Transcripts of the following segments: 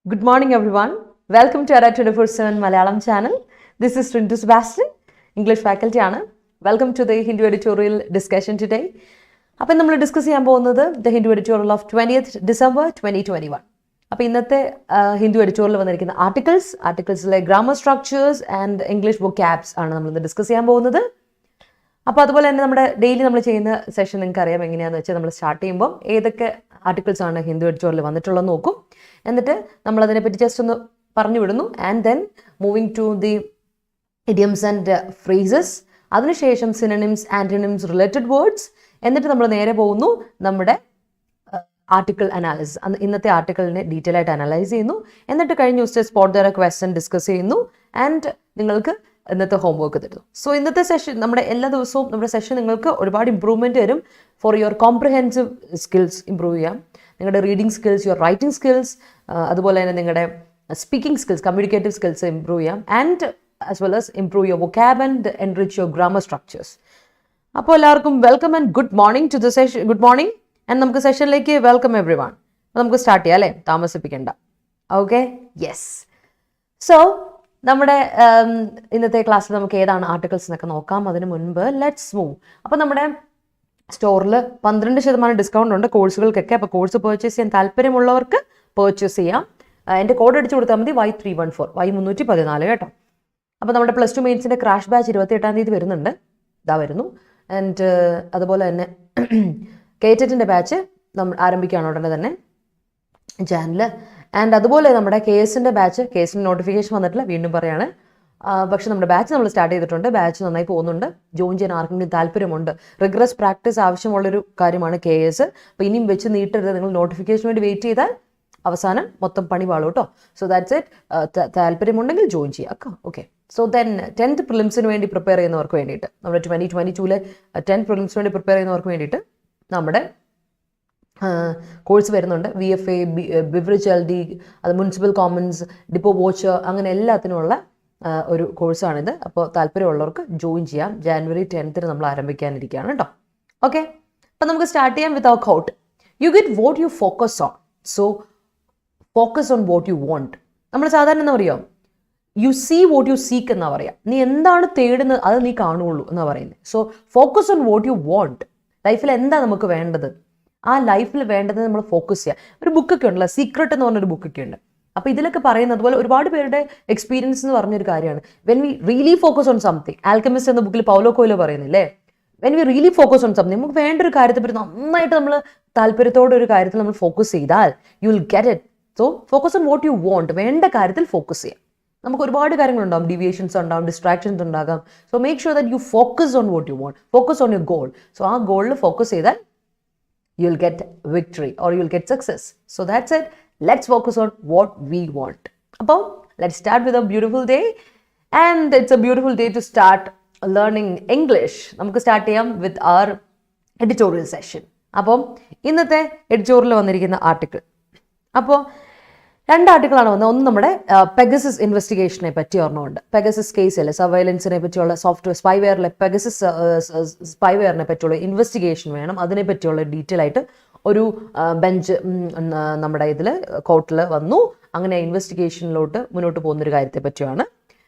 Good morning, everyone. Welcome to our 24/7 Malayalam channel. This is Hindu Sebastian, English faculty. Welcome to the Hindu Editorial discussion today. അപ്പോൾ നമ്മൾ discuss ചെയ്യാൻ പോകുന്നത് the Hindu editorial of 20th December 2021. അപ്പോൾ ഇന്നത്തെ Hindu editorial വന്നിരിക്കുന്ന ആർട്ടിക്കിൾസിലെ grammar structures and English vocabs ആണ് നമ്മളിന്ന് ഡിസ്കസ് ചെയ്യാൻ പോകുന്നത്. അപ്പോൾ അതുപോലെ തന്നെ നമ്മുടെ ഡെയിലി നമ്മൾ ചെയ്യുന്ന സെഷൻ നിങ്ങൾക്ക് അറിയാം എങ്ങനെയാണെന്ന് വെച്ചാൽ നമ്മൾ സ്റ്റാർട്ട് ചെയ്യുമ്പോൾ ഏതൊക്കെ ആർട്ടിക്കിൾസ് ആണ് ഹിന്ദു എഡിറ്റോറിയൽ വന്നിട്ടുള്ളത് നോക്കും, എന്നിട്ട് നമ്മൾ അതിനെപ്പറ്റി ജസ്റ്റ് ഒന്ന് പറഞ്ഞു വിടുന്നു. And then moving to the idioms and phrases, അതിനുശേഷം സിനണിംസ്, ആന്റണിംസ്, റിലേറ്റഡ് വേർഡ്സ്, എന്നിട്ട് നമ്മൾ നേരെ പോകുന്നു നമ്മുടെ ആർട്ടിക്കിൾ അനാലിസിസ്. ഇന്നത്തെ ആർട്ടിക്കിളിനെ ഡീറ്റെയിൽ ആയിട്ട് അനലൈസ് ചെയ്യുന്നു. എന്നിട്ട് കഴിഞ്ഞ ദിവസത്തെ സ്പോട്ട് ദ ക്വസ്റ്റ്യൻ ഡിസ്കസ് ചെയ്യുന്നു. ആൻഡ് നിങ്ങൾക്ക് ഇന്നത്തെ ഹോംവർക്ക് തരുന്നു. സോ ഇന്നത്തെ സെഷൻ നമ്മുടെ എല്ലാ ദിവസവും നമ്മുടെ സെഷൻ നിങ്ങൾക്ക് ഒരുപാട് ഇമ്പ്രൂവ്മെൻറ്റ് വരും. For your comprehensive skills improve ചെയ്യാം, നിങ്ങളുടെ reading skills, your writing skills, അതുപോലെ തന്നെ നിങ്ങളുടെ speaking skills, communicative skills improve ചെയ്യാം. And as well as improve your vocab and enrich your grammar structures. അപ്പോൾ എല്ലാവർക്കും welcome and good morning to the session. Good morning. And നമുക്ക് സെഷനിലേക്ക് welcome everyone. നമുക്ക് start ചെയ്യാം അല്ലേ, താമസിപ്പിക്കേണ്ട. Okay, yes. So നമ്മുടെ ഇന്നത്തെ ക്ലാസ്സിൽ നമുക്ക് ഏതാണ് ആർട്ടിക്കിൾസ് എന്നൊക്കെ നോക്കാം. അതിന് മുൻപ് ലെറ്റ്സ് മൂവ്. അപ്പോൾ നമ്മുടെ സ്റ്റോറിൽ 12% ഡിസ്കൗണ്ട് ഉണ്ട് കോഴ്സുകൾക്കൊക്കെ. അപ്പോൾ കോഴ്സ് പർച്ചേസ് ചെയ്യാൻ താല്പര്യമുള്ളവർക്ക് പർച്ചേസ് ചെയ്യാം. എൻ്റെ കോഡ് അടിച്ചു കൊടുത്താൽ മതി, Y314, Y314 കേട്ടോ. അപ്പോൾ നമ്മുടെ +2 മെയിൻസിൻ്റെ ക്രാഷ് ബാച്ച് 28-ാം തീയതി വരുന്നുണ്ട്, ഇതാ വരുന്നു. ആൻഡ് അതുപോലെ തന്നെ കേറ്ററ്റിൻ്റെ ബാച്ച് നമ്മൾ ആരംഭിക്കുകയാണ് ഉടനെ തന്നെ ചാനൽ. ആൻഡ് അതുപോലെ നമ്മുടെ കേസിൻ്റെ ബാച്ച്, കേസിൻ്റെ നോട്ടിഫിക്കേഷൻ വന്നിട്ടില്ല, വീണ്ടും പറയാണ്. പക്ഷെ നമ്മുടെ ബാച്ച് നമ്മൾ സ്റ്റാർട്ട് ചെയ്തിട്ടുണ്ട്. ബാച്ച് നന്നായി പോകുന്നുണ്ട്. ജോയിൻ ചെയ്യാൻ ആർക്കെങ്കിലും താല്പര്യമുണ്ട്, റിഗ്രസ് പ്രാക്ടീസ് ആവശ്യമുള്ളൊരു കാര്യമാണ് KS. അപ്പോൾ ഇനിയും വെച്ച് നീട്ടരുത്. നിങ്ങൾ നോട്ടിഫിക്കേഷന് വേണ്ടി വെയിറ്റ് ചെയ്താൽ അവസാനം മൊത്തം പണി പാളും കേട്ടോ. So that's it. താല്പര്യമുണ്ടെങ്കിൽ ജോയിൻ ചെയ്യാം. ഓക്കെ. സോ ദെൻ 10th പ്രിലിംസിന് വേണ്ടി പ്രിപ്പയർ ചെയ്യുന്നവർക്ക് വേണ്ടിയിട്ട്, നമ്മുടെ 2022 10th പ്രിലിംസിന് വേണ്ടി പ്രിപ്പയർ ചെയ്യുന്നവർക്ക് വേണ്ടിയിട്ട് നമ്മുടെ കോഴ്സ് വരുന്നുണ്ട്. VFA, ബിവറേജ് LD, അത് മുനിസിപ്പൽ കോമൺസ്, ഡിപ്പോ വോച്ചർ, അങ്ങനെ എല്ലാത്തിനുമുള്ള ഒരു കോഴ്സാണിത്. അപ്പോൾ താല്പര്യമുള്ളവർക്ക് ജോയിൻ ചെയ്യാം. January 10th നമ്മൾ ആരംഭിക്കാനിരിക്കുകയാണ് കേട്ടോ. ഓക്കെ, അപ്പം നമുക്ക് സ്റ്റാർട്ട് ചെയ്യാം with our quote. You get what you focus on, so focus on what you want. നമ്മൾ സാധാരണ എന്താ പറയുക, you see what you seek എന്നാ പറയാം. നീ എന്താണ് തേടുന്നത് അത് നീ കാണുകയുള്ളൂ എന്നാ പറയുന്നത്. So focus on what you want. ലൈഫിൽ എന്താ നമുക്ക് വേണ്ടത്, ആ ലൈഫിൽ വേണ്ടത് നമ്മൾ ഫോക്കസ് ചെയ്യുക. ഒരു ബുക്കൊക്കെ ഉണ്ടല്ലോ, സീക്രട്ട് എന്ന് പറഞ്ഞൊരു ബുക്കൊക്കെ ഉണ്ട്. അപ്പോൾ ഇതിലൊക്കെ പറയുന്നത് പോലെ ഒരുപാട് പേരുടെ എക്സ്പീരിയൻസ് എന്ന് പറഞ്ഞൊരു കാര്യമാണ്. When we really focus on something, alchemist എന്ന ബുക്കിൽ പൗലോ കോയിലോ പറയുന്നില്ലേ, when we really focus on something, നമുക്ക് വേണ്ട ഒരു കാര്യത്തെപ്പറ്റി നന്നായിട്ട് നമ്മൾ താല്പര്യത്തോടെ ഒരു കാര്യത്തിൽ നമ്മൾ ഫോക്കസ് ചെയ്താൽ you will get it. So focus on what you want. വേണ്ട കാര്യത്തിൽ ഫോക്കസ് ചെയ്യാം. നമുക്ക് ഒരുപാട് കാര്യങ്ങളുണ്ടാകും, ഡീവിയേഷൻസ് ഉണ്ടാകും, ഡിസ്ട്രാക്ഷൻസ് ഉണ്ടാകാം. So make sure that you focus on what you want, focus on your goal. So ആ ഗോളിൽ ഫോക്കസ് ചെയ്താൽ you'll get victory or you'll get success. So that's it. Let's focus on what we want. Appo let's start with a beautiful day, and it's a beautiful day to start learning English. Namukku start cheyam with our editorial session. Appo innathe editorial vandirikkunna article, appo രണ്ട് ആർട്ടിക്കിളാണ് വന്നത്. ഒന്ന് നമ്മുടെ Pegasus ഇൻവെസ്റ്റിഗേഷനെ പറ്റി ഒരെണ്ണമുണ്ട്. Pegasus കേസിൽ സർവൈലൻസിനെ പറ്റിയുള്ള software സ്പൈവെയറിലെ Pegasus സ്പൈവെയറിനെ പറ്റിയുള്ള investigation വേണം. അതിനെ പറ്റിയുള്ള ഡീറ്റെയിൽ ആയിട്ട് ഒരു ബെഞ്ച് നമ്മുടെ ഇതിൽ കോർട്ടിൽ വന്നു. അങ്ങനെ ഇൻവെസ്റ്റിഗേഷനിലോട്ട് മുന്നോട്ട് പോകുന്നൊരു കാര്യത്തെ പറ്റിയാണ്.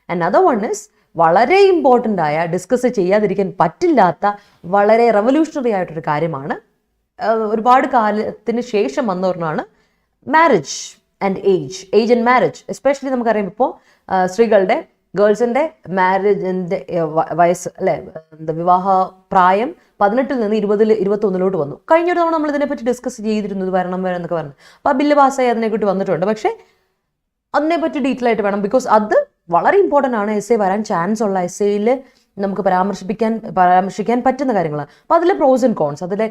ആൻഡ് അതർ വൺ ഇസ് വളരെ ഇമ്പോർട്ടൻ്റ് ആയ, ഡിസ്കസ് ചെയ്യാതിരിക്കാൻ പറ്റില്ലാത്ത, വളരെ റെവല്യൂഷണറി ആയിട്ടൊരു കാര്യമാണ്. ഒരുപാട് കാലത്തിന് ശേഷം വന്നവരാണ് marriage and age and marriage. Especially നമുക്കറിയാം ഇപ്പോൾ സ്ത്രീകളുടെ, ഗേൾസിൻ്റെ മാരേജിൻ്റെ വയസ്സ് അല്ലേ, വിവാഹ പ്രായം 18 നിന്ന് 21 വന്നു. കഴിഞ്ഞൊരു തവണ നമ്മൾ ഇതിനെപ്പറ്റി ഡിസ്കസ് ചെയ്തിരുന്നു, ഇത് വരണം എന്നൊക്കെ പറഞ്ഞു. അപ്പോൾ ആ ബില്ല് പാസ്സായി അതിനെക്കുറിച്ച് വന്നിട്ടുണ്ട്. പക്ഷേ അതിനെപ്പറ്റി ഡീറ്റെയിൽ ആയിട്ട് വേണം, ബിക്കോസ് അത് വളരെ ഇമ്പോർട്ടൻ്റ് ആണ്. essay വരാൻ ചാൻസ് ഉള്ള, essayയിൽ നമുക്ക് പരാമർശിക്കാൻ പറ്റുന്ന കാര്യങ്ങളാണ്. അപ്പോൾ അതിലെ പ്രോസ് ആൻഡ് കോൺസ്, അതിലെ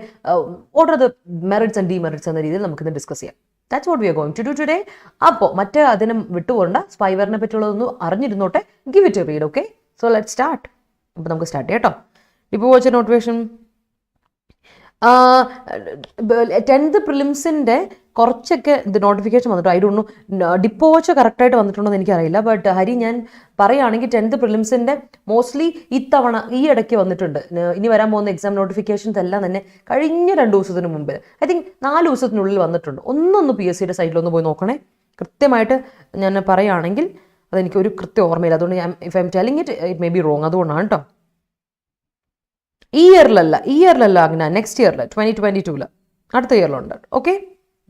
what are the merits and demerits എന്ന രീതിയിൽ നമുക്കിത് ഡിസ്കസ് ചെയ്യാം. That's what we are going to do today. അപ്പോൾ മറ്റേ അതിനെ വിട്ടുപോകണ്ട, സ്പൈവെയറിനെ പറ്റിയുള്ളതൊന്നും അറിഞ്ഞിരുന്നോട്ടെ. Give it a read. Okay, so let start. അപ്പോൾ നമുക്ക് സ്റ്റാർട്ട് ചെയ്യാം കേട്ടോ. ഇപ്പോൾ വാച്ച് നോട്ടിഫിക്കേഷൻ 10th പ്രിലിംസിൻ്റെ കുറച്ചൊക്കെ ഇത് നോട്ടിഫിക്കേഷൻ വന്നിട്ട്, I don't know depot watch കറക്റ്റായിട്ട് വന്നിട്ടുണ്ടോ എന്ന് എനിക്കറിയില്ല. ബട്ട് ഹരി, ഞാൻ പറയുകയാണെങ്കിൽ 10th പ്രിലിംസിൻ്റെ മോസ്റ്റ്ലി ഇത്തവണ ഈ ഇടയ്ക്ക് വന്നിട്ടുണ്ട്. ഇനി വരാൻ പോകുന്ന എക്സാം നോട്ടിഫിക്കേഷൻസ് എല്ലാം തന്നെ കഴിഞ്ഞ 2 ദിവസത്തിന് മുമ്പ്, ഐ തിങ്ക് 4 ദിവസത്തിനുള്ളിൽ വന്നിട്ടുണ്ട്. ഒന്നൊന്ന് PSCയുടെ സൈറ്റിലൊന്ന് പോയി നോക്കണേ. കൃത്യമായിട്ട് ഞാൻ പറയുകയാണെങ്കിൽ അതെനിക്ക് ഒരു കൃത്യം ഓർമ്മയില്ല, അതുകൊണ്ട് if I M telling it may be wrong, അതുകൊണ്ടാണ് കേട്ടോ. ഈ ഇയറിലല്ല അങ്ങനെ, നെക്സ്റ്റ് ഇയറിൽ 2022 അടുത്ത ഇയറിലുണ്ട്. Okay,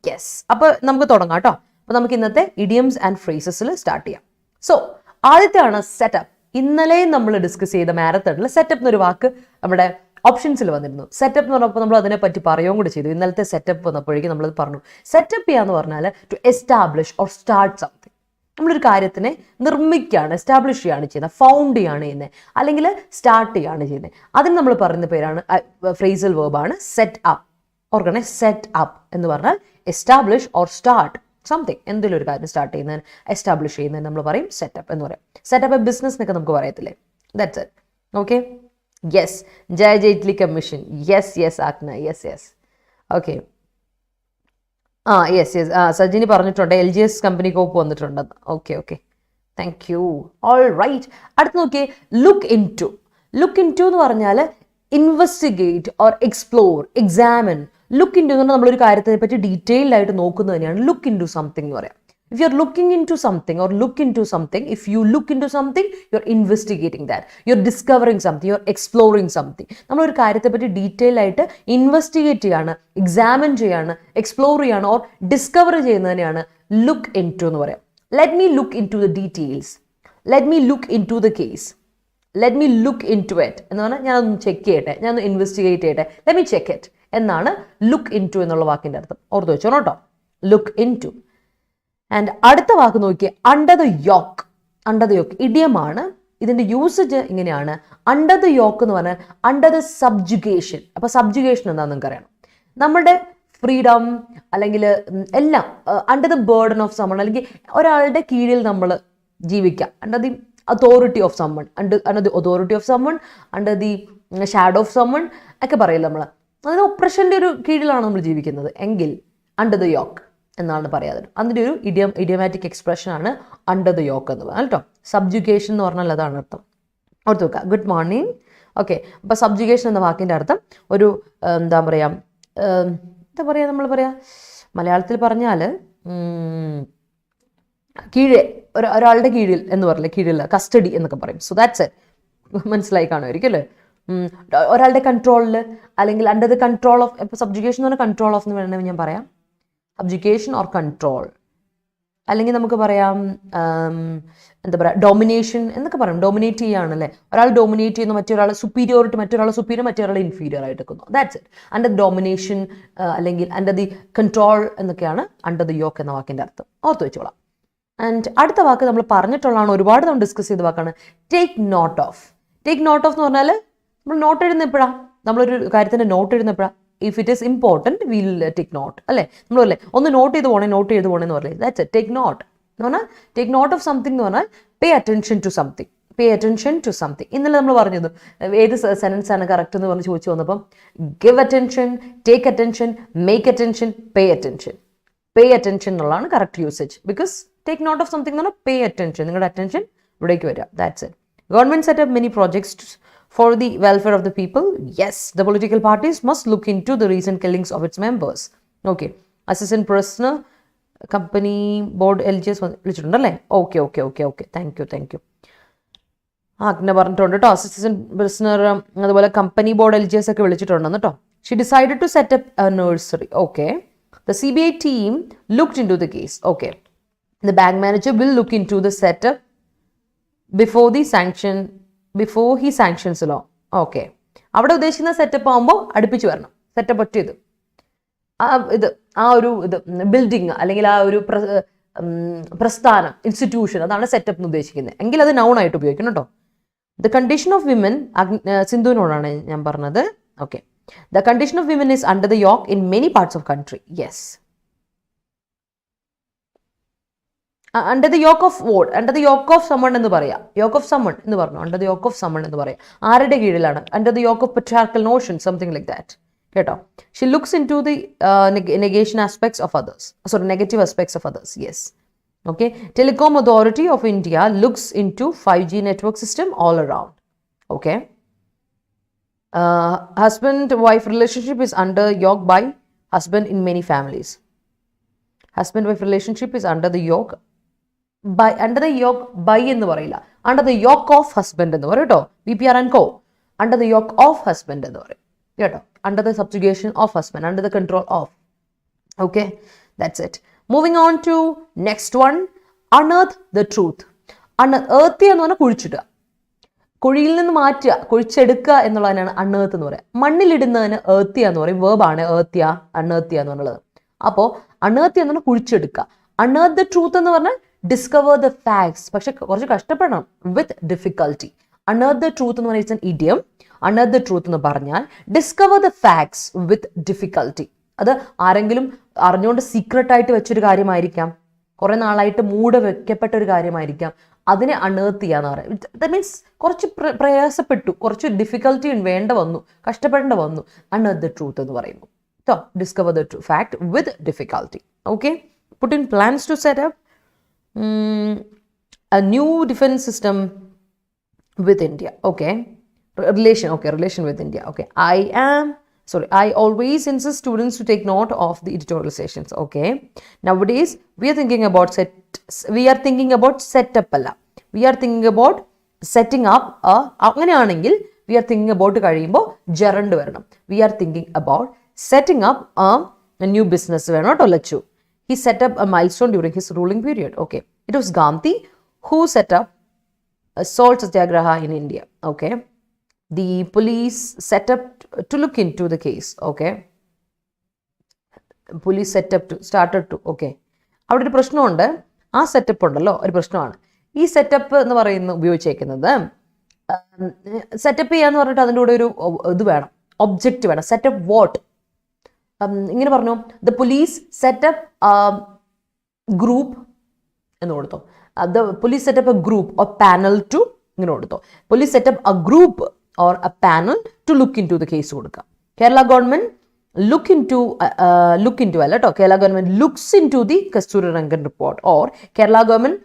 yes. അപ്പോൾ നമുക്ക് തുടങ്ങാം കേട്ടോ. അപ്പോൾ നമുക്ക് ഇന്നത്തെ ഇഡിയംസ് ആൻഡ് ഫ്രേസസിൽ സ്റ്റാർട്ട് ചെയ്യാം. സോ ആദ്യത്തെയാണ് സെറ്റപ്പ്. ഇന്നലെ നമ്മൾ ഡിസ്കസ് ചെയ്ത മാരത്തണിൽ സെറ്റപ്പ് എന്നൊരു വാക്ക് നമ്മുടെ ഓപ്ഷൻസിൽ വന്നിരുന്നു. സെറ്റപ്പ് എന്ന് പറഞ്ഞപ്പോൾ നമ്മൾ അതിനെപ്പറ്റി പറയുകയും കൂടി ചെയ്തു. ഇന്നലത്തെ സെറ്റപ്പ് വന്നപ്പോഴേക്കും നമ്മളത് പറഞ്ഞു. സെറ്റപ്പ് ചെയ്യാന്ന് പറഞ്ഞാൽ to establish or start something. നമ്മളൊരു കാര്യത്തിനെ നിർമ്മിക്കുകയാണ്, എസ്റ്റാബ്ലിഷ് ചെയ്യുകയാണ് ചെയ്യുന്നത്, ഫൗണ്ട് ചെയ്യുകയാണ് ചെയ്യുന്നത്, അല്ലെങ്കിൽ സ്റ്റാർട്ട് ചെയ്യുകയാണ് ചെയ്യുന്നത്. അതിന് നമ്മൾ പറയുന്ന പേരാണ്, ഫ്രേസൽ വേർബാണ് സെറ്റ് അപ്പ്. ഓർക്കണേ, സെറ്റ് അപ്പ് എന്ന് പറഞ്ഞാൽ എസ്റ്റാബ്ലിഷ് ഓർ സ്റ്റാർട്ട് സംതിങ്. എന്തെങ്കിലും ഒരു കാര്യം സ്റ്റാർട്ട് ചെയ്യുന്നതിന്, എസ്റ്റാബ്ലിഷ് ചെയ്യുന്നതിന് നമ്മൾ പറയും സെറ്റപ്പ് എന്ന് പറയും. സെറ്റപ്പ് എ ബിസിനസ് എന്നൊക്കെ നമുക്ക് പറയത്തില്ലേ, that's it. Okay, yes. Jai commission, yes Agna, yes. Okay, yes. Sajini പറഞ്ഞിട്ടുണ്ട് LGS കമ്പനി കോപ്പ് വന്നിട്ടുണ്ടെന്ന്. Okay, thank you. All right. അടുത്ത് നോക്കിയേ, look into. Look into എന്ന് പറഞ്ഞാൽ investigate or explore, examine. Look into എന്ന് പറഞ്ഞാൽ നമ്മളൊരു കാര്യത്തിനെ പറ്റി ഡീറ്റെയിൽഡ് ആയിട്ട് നോക്കുന്നത് തന്നെയാണ് ലുക്ക് ഇൻ ടു സംതിങ് എന്ന് പറയാം. If you're looking into something or look into something, if you look into something, you're investigating that. You're discovering something, you're exploring something. നമ്മളൊരു കാര്യത്തെ പറ്റി ഡീറ്റെയിൽ ആയിട്ട് ഇൻവെസ്റ്റിഗേറ്റ് ചെയ്യാണ്, എക്സാമിൻ ചെയ്യാണ്, എക്സ്പ്ലോർ ചെയ്യാണ് or discover ചെയ്യുന്നതിനെയാണ് ലുക്ക് ഇൻ ടു എന്ന് പറയാം. Let me look into the details, let me look into the case, let me look into it എന്ന് പറഞ്ഞാൽ ഞാനൊന്ന് ചെക്ക് ചെയ്യട്ടെ, ഞാനൊന്ന് ഇൻവെസ്റ്റിഗേറ്റ് ചെയ്യട്ടെ, ലെറ്റ് മീ ചെക്ക് ഇറ്റ് എന്നാണ് ലുക്ക് ഇൻ ടു എന്നുള്ള വാക്കിൻ്റെ അർത്ഥം. ഓർത്ത് വെച്ചോ കേട്ടോ, ലുക്ക് ഇൻ ടു. ആൻഡ് അടുത്ത വാക്ക് നോക്കിയേ, under the yoke. Under the yoke ഇഡിയമാണ്. ഇതിൻ്റെ യൂസേജ് ഇങ്ങനെയാണ്. അണ്ടർ ദ യോക്ക് എന്ന് പറഞ്ഞാൽ അണ്ടർ ദ സബ്ജുഗേഷൻ. അപ്പോൾ സബ്ജുഗേഷൻ എന്താണെന്ന് നിങ്ങൾക്ക് അറിയണം. നമ്മുടെ ഫ്രീഡം അല്ലെങ്കിൽ എല്ലാം under the burden of someone, അല്ലെങ്കിൽ ഒരാളുടെ കീഴിൽ നമ്മൾ ജീവിക്കാം. Under the authority of someone, under the authority of someone, under the shadow of someone ഒക്കെ പറയില്ല നമ്മൾ. അതിന് ഒപ്രഷൻ്റെ ഒരു കീഴിലാണ് നമ്മൾ ജീവിക്കുന്നത് എങ്കിൽ അണ്ടർ ദ യോക്ക് എന്നാണ് പറയാതെ. അതിൻ്റെ ഒരു ഇഡിയമാറ്റിക് എക്സ്പ്രഷനാണ് അണ്ടർ ദ യോക്ക് എന്ന് പറഞ്ഞാൽ കേട്ടോ. സബ്ജുഗേഷൻ എന്ന് പറഞ്ഞാൽ അതാണ് അർത്ഥം. ഓർത്ത് വെക്കുക. Good morning. ഓക്കെ, അപ്പോൾ സബ്ജുഗേഷൻ എന്ന വാക്കിൻ്റെ അർത്ഥം ഒരു എന്താ പറയുക നമ്മൾ പറയാ മലയാളത്തിൽ പറഞ്ഞാൽ കീഴെ, ഒരാളുടെ കീഴിൽ എന്ന് പറയില്ല, കീഴിൽ കസ്റ്റഡി എന്നൊക്കെ പറയും. So that's it. മനസ്സിലായി കാണുമായിരിക്കും അല്ലേ. ഒരാളുടെ കൺട്രോളിൽ അല്ലെങ്കിൽ അണ്ടർ ദ കൺട്രോൾ ഓഫ്. ഇപ്പോൾ സബ്ജുഗേഷൻ എന്ന് പറഞ്ഞാൽ കൺട്രോൾ ഓഫ് എന്ന് വേണമെങ്കിൽ ഞാൻ പറയാം. സബ്ജുഗേഷൻ ഓർ കൺട്രോൾ, അല്ലെങ്കിൽ നമുക്ക് പറയാം എന്താ പറയുക, ഡോമിനേഷൻ എന്നൊക്കെ പറയും. ഡോമിനേറ്റ് ചെയ്യുകയാണല്ലേ, ഒരാൾ ഡോമിനേറ്റ് ചെയ്യുന്നു, മറ്റൊരാളെ സുപ്പീരിയോറിറ്റി, മറ്റൊരാളെ സുപ്പീരിയർ, മറ്റൊരാളെ ഇൻഫീരിയർ ആയിട്ട് എടുക്കുന്നു. That's it. അണ്ടർ ഡോമിനേഷൻ അല്ലെങ്കിൽ അണ്ടർ ദി കൺട്രോൾ എന്നൊക്കെയാണ് അണ്ടർ ദി യോക്ക് എന്ന വാക്കിൻ്റെ അർത്ഥം. ഓർത്ത് വെച്ചോളാം. ആൻഡ് അടുത്ത വാക്ക് നമ്മൾ പറഞ്ഞിട്ടുള്ളതാണ്, ഒരുപാട് നമ്മൾ ഡിസ്കസ് ചെയ്ത വാക്കാണ് take note of. Take note of എന്ന് പറഞ്ഞാൽ നമ്മൾ നോട്ട് എഴുതുന്നപ്പോഴാണ്, നമ്മളൊരു കാര്യത്തിൻ്റെ നോട്ട് എഴുതുന്നപ്പോഴാണ്. If it is important will take note അല്ലേ, നമ്മളല്ലേ ഒന്ന് നോട്ട് ചെയ്ത് പോകണേ എന്ന് പറയില്ലേ. That's it. ടേക്ക് നോട്ട് എന്ന് പറഞ്ഞാൽ ടേക്ക് നോട്ട് ഓഫ് സംതിങ് എന്ന് പറഞ്ഞാൽ pay attention to something. Pay attention to something. ഇന്നലെ നമ്മൾ പറഞ്ഞത് ഏത് സെൻറ്റൻസ് ആണ് കറക്റ്റ് എന്ന് പറഞ്ഞ് ചോദിച്ചു വന്നപ്പം give attention, take attention, make attention, pay attention. Pay attention എന്നുള്ളതാണ് correct usage. Because take note of something എന്ന് പറഞ്ഞാൽ പേ അറ്റൻഷൻ, നിങ്ങളുടെ അറ്റൻഷൻ ഇവിടേക്ക് വരിക. That's it. Government set up many projects for the welfare of the people. Yes, the political parties must look into the recent killings of its members. Okay, assistant prisoner company board LGS വിളിച്ചിട്ടുണ്ടല്ലേ. Okay, thank you. അങ്ങനെ പറഞ്ഞിട്ടുണ്ട് കേട്ടോ. Assistant prisoner അതുപോലെ company board LGS ഒക്കെ വിളിച്ചിട്ടുണ്ടെന്ന് കേട്ടോ. She decided to set up a nursery. Okay, the CBI team looked into the case. Okay, the bank manager will look into the setup before he sanctions the law. Okay, അവിടെ ഉദ്ദേശിക്കുന്ന setup ആകുമ്പോൾ അടുപ്പിച്ച് വരണം. Setup ഒറ്റ ആ ഒരു building അല്ലെങ്കിൽ ആ ഒരു പ്രസ്ഥാനം, ഇൻസ്റ്റിറ്റ്യൂഷൻ, അതാണ് സെറ്റപ്പ് എന്ന് ഉദ്ദേശിക്കുന്നത്. എങ്കിൽ അത് നൗൺ ആയിട്ട് ഉപയോഗിക്കണം കേട്ടോ. ദ കണ്ടീഷൻ ഓഫ് വിമൻ, സിന്ധുവിനോടാണ് ഞാൻ പറഞ്ഞത്. Okay, the condition of women is under the yoke in many parts of country. Yes, under the yoke of what, under the yoke of someone എന്ന് പറയാം. യോക്ക് ഓഫ് സമ്മൺ എന്ന് പറഞ്ഞു, under the yoke of someone എന്ന് പറയാം. ആരുടെ കീഴിലാണ്? Under the yoke of patriarchal notion, something like that കേട്ടോ. She looks into the negation aspects of others, sorry negative aspects of others. Yes. Okay, Telecom Authority of India looks into 5G network system all around. Okay, husband-wife relationship is under yoke by husband in many families. Husband wife relationship is under the yoke by എന്ന് പറയില്ല, under the yoke of husband എന്ന് പറയും കേട്ടോ. VPR and co. Under the yoke of husband എന്ന് പറയും കേട്ടോ. Under the subjugation of husband, under the control of. Okay, that's it. Moving on to next one, unearth the truth. Earth എന്ന് പറഞ്ഞാൽ കുഴിച്ചിടുക, കുഴിയിൽ നിന്ന് മാറ്റുക, കുഴിച്ചെടുക്കുക എന്നുള്ളതിനാണ് അണ്ണേർത്ത് എന്ന് പറയുക. മണ്ണിലിടുന്നതിന് ഏർത്തിയ എന്ന് പറയും, വേർബാണ് ഏർത്തിയ, അണ്ണേർത്തിയ എന്നുള്ളത്. അപ്പോൾ അണ്ണേർത്തിയ എന്ന് പറഞ്ഞാൽ കുഴിച്ചെടുക്കുക. അണ്ണേർത്ത് ദ ട്രൂത്ത് എന്ന് പറഞ്ഞാൽ ഡിസ്കവർ ദ ഫാക്ട്സ്, പക്ഷെ കുറച്ച് കഷ്ടപ്പെടണം, വിത്ത് ഡിഫിക്കൽട്ടി. അണ്ണേർത്ത് ദ ട്രൂത്ത് എന്ന് പറയുന്ന ഇഡിയം. അണ്ണേർത്ത് ദ ട്രൂത്ത് എന്ന് പറഞ്ഞാൽ discover the facts with difficulty. അത് ആരെങ്കിലും അറിഞ്ഞുകൊണ്ട് സീക്രട്ടായിട്ട് വെച്ചൊരു കാര്യമായിരിക്കാം, കുറെ നാളായിട്ട് മൂട് വെക്കപ്പെട്ട ഒരു കാര്യമായിരിക്കാം. അതിനെ അണേർത്ത് ചെയ്യാന്ന് പറയാം. ദാറ്റ് മീൻസ് കുറച്ച് പ്രയാസപ്പെട്ടു, കുറച്ച് ഡിഫിക്കൽട്ടി വേണ്ട വന്നു, കഷ്ടപ്പെടേണ്ട വന്നു. അണേർത്ത് ദ ട്രൂത്ത് എന്ന് പറയുന്നു. So, discover the fact with difficulty. Okay, put in plans to set up a new defense system with India. Okay, relation with India. Okay, I always insist students to take note of the editorial sessions. Okay, nowadays we are thinking about setup alla, we are thinking about setting up അങ്ങനെയാണെങ്കിൽ we are thinking about കഴിയുമ്പോൾ gerund വരണം. We are thinking about setting up a new business വേണം കേട്ടോ Lachu. He set up a milestone during his ruling period. Okay, it was Gandhi who set up a salt satyagraha in India. Okay, the police set up to look into the case. Okay, police started to. Okay, അവിടെ ഒരു പ്രശ്നമുണ്ട്. ആ setup ഉണ്ടല്ലോ ഒരു പ്രശ്നമാണ്. ഈ setup എന്ന് പറയുന്നത് ഉപയോഗിച്ചേക്കുന്നത് സെറ്റപ്പ് ചെയ്യാന്ന് പറഞ്ഞിട്ട് അതിൻ്റെ കൂടെ ഒരു ഇത് വേണം, ഒബ്ജക്റ്റ് വേണം. സെറ്റപ്പ് വാട്ട് ഇങ്ങനെ പറഞ്ഞു, ദ പോലീസ് സെറ്റപ്പ് ഗ്രൂപ്പ് എന്ന് കൊടുത്തോ. The police setup a group or panel to ഇങ്ങനെ കൊടുത്തോ. Police setup a group or a panel to look into the case കൊടുക്കുക. കേരള ഗവൺമെന്റ് look into അല്ല കേട്ടോ, Kerala government looks into the Kasturi Rangan report or Kerala government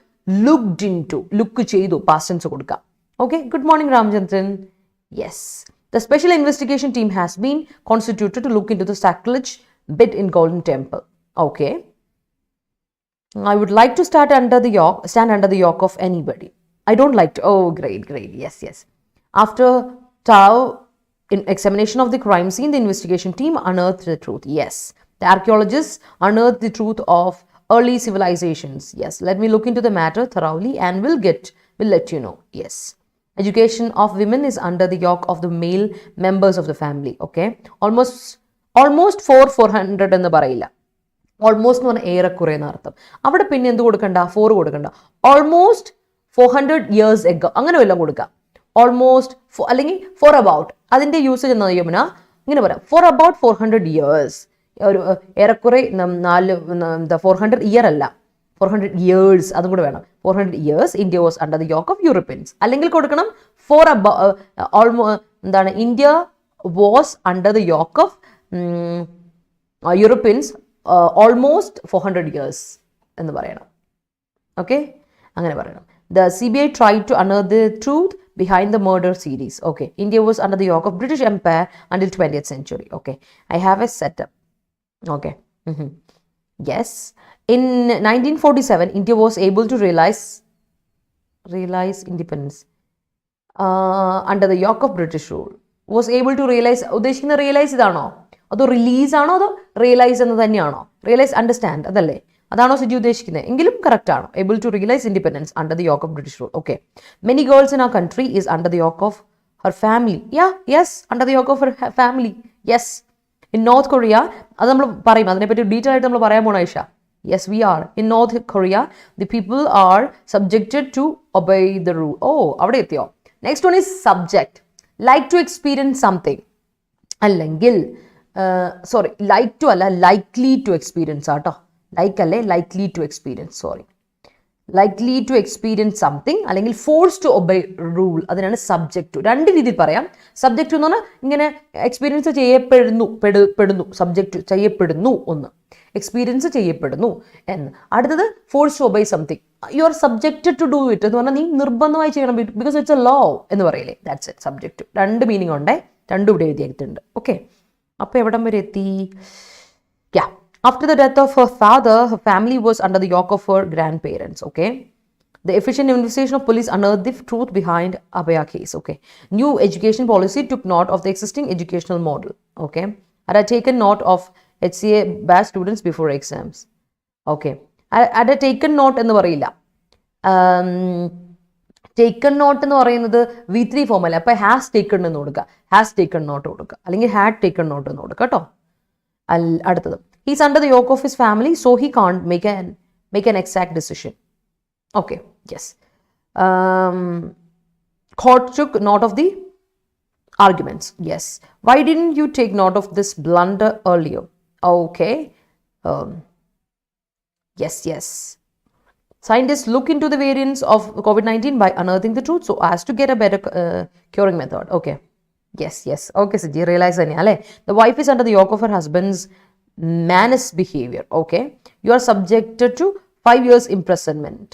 looked into, look ചെയ്തു, past tense കൊടുക്കാം. Okay, good morning Ramachandran. Yes, the special investigation team has been constituted to look into the sacrilege bit in Golden Temple. Okay, I would like to stand under the yoke of anybody. I don't like to. Oh, great. Yes. After thorough examination of the crime scene, the investigation team unearthed the truth. Yes, the archaeologists unearthed the truth of early civilizations. Yes, let me look into the matter thoroughly and we'll let you know. Yes, education of women is under the yoke of the male members of the family. Okay, almost 400 എന്ന് പറയില്ല, almost എന്ന് പറഞ്ഞാൽ ഏറെക്കുറെ എന്നർത്ഥം. അവിടെ പിന്നെ എന്ത് കൊടുക്കണ്ട, 4 കൊടുക്കണ്ട, ഓൾമോസ്റ്റ് 400 years ago അങ്ങനെ വല്ലതും കൊടുക്കാം. ഓൾമോസ്റ്റ് അല്ലെങ്കിൽ ഫോർ അബൌട്ട്, അതിൻ്റെ യൂസേജ് എന്താ യമുന, ഇങ്ങനെ പറയാം, ഫോർ അബൌട്ട് 400 years. ഒരു ഏറെക്കുറെ 400 year അല്ല, 400 years അതും കൂടെ വേണം. 400 years India was under the yoke of Europeans. അല്ലെങ്കിൽ കൊടുക്കണം India was under the yoke of Europeans almost 400 years എന്ന് പറയണം. ഓക്കെ, അങ്ങനെ പറയണം. The CBI tried to unearth the truth behind the murder series. Okay, India was under the yoke of British Empire until 20th century. Okay, I have a setup. Okay. Yes, in 1947 India was able to realize independence under the yoke of British rule. Was able to realize, ഉദ്ദേശിക്കുന്ന realise ഇതാണോ അതോ release ആണോ അതോ realise എന്ന് തന്നെയാണോ? Realise understand അതല്ലേ, അതാണോ സിജി ഉദ്ദേശിക്കുന്നത്? എങ്കിലും കറക്റ്റ് ആണോ? Able to realise independence under the yoke of British rule. Okay, many girls in our country is under the yoke of her family. Yes, under the yoke of her family. Yes, in North Korea, അത് നമ്മൾ പറയും, അതിനെപ്പറ്റി detail ആയിട്ട് നമ്മൾ പറയാൻ പോണ Aisha. Yes, we are. In North Korea, the people are subjected to obey the rule. Oh, അവിടെ എത്തിയോ? Next one is subject. Like to experience something. അല്ലെങ്കിൽ like to അല്ല, likely to experience ആട്ടോ. Like അല്ലേ, likely to experience, sorry. Likely to experience something അല്ലെങ്കിൽ forced to obey rule, അതിനാണ് subject to. രണ്ട് രീതിയിൽ പറയാം. Subject to എന്ന് പറഞ്ഞാൽ ഇങ്ങനെ എക്സ്പീരിയൻസ് ചെയ്യപ്പെടുന്നു, സബ്ജക്റ്റ് ചെയ്യപ്പെടുന്നു ഒന്ന്, എക്സ്പീരിയൻസ് ചെയ്യപ്പെടുന്നു എന്ന്. അടുത്തത് force to obey something, you are subjected to do it എന്ന് പറഞ്ഞാൽ നീ നിർബന്ധമായി ചെയ്യണം, ബിക്കോസ് ഇറ്റ്സ് എ ലോ എന്ന് പറയില്ലേ, ദാറ്റ്സ് ഇറ്റ്. സബ്ജക്റ്റ് രണ്ട് മീനിങ് ഉണ്ട്, രണ്ടും ഇവിടെ എഴുതിയിട്ടുണ്ട്. ഓക്കെ, അപ്പോൾ എവിടം വരെ എത്തി? After the death of her father, her family was under the yoke of her grandparents. Okay. The efficient investigation of police unearthed the truth behind Abhaya case. Okay. New education policy took note of the existing educational model. Okay. And had taken note of HCA batch students before exams. Okay. Had taken note എന്ന് പറയില്ല. Taken not എന്ന് പറയുന്നത് V3 form അല്ലേ. അപ്പോൾ has taken എന്ന് കൊടുക്കുക, has taken not കൊടുക്കുക, അല്ലെങ്കിൽ ഹാഡ് ടേക്കൺ നോട്ട് എന്ന് കൊടുക്കുക കേട്ടോ. അടുത്തത്, he's under the yoke of his family so he can't make an exact decision. Okay, yes. Court took note of the arguments. Yes. Why didn't you take note of this blunder earlier? Okay. Yes. Scientists look into the variants of COVID-19 by unearthing the truth so as to get a better curing method. Okay. Yes. Okay, Siji, realize that. The wife is under the yoke of her husband's manus behavior. Okay. You are subjected to 5 years imprisonment.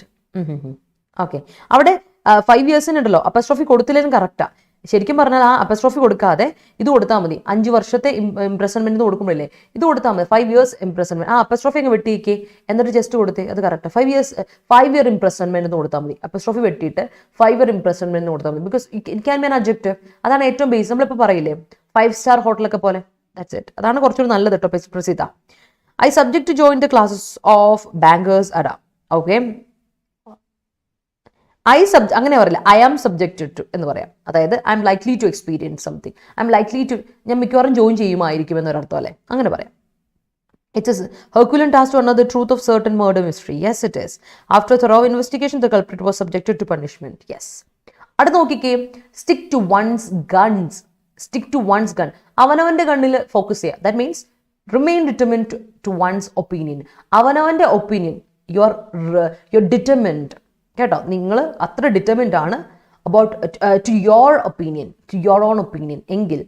Okay, അവിടെ 5 ഇയേഴ്സിനുണ്ടല്ലോ അപ്പസ്ട്രോഫി കൊടുത്തില്ലേലും correct. ശരിക്കും പറഞ്ഞാൽ ആ അപ്പസ്ട്രോഫി കൊടുക്കാതെ ഇത് കൊടുത്താൽ മതി. 5 വർഷത്തെ imprisonment കൊടുക്കുമ്പോഴല്ലേ ഇത് കൊടുത്താൽ മതി. 5 years ഇംപ്രസൺമെന്റ്, ആ അപ്പസ്ട്രോഫി അങ്ങ് വെട്ടിയിക്കേ എന്നിട്ട് ജസ്റ്റ് കൊടുത്തേ, അത് കറക്റ്റാ. 5 year ഇംപ്രസൺമെന്റ് എന്ന് കൊടുത്താൽ മതി. അപ്പസ്ട്രോഫി വെട്ടിയിട്ട് 5 year ഇംപ്രസൺമെന്റ് കൊടുത്താൽ മതി. Because it can be an adjective. അതാണ് ഏറ്റവും ബേസ്. നമ്മളിപ്പോൾ പറയില്ലേ 5-star ഹോട്ടലൊക്കെ പോലെ, ദാറ്റ്സ് ഇറ്റ്. അതാണ് കുറച്ചുകൂടി നല്ലത് കേട്ടോ. Prasiddha, I subject to join the classes of bankers അഡ. ഓക്കെ, അങ്ങനെ പറയില്ല, ഐ ആം സബ്ജക്റ്റഡ് ടു എന്ന് പറയാം. അതായത് I am likely to experience something, I am likely to, ഞാൻ മിക്കവാറും ജോയിൻ ചെയ്യുമായിരിക്കും എന്നൊരർത്ഥം അല്ലേ, അങ്ങനെ പറയാം. It is Herculean task to unearth the truth of certain murder mystery. Yes, it is. After thorough investigation, the culprit was subjected to punishment. Yes. അടുത്ത നോക്കിക്കേ, stick to one's guns. Stick to one's gun. അവനവന്റെ ഗണ്ണിൽ focus ചെയ്യുക. That means remain determined to one's opinion. അവനവന്റെ opinion, you're determined. കേട്ടോ, നിങ്ങൾ അത്ര determined ആണ് about to your opinion, to your own opinion എങ്കിൽ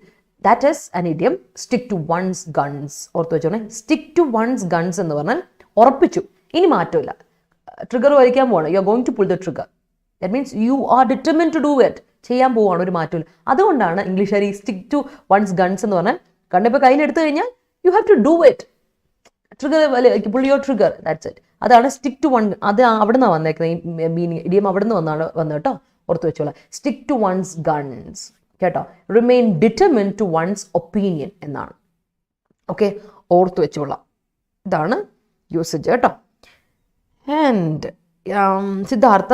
that is an idiom. Stick to one's guns. ഓർത്ത് വെച്ചോണേ, സ്റ്റിക്ക് ടു വൺസ് ഗൺസ് എന്ന് പറഞ്ഞാൽ ഉറപ്പിച്ചു, ഇനി മാറ്റമില്ല. ട്രിഗർ വലിക്കാൻ പോവാണ്, you are going to pull the trigger. That means you are determined to do it. ചെയ്യാൻ പോവാണ്, ഒരു മാറ്റമില്ല. അതുകൊണ്ടാണ് ഇംഗ്ലീഷുകാർ ഈ സ്റ്റിക്ക് ടു വൺസ് ഗൺസ് എന്ന് പറഞ്ഞാൽ, കണ്ടിപ്പോൾ കയ്യിലെടുത്തു കഴിഞ്ഞാൽ you have to do it. Trigger pull your trigger, that's it. അതാണ് സ്റ്റിക്ക് ടു വൺ. അത് അവിടെ നിന്നാണ് വന്നേക്കുന്നത്, ഈ മീനിങ് ഇഡിയം അവിടെ നിന്ന് വന്നു കേട്ടോ. ഓർത്ത് വെച്ചോളാം, സ്റ്റിക്ക് ടു വൺസ് ഗൺസ് കേട്ടോ. Remain determined to one's opinion എന്നാണ്. ഓക്കെ, ഓർത്ത് വെച്ചോളാം. ഇതാണ് യൂസേജ് കേട്ടോ. And Siddhartha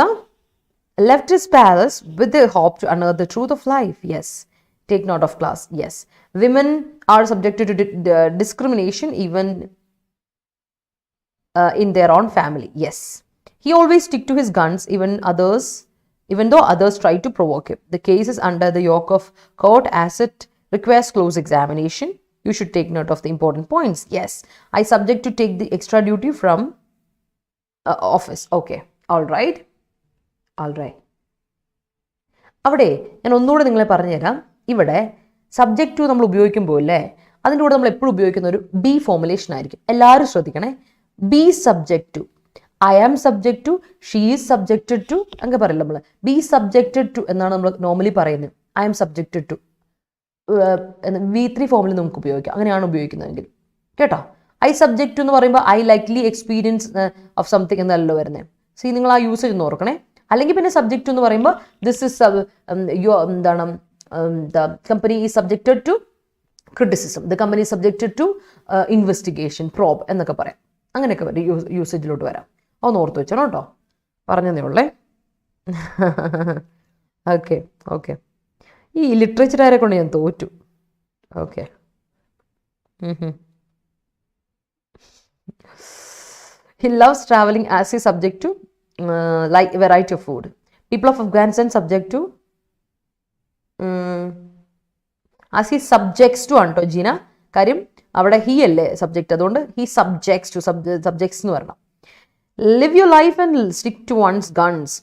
left his palace with the hope to unearth the truth of life. Yes. Take note of class. Yes. Women are subjected to discrimination even in their own family. Yes. He always stick to his guns even though others try to provoke him. The case is under the yoke of court as it requires close examination. You should take note of the important points. Yes. I subject to take the extra duty from office. Okay. All right. അവിടെ ഞാൻ ഒന്നുകൂടെ നിങ്ങളെ പറഞ്ഞുതരാം. ഇവിടെ subject to നമ്മൾ ഉപയോഗിക്കുമ്പോൾ അല്ലേ, അതിൻ്റെ കൂടെ നമ്മൾ എപ്പോഴും ഉപയോഗിക്കുന്ന ഒരു ബി ഫോമുലേഷൻ ആയിരിക്കും. എല്ലാവരും ശ്രദ്ധിക്കണേ. Be subject to, I am subject to, she is subjected to, അങ്ങനെ പറയില്ല നമ്മൾ. ബി സബ്ജക്റ്റഡ് ടു എന്നാണ് നമ്മൾ നോർമലി പറയുന്നത്. I am subjected to V3 ഫോമിൽ നമുക്ക് ഉപയോഗിക്കാം, അങ്ങനെയാണ് ഉപയോഗിക്കുന്നതെങ്കിൽ കേട്ടോ. ഐ സബ്ജക്റ്റ് ടു എന്ന് പറയുമ്പോൾ I likely experience of something എന്നല്ലോ വരുന്നത്. സി, നിങ്ങൾ ആ യൂസേജ് ഒന്ന് ഓർക്കണേ. അല്ലെങ്കിൽ പിന്നെ സബ്ജക്റ്റ് എന്ന് പറയുമ്പോൾ ദിസ് ഇസ് എന്താണ്, the company is subjected to criticism, the company subjected to investigation, probe എന്നൊക്കെ പറയാം. അങ്ങനെയൊക്കെ യൂസേജിലോട്ട് വരാം. ഒന്ന് ഓർത്ത് വെച്ചോണം കേട്ടോ, പറഞ്ഞതേ ഉള്ളേ. ഓക്കെ. ഈ ലിറ്ററേച്ചറാരെ കൊണ്ട് ഞാൻ തോറ്റു. Okay. He loves traveling as he subject to like a variety of food. People of Afghanistan subject to as he subjects to anto Jeena. കാര്യം അവിടെ ഹി അല്ലേ സബ്ജക്റ്റ്, അതുകൊണ്ട് ഹി സബ്ജക്ട്സ് ടു, സബ്ജക്ട്സ് എന്ന് പറയണം. Live your life and stick to one's guns.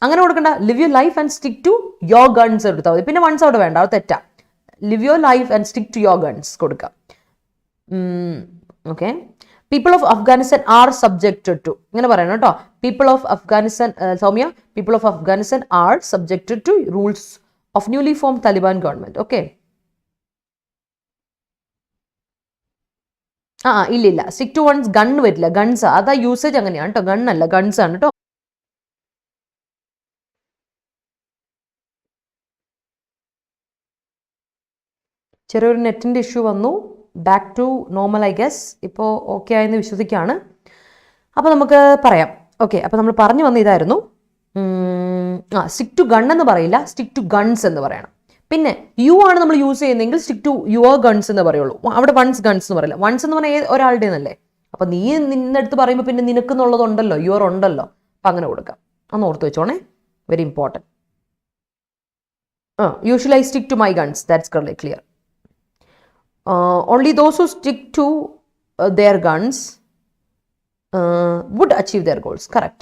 അങ്ങനെ കൊടുക്കണ്ട, live your life and stick to your guns എടുത്താൽ മതി. പിന്നെ വൺസ് അവിടെ വേണ്ട, അത് തെറ്റാ. Live your life and stick to your guns കൊടുക്കാം. Okay. People of Afghanistan are subjected to, ഇങ്ങനെ പറയണം കേട്ടോ. People of Afghanistan, Soumya, people of Afghanistan are subjected to rules of newly formed Taliban government. Okay. ഇല്ല, stick to once gun വരില്ല, guns അതാ usage അങ്ങനെയാണ് കേട്ടോ, ഗണ്ണല്ല guns ആണ് കേട്ടോ. ചെറിയൊരു നെറ്റിൻ്റെ ഇഷ്യൂ വന്നു, back to normal I guess, ഇപ്പോൾ ഓക്കെ ആയെന്ന് വിശ്വസിക്കുകയാണ്. അപ്പോൾ നമുക്ക് പറയാം. ഓക്കെ, അപ്പോൾ നമ്മൾ പറഞ്ഞു വന്ന ഇതായിരുന്നു. സ്റ്റിക്ക് ടു ഗൺ എന്ന് പറയില്ല, സ്റ്റിക്ക് ടു ഗൺസ് എന്ന് പറയണം. പിന്നെ യു ആണ് നമ്മൾ യൂസ് ചെയ്യുന്നതെങ്കിൽ സ്റ്റിക്ക് ടു യുവർ ഗൺസ് എന്ന് പറയുള്ളൂ. അവിടെ വൺസ് ഗൺസ് എന്ന് പറയില്ല. വൺസ് എന്ന് പറഞ്ഞാൽ ഒരാളുടെ എന്നല്ലേ. അപ്പോൾ നീ നിന്നെടുത്ത് പറയുമ്പോൾ പിന്നെ നിനക്കെന്നുള്ളതുണ്ടല്ലോ, യുവർ ഉണ്ടല്ലോ, അപ്പം അങ്ങനെ കൊടുക്കാം. അന്ന് ഓർത്ത് വെച്ചോണേ, very important. Usually I stick to my guns, that's clear. Only those who stick to their guns would achieve their goals. Correct.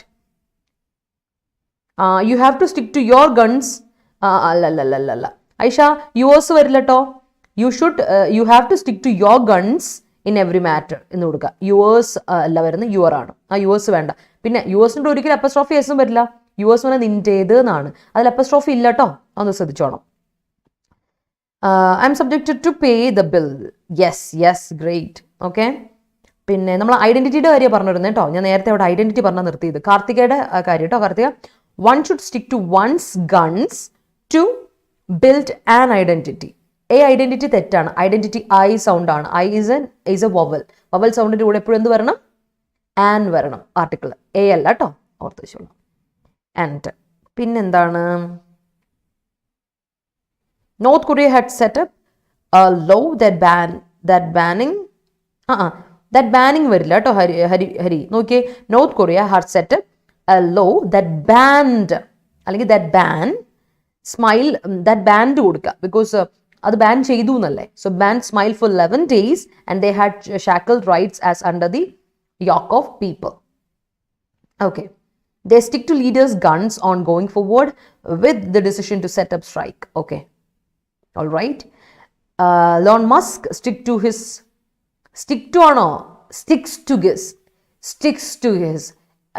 You have to stick to your guns. Aisha, yours varilla to. You have to stick to your guns in every matter. Ennu kodukka. Yours alla varunna your aanu. Yours venda. Pinne yours inde orikil apostrophe s varilla. Yours vanna nintedu ennaanu. Adil apostrophe illa to. Onu ശ്രദ്ധിച്ചോണം. I'm subjected to pay the bill. Yes, great. Okay. പിന്നെ നമ്മൾ ഐഡന്റിറ്റിയുടെ കാര്യം പറഞ്ഞിരുന്നു കേട്ടോ. ഞാൻ നേരത്തെ അവിടെ identity പറഞ്ഞാൽ നിർത്തിയത്. കാർത്തികയുടെ കാര്യം കേട്ടോ. Karthika, one should stick to one's guns to build an identity. Identity തെറ്റാണ്. ഐഡന്റിറ്റി ഐ സൗണ്ട് ആണ്. I is a vowel. Vowel സൗണ്ടിന്റെ കൂടെ എപ്പോഴും എന്ത് വരണം? ആൻ വരണം. ആർട്ടിക്കിൾ എ അല്ല കേട്ടോ, ഓർത്ത് വെച്ചോളൂ. ആൻഡ് പിന്നെന്താണ്? North Korea had set up a law that banning വരില്ല കേട്ടോ. ഹരി നോക്കിയേ, north Korea had set up a law that banned, അല്ലെങ്കിൽ that ban smile, that banned കൊടുക്കുക, ബിക്കോസ് അത് ബാൻ ചെയ്തു എന്നല്ലേ. So ban smile for 11 days and they had shackled rights as under the yoke of people. Okay, they stick to leaders' guns on going forward with the decision to set up strike. Okay. All right. Elon Musk sticks to his.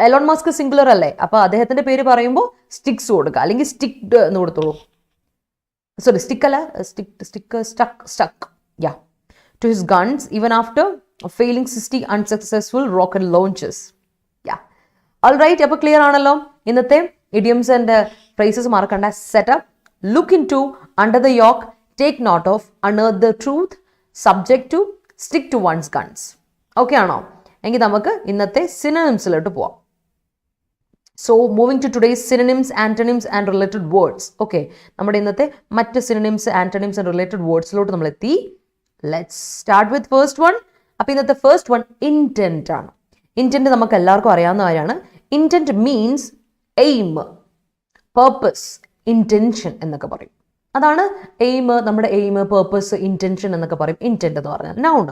Elon Musk singular അല്ലേ, അപ്പോൾ അദ്ദേഹത്തിന്റെ പേര് പറയുമ്പോൾ sticks കൊടുക്കുക, അല്ലെങ്കിൽ സ്റ്റിക്ഡ് എന്ന് കൊടുത്തോളൂ. Sorry, stick അല്ല, stuck. Yeah. To his guns even after failing 60 unsuccessful rocket launches. Yeah. All right. അപ്പോൾ ക്ലിയർ ആണല്ലോ. ഇന്നത്തെ idioms and phrases മറക്കണ്ട. Set up, look into, under the yoke, take note of, unearth the truth, subject to, stick to one's guns. Okay ആണോ? എങ്കിൽ നമുക്ക് ഇന്നത്തെ സിനോണിംസിലോട്ട് പോവാം. So moving to today's synonyms, antonyms and related words. Okay, നമ്മുടെ ഇന്നത്തെ മറ്റ് സിനോണിംസ്, ആന്റണിംസ് ആൻഡ് റിലേറ്റഡ് വേർഡ്സിലോട്ട് നമ്മൾ എത്തി. Let's start with first one. അപ്പോൾ ഇന്നത്തെ ഫസ്റ്റ് വൺ ഇന്റന്റ് ആണ്. ഇന്റന്റ് നമുക്ക് എല്ലാവർക്കും അറിയാവുന്ന കാര്യമാണ്. Intent means aim, purpose, intention എന്നൊക്കെ പറയും. അതാണ് എയിം, നമ്മുടെ എയിം, പർപ്പസ്, ഇന്റൻഷൻ എന്നൊക്കെ പറയും. ഇന്റന്റ് എന്ന് പറഞ്ഞാൽ noun.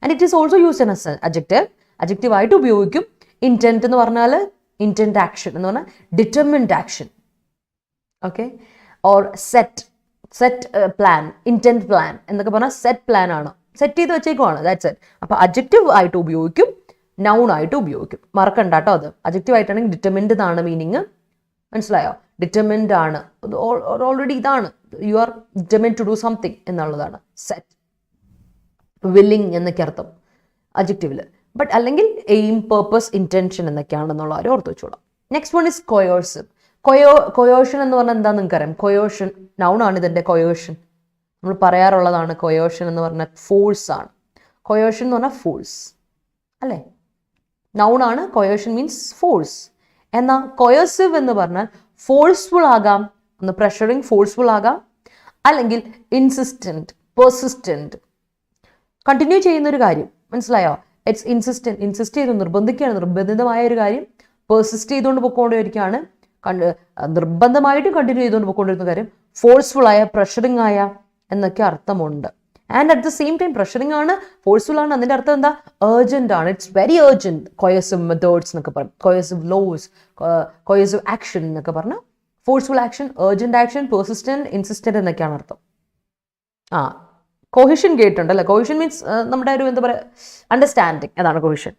And it is also use an adjective. Adjective ആയിട്ട് ഉപയോഗിക്കും. ഇന്റന്റ് എന്ന് പറഞ്ഞാൽ ഇന്റന്റ് ആക്ഷൻ എന്ന് പറഞ്ഞാൽ determined action. Okay, or set plan, intent plan എന്നൊക്കെ പറഞ്ഞാൽ സെറ്റ് പ്ലാൻ ആണ്, സെറ്റ് ചെയ്ത് വെച്ചേക്കുവാണ്. That's it. അപ്പോൾ അഡ്ജക്റ്റീവ് ആയിട്ട് ഉപയോഗിക്കും, നൗൺ ആയിട്ട് ഉപയോഗിക്കും. മറക്കണ്ട കേട്ടോ. അത് അഡ്ജക്റ്റീവ് ആയിട്ടാണെങ്കിൽ ഡിറ്റർമിൻഡ് എന്നാണ് മീനിങ്. മനസ്സിലായോ? ഡിറ്റർമിൻഡ് ആണ്, ഓൾറെഡി ഇതാണ്, you are determined to do something എന്നുള്ളതാണ്. സെറ്റ്, വില്ലിങ് എന്നൊക്കെ അർത്ഥം അഡ്ജക്റ്റീവിൽ. ബട്ട് അല്ലെങ്കിൽ എയിം, പർപ്പസ്, ഇന്റൻഷൻ എന്നൊക്കെയാണെന്നുള്ള കാര്യം ഓർത്ത് വെച്ചോളാം. Next one is coercive. Coercion എന്ന് പറഞ്ഞാൽ എന്താണെന്ന് നിങ്ങൾക്കറിയാം. കൊയേഴ്ഷൻ നൗൺ ആണ്. ഇതിൻ്റെ കൊയേഴ്ഷൻ നമ്മൾ പറയാറുള്ളതാണ്. കൊയേഴ്ഷൻ എന്ന് പറഞ്ഞാൽ ഫോഴ്സ് ആണ്. കൊയേഴ്ഷൻ എന്ന് പറഞ്ഞാൽ ഫോഴ്സ് അല്ലേ, നൗൺ ആണ്. കൊയേഴ്ഷൻ മീൻസ് ഫോഴ്സ്. എന്നാൽ കൊയേഴ്സിവ് എന്ന് പറഞ്ഞാൽ ഫോഴ്സ്ഫുൾ ആകാം, ഒന്ന് പ്രഷറിങ്, ഫോഴ്സ്ഫുൾ ആകാം, അല്ലെങ്കിൽ ഇൻസിസ്റ്റന്റ്, പെർസിസ്റ്റന്റ്, കണ്ടിന്യൂ ചെയ്യുന്നൊരു കാര്യം. മനസ്സിലായോ? ഇറ്റ്സ് ഇൻസിസ്റ്റന്റ്, ഇൻസിസ്റ്റ് ചെയ്ത് നിർബന്ധിക്കുകയാണ്, നിർബന്ധിതമായ ഒരു കാര്യം പെർസിസ്റ്റ് ചെയ്തുകൊണ്ട് പൊയ്ക്കൊണ്ടിരിക്കുകയാണ്, നിർബന്ധമായിട്ട് കണ്ടിന്യൂ ചെയ്തുകൊണ്ട് പൊയ്ക്കൊണ്ടിരുന്ന കാര്യം ഫോഴ്സ്ഫുൾ ആയ, പ്രഷറിങ് ആയ എന്നൊക്കെ അർത്ഥമുണ്ട്. And at the same time pressuring ആണ്, ഫോഴ്സ്ഫുൾ ആണ്. അതിൻ്റെ അർത്ഥം എന്താ? ഏർജന്റ് ആണ്. It's very urgent. Coercive methods എന്നൊക്കെ പറയും, കൊയേഴ്സിവ് ലോസ്, കൊയേഴ്സിവ് ആക്ഷൻ എന്നൊക്കെ പറഞ്ഞാൽ forceful action, urgent action, persistent, insistent എന്നൊക്കെയാണ് അർത്ഥം. കൊഹിഷൻ കേട്ടിട്ടുണ്ടല്ലേ? കൊഹിഷൻ മീൻസ് നമ്മുടെ ഒരു എന്താ പറയുക, അണ്ടർസ്റ്റാൻഡിങ്, അതാണ് കൊഹിഷൻ.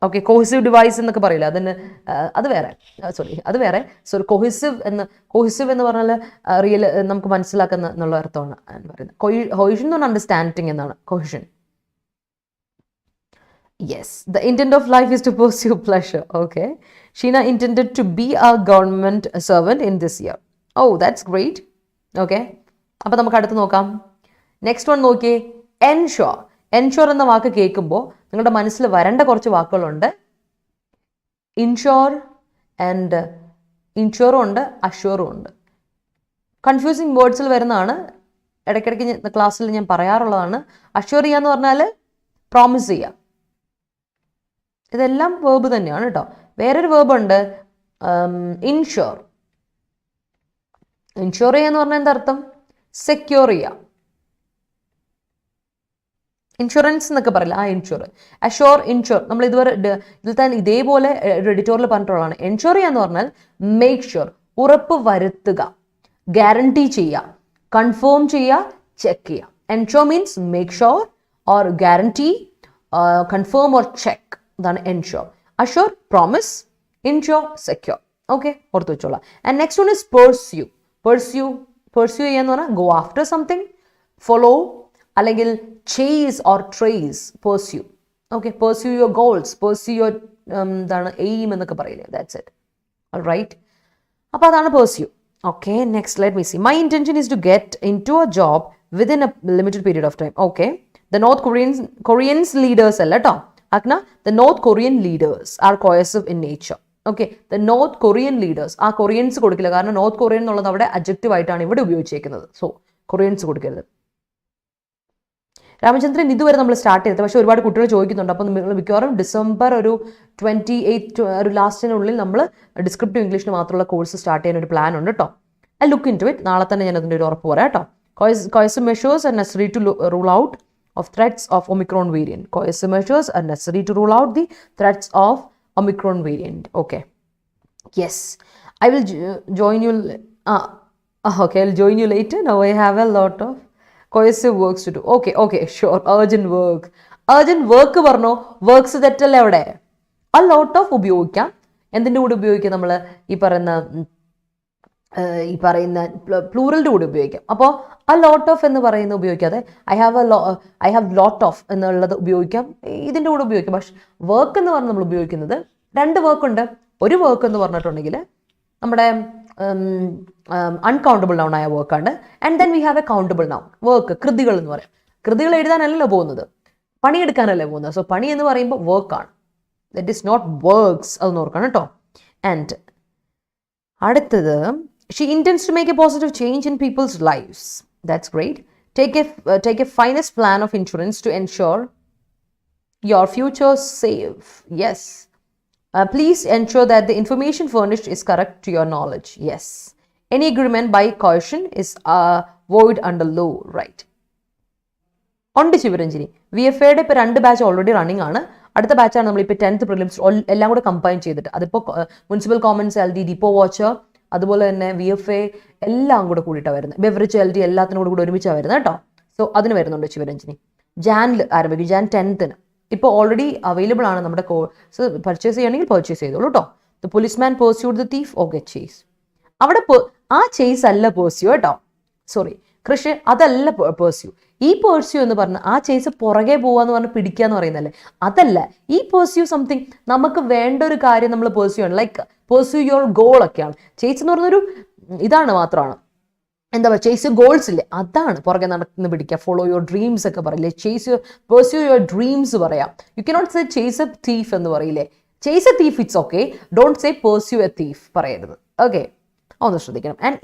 ഓക്കെ, കൊഹിസീവ് ഡിവൈസ് എന്നൊക്കെ പറയില്ല, അത് വേറെ. സോറി, കൊഹിസീവ് എന്ന് പറഞ്ഞാൽ റിയൽ, നമുക്ക് മനസ്സിലാക്കുന്ന എന്നുള്ള അർത്ഥമാണ് പറയുന്നത്. കൊഹിഷൻ എന്ന് പറഞ്ഞാൽ അണ്ടർസ്റ്റാൻഡിങ് എന്നാണ് cohesion. Yes, the intent of life is to pursue pleasure. Okay. Sheena intended to be a government servant in this year. Oh, that's great. Okay. അപ്പോൾ നമുക്ക് അടുത്ത് നോക്കാം. നെക്സ്റ്റ് വൺ നോക്കിയേ, എൻഷുർ. എൻഷുർ എന്ന വാക്ക് കേൾക്കുമ്പോൾ നിങ്ങളുടെ മനസ്സിൽ വരേണ്ട കുറച്ച് വാക്കുകളുണ്ട്. ഇൻഷുർ ആൻഡ് ഇൻഷുറും ഉണ്ട്, അഷ്യൂറും ഉണ്ട്. കൺഫ്യൂസിങ് വേർഡ്സിൽ വരുന്നതാണ്, ഇടയ്ക്കിടയ്ക്ക് ക്ലാസ്സിൽ ഞാൻ പറയാറുള്ളതാണ്. അഷ്യൂർ ചെയ്യാന്ന് പറഞ്ഞാൽ പ്രോമിസ് ചെയ്യുക. ഇതെല്ലാം വേർബ് തന്നെയാണ് കേട്ടോ. വേറൊരു വേർബ് ഉണ്ട്, ഇൻഷുർ. ഇൻഷുർ ചെയ്യാന്ന് പറഞ്ഞാൽ എന്താ അർത്ഥം? സെക്യൂർ ചെയ്യുക. ഇൻഷുറൻസ് എന്നൊക്കെ പറയില്ല, ആ ഇൻഷുർ. Ashore, insure. നമ്മൾ ഇതുവരെ ഇതിൽ തന്നെ ഇതേപോലെ എഡിറ്റോറിയൽ പറഞ്ഞിട്ടുള്ളതാണ്. എൻഷുർ ചെയ്യാന്ന് പറഞ്ഞാൽ മേക്ക് ഷുവർ, ഉറപ്പ് വരുത്തുക, ഗ്യാരണ്ടി ചെയ്യുക, കൺഫേം ചെയ്യുക, ചെക്ക് ചെയ്യുക. Ensure means make sure or guarantee, confirm or check. ഇതാണ് ensure. Assure promise, insure secure. Okay, ഓർത്ത് വെച്ചോളാം. And next one is pursue. Pursue ചെയ്യാന്ന് പറഞ്ഞാൽ ഗോ ആഫ്റ്റർ സംതിങ്, ഫോളോ, അല്ലെങ്കിൽ chase or trace. Pursue. Okay, pursue your goals, pursue your എന്താണ് aim എന്നൊക്കെ പറയില്ലേ, that's it. All right, അപ്പോൾ അതാണ് pursue. Okay, next let me see. My intention is to get into a job within a limited period of time. Okay, the north Koreans leaders അല്ല കേട്ടോ ആക്ന, the north Korean leaders are coercive in nature. Okay, the north Korean leaders, ആ Koreans കൊടുക്കില്ല, കാരണം north Korean എന്നുള്ളത് അവിടെ adjective ആയിട്ടാണ് ഇവിടെ ഉപയോഗിച്ചേക്കുന്നത്. സോ കൊറിയൻസ് കൊടുക്കരുത്. രാമചന്ദ്രൻ ഇതുവരെ നമ്മൾ സ്റ്റാർട്ട് ചെയ്തത്, പക്ഷേ ഒരുപാട് കുട്ടികൾ ചോദിക്കുന്നുണ്ട്. അപ്പോൾ മിക്കവാറും ഡിസംബർ ഒരു 28 ഒരു ലാസ്റ്റിനുള്ളിൽ നമ്മൾ ഡിസ്ക്രിപ്റ്റീവ് ഇംഗ്ലീഷിന് മാത്രമുള്ള കോഴ്സ് സ്റ്റാർട്ട് ചെയ്യാൻ ഒരു പ്ലാൻ ഉണ്ട് കേട്ടോ. I look into it. നാളെ തന്നെ ഞാൻ അതിൻ്റെ ഒരു ഉറപ്പ് പറയാം കേട്ടോ. Coercive measures are necessary to rule out of threats of Omicron variant. Coercive measures are necessary to rule out the threats of Omicron variant. Okay. Yes. I will join you. Okay, I'll join you later. Now I have a lot of coercive works to do. Okay, sure. Urgent work. Urgent work പറഞ്ഞോ, works തെറ്റല്ലേ അവിടെ. A lot of ഉപയോഗിക്കാം. എന്തിൻ്റെ കൂടെ ഉപയോഗിക്കാം? നമ്മൾ ഈ പറയുന്ന പ്ലൂറലിൻ്റെ കൂടെ ഉപയോഗിക്കാം. അപ്പോൾ ആ ലോട്ട് ഓഫ് എന്ന് പറയുന്നത് ഉപയോഗിക്കാതെ ഐ ഹാവ് ലോട്ട് ഓഫ് എന്നുള്ളത് ഉപയോഗിക്കാം, ഇതിൻ്റെ കൂടെ ഉപയോഗിക്കാം. പക്ഷെ വർക്ക് എന്ന് പറഞ്ഞ് നമ്മൾ ഉപയോഗിക്കുന്നത് രണ്ട് വർക്ക് ഉണ്ട്. ഒരു വർക്ക് എന്ന് പറഞ്ഞിട്ടുണ്ടെങ്കിൽ നമ്മുടെ അൺകൗണ്ടബിൾ നൗൺ ആയ വർക്കാണ്. And then we have A countable noun work. കൃതികൾ എന്ന് പറയാം. കൃതികൾ എഴുതാനല്ലല്ലോ പോകുന്നത്, പണിയെടുക്കാനല്ലേ പോകുന്നത്. സോ പണി എന്ന് പറയുമ്പോൾ വർക്കാണ്, ദറ്റ് ഈസ് നോട്ട് വർക്ക്സ്. അതൊന്ന് ഓർക്കണം കേട്ടോ. ആൻഡ് അടുത്തത്, she intends to make a positive change in people's lives. That's great. Take a finest plan of insurance to ensure your future safe. Yes. Please ensure that the information furnished is correct to your knowledge. Yes. Any agreement by coercion is void under law. Right. ഉണ്ട് ശിവരഞ്ജിനി. VFAയുടെ ഇപ്പോൾ 2 batch already running ആണ്. അടുത്ത ബാച്ചാണ് നമ്മളിപ്പോൾ 10th prelims എല്ലാം കൂടെ combine ചെയ്തിട്ട്, അതിപ്പോൾ municipal Commons, LD, depot watcher, അതുപോലെ തന്നെ VFA എല്ലാം കൂടെ കൂടിയിട്ടാണ് വരുന്നത്. ബെവറേജ്, LD എല്ലാത്തിനും കൂടെ ഒരുമിച്ചാണ് വരുന്നത് കേട്ടോ. സോ അതിന് വരുന്നുണ്ട് ശിവരഞ്ജിനി. ജാനിൽ ആരംഭിക്കും, Jan 10th. ഇപ്പോൾ ഓൾറെഡി അവൈലബിൾ ആണ് നമ്മുടെ കോഴ്സ്. പർച്ചേസ് ചെയ്യണമെങ്കിൽ പർച്ചേസ് ചെയ്തോളൂ കേട്ടോ. The policeman pursued the thief. Okay, chase. അവിടെ ആ ചേസ് അല്ല പേഴ്സ്യൂ കേട്ടോ, സോറി കൃഷി, അതല്ല പേഴ്സ്യൂ. ഈ പേഴ്സ്യൂ എന്ന് പറഞ്ഞാൽ ആ ചേസ് പുറകെ പോവാന്ന് പറഞ്ഞ് പിടിക്കുക എന്ന് പറയുന്നല്ലേ, അതല്ല. ഈ പേഴ്സ്യൂ സംതിങ്, നമുക്ക് വേണ്ട ഒരു കാര്യം നമ്മൾ പേഴ്സ്യൂ ആണ്, ലൈക്ക് പേഴ്സ്യൂ യുവർ ഗോൾ ഒക്കെയാണ്. ചേസ് എന്ന് പറഞ്ഞൊരു ഇതാണ് മാത്രമാണ്, എന്താ പറയുക, ചേസ് ഗോൾസ് ഇല്ലേ, അതാണ് പുറകെ നടക്കുന്ന പിടിക്കുക. ഫോളോ യുവർ ഡ്രീംസ് ഒക്കെ പറയില്ലേ, പേഴ്സ്യൂ യുവർ ഡ്രീംസ് പറയാം. You cannot say chase a thief എന്ന് പറയില്ലേ. Chase a thief it's okay, don't say pursue a thief പറയരുത്. ഓക്കെ, ഒന്ന് ശ്രദ്ധിക്കണം. And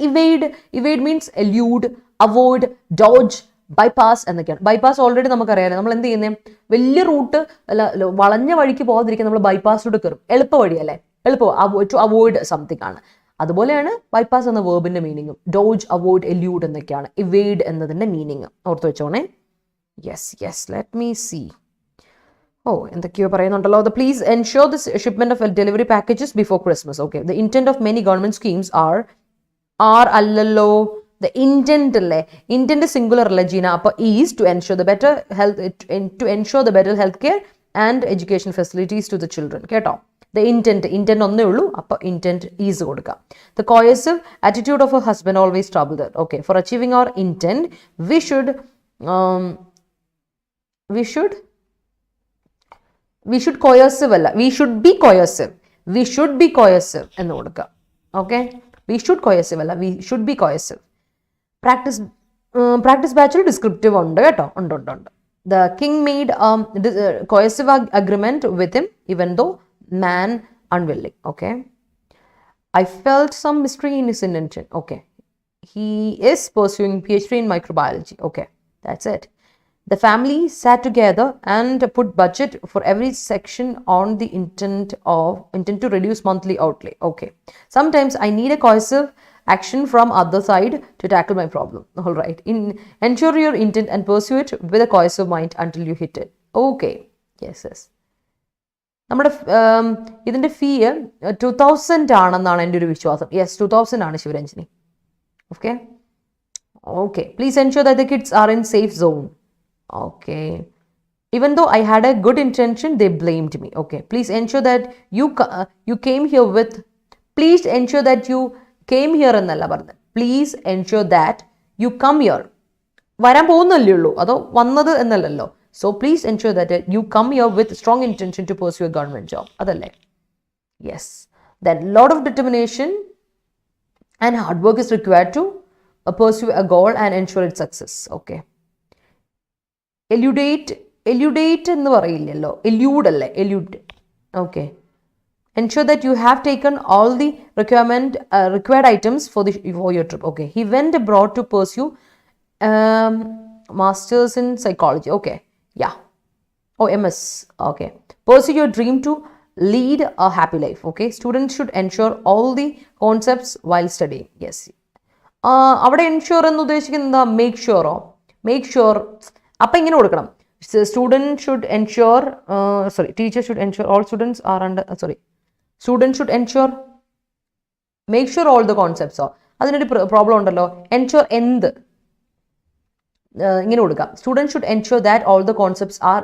evade means elude, avoid, dodge, bypass എന്നൊക്കെയാണ്. ബൈപ്പാസ് ഓൾറെഡി നമുക്കറിയാം. നമ്മൾ എന്ത് ചെയ്യുന്നത്, വലിയ റൂട്ട് അല്ല, വളഞ്ഞ വഴിക്ക് പോകാതിരിക്കാൻ നമ്മൾ ബൈപ്പാസിലൂടെ കയറും. എളുപ്പ വഴിയല്ലേ, ടു അവോയ്ഡ് സംതിങ് ആണ്. അതുപോലെയാണ് ബൈപ്പാസ് എന്ന വേർബിന്റെ മീനിങ്ങും. ഡോഡ്ജ്, അവോയ്ഡ്, എല്യൂഡ് എന്നൊക്കെയാണ് ഇവേഡ് എന്നതിന്റെ മീനിങ്. ഓർത്ത് വെച്ചോണേ. Yes, let me see. എന്തൊക്കെയോ പറയുന്നുണ്ടല്ലോ. Please ensure the shipment of delivery packages before Christmas. Okay, the intent of many government schemes are അല്ലല്ലോ, ദ ഇന്റന്റ് അല്ലേ, ഇന്റന്റ് സിംഗുലർ അല്ലേ ജീന. അപ്പോൾ is to ensure the better health care and education facilities to the children. കേട്ടോ, the intent ഒന്നേ ഉള്ളൂ, അപ്പോൾ intent is കൊടുക്കാം. The coercive attitude of a husband always trouble that. Okay, four achieving our intent we should We should coercive അല്ല, we should be coercive. We should be coercive എന്ന് കൊടുക്കുക. Okay, we should coercive അല്ല, we should be coercive. Practice batch descriptive ഉണ്ട് കേട്ടോ, ഉണ്ട്. The king made coercive agreement with him even though man unwilling. Okay, I felt some mystery in his intention. Okay, he is pursuing PhD in microbiology. Okay, that's it. The family sat together and put budget for every section on the intent to reduce monthly outlay. Okay, sometimes I need a coercive action from other side to tackle my problem. All right, ensure your intent and pursue it with a coercive mind until you hit it. Okay, yes. നമ്മുടെ ഇതിൻ്റെ ഫീ 2000 ആണെന്നാണ് എൻ്റെ ഒരു വിശ്വാസം. Yes, 2000 ആണ് Sivaranjini. Okay, please ensure that the kids are in safe zone. Okay, even though I had a good intention, they blamed me. Okay, please ensure that you came here with, please ensure that you came here എന്നല്ല പറഞ്ഞത്, please ensure that you come here. വരാൻ പോകുന്നല്ലേ ഉള്ളൂ, അതോ വന്നത് എന്നല്ലല്ലോ. So please ensure that you come here with strong intention to pursue a government job. Adalle. Yes. Then lot of determination and hard work is required to pursue a goal and ensure its success. Okay. Elude എന്ന് പറയില്ലല്ലോ, elude. Okay. Ensure that you have taken all the required items for your trip. Okay. He went abroad to pursue masters in psychology. Okay. Yeah. Oh, MS. Okay. Pursue your dream to lead a happy life. Okay. Students should ensure all the concepts while studying. Yes. അവിടെ ensure എന്ന് ഉദ്ദേശിക്കുന്നത് make sure. അപ്പം ഇങ്ങനെ കൊടുക്കണം. Student should ensure, teacher should ensure all students are student should ensure, make sure all the concepts are. അതിനൊരു problem ഉണ്ടല്ലോ, ensure എന്ത് ഇങ്ങനെ കൊടുക്കാം. Students should ensure that all the concepts are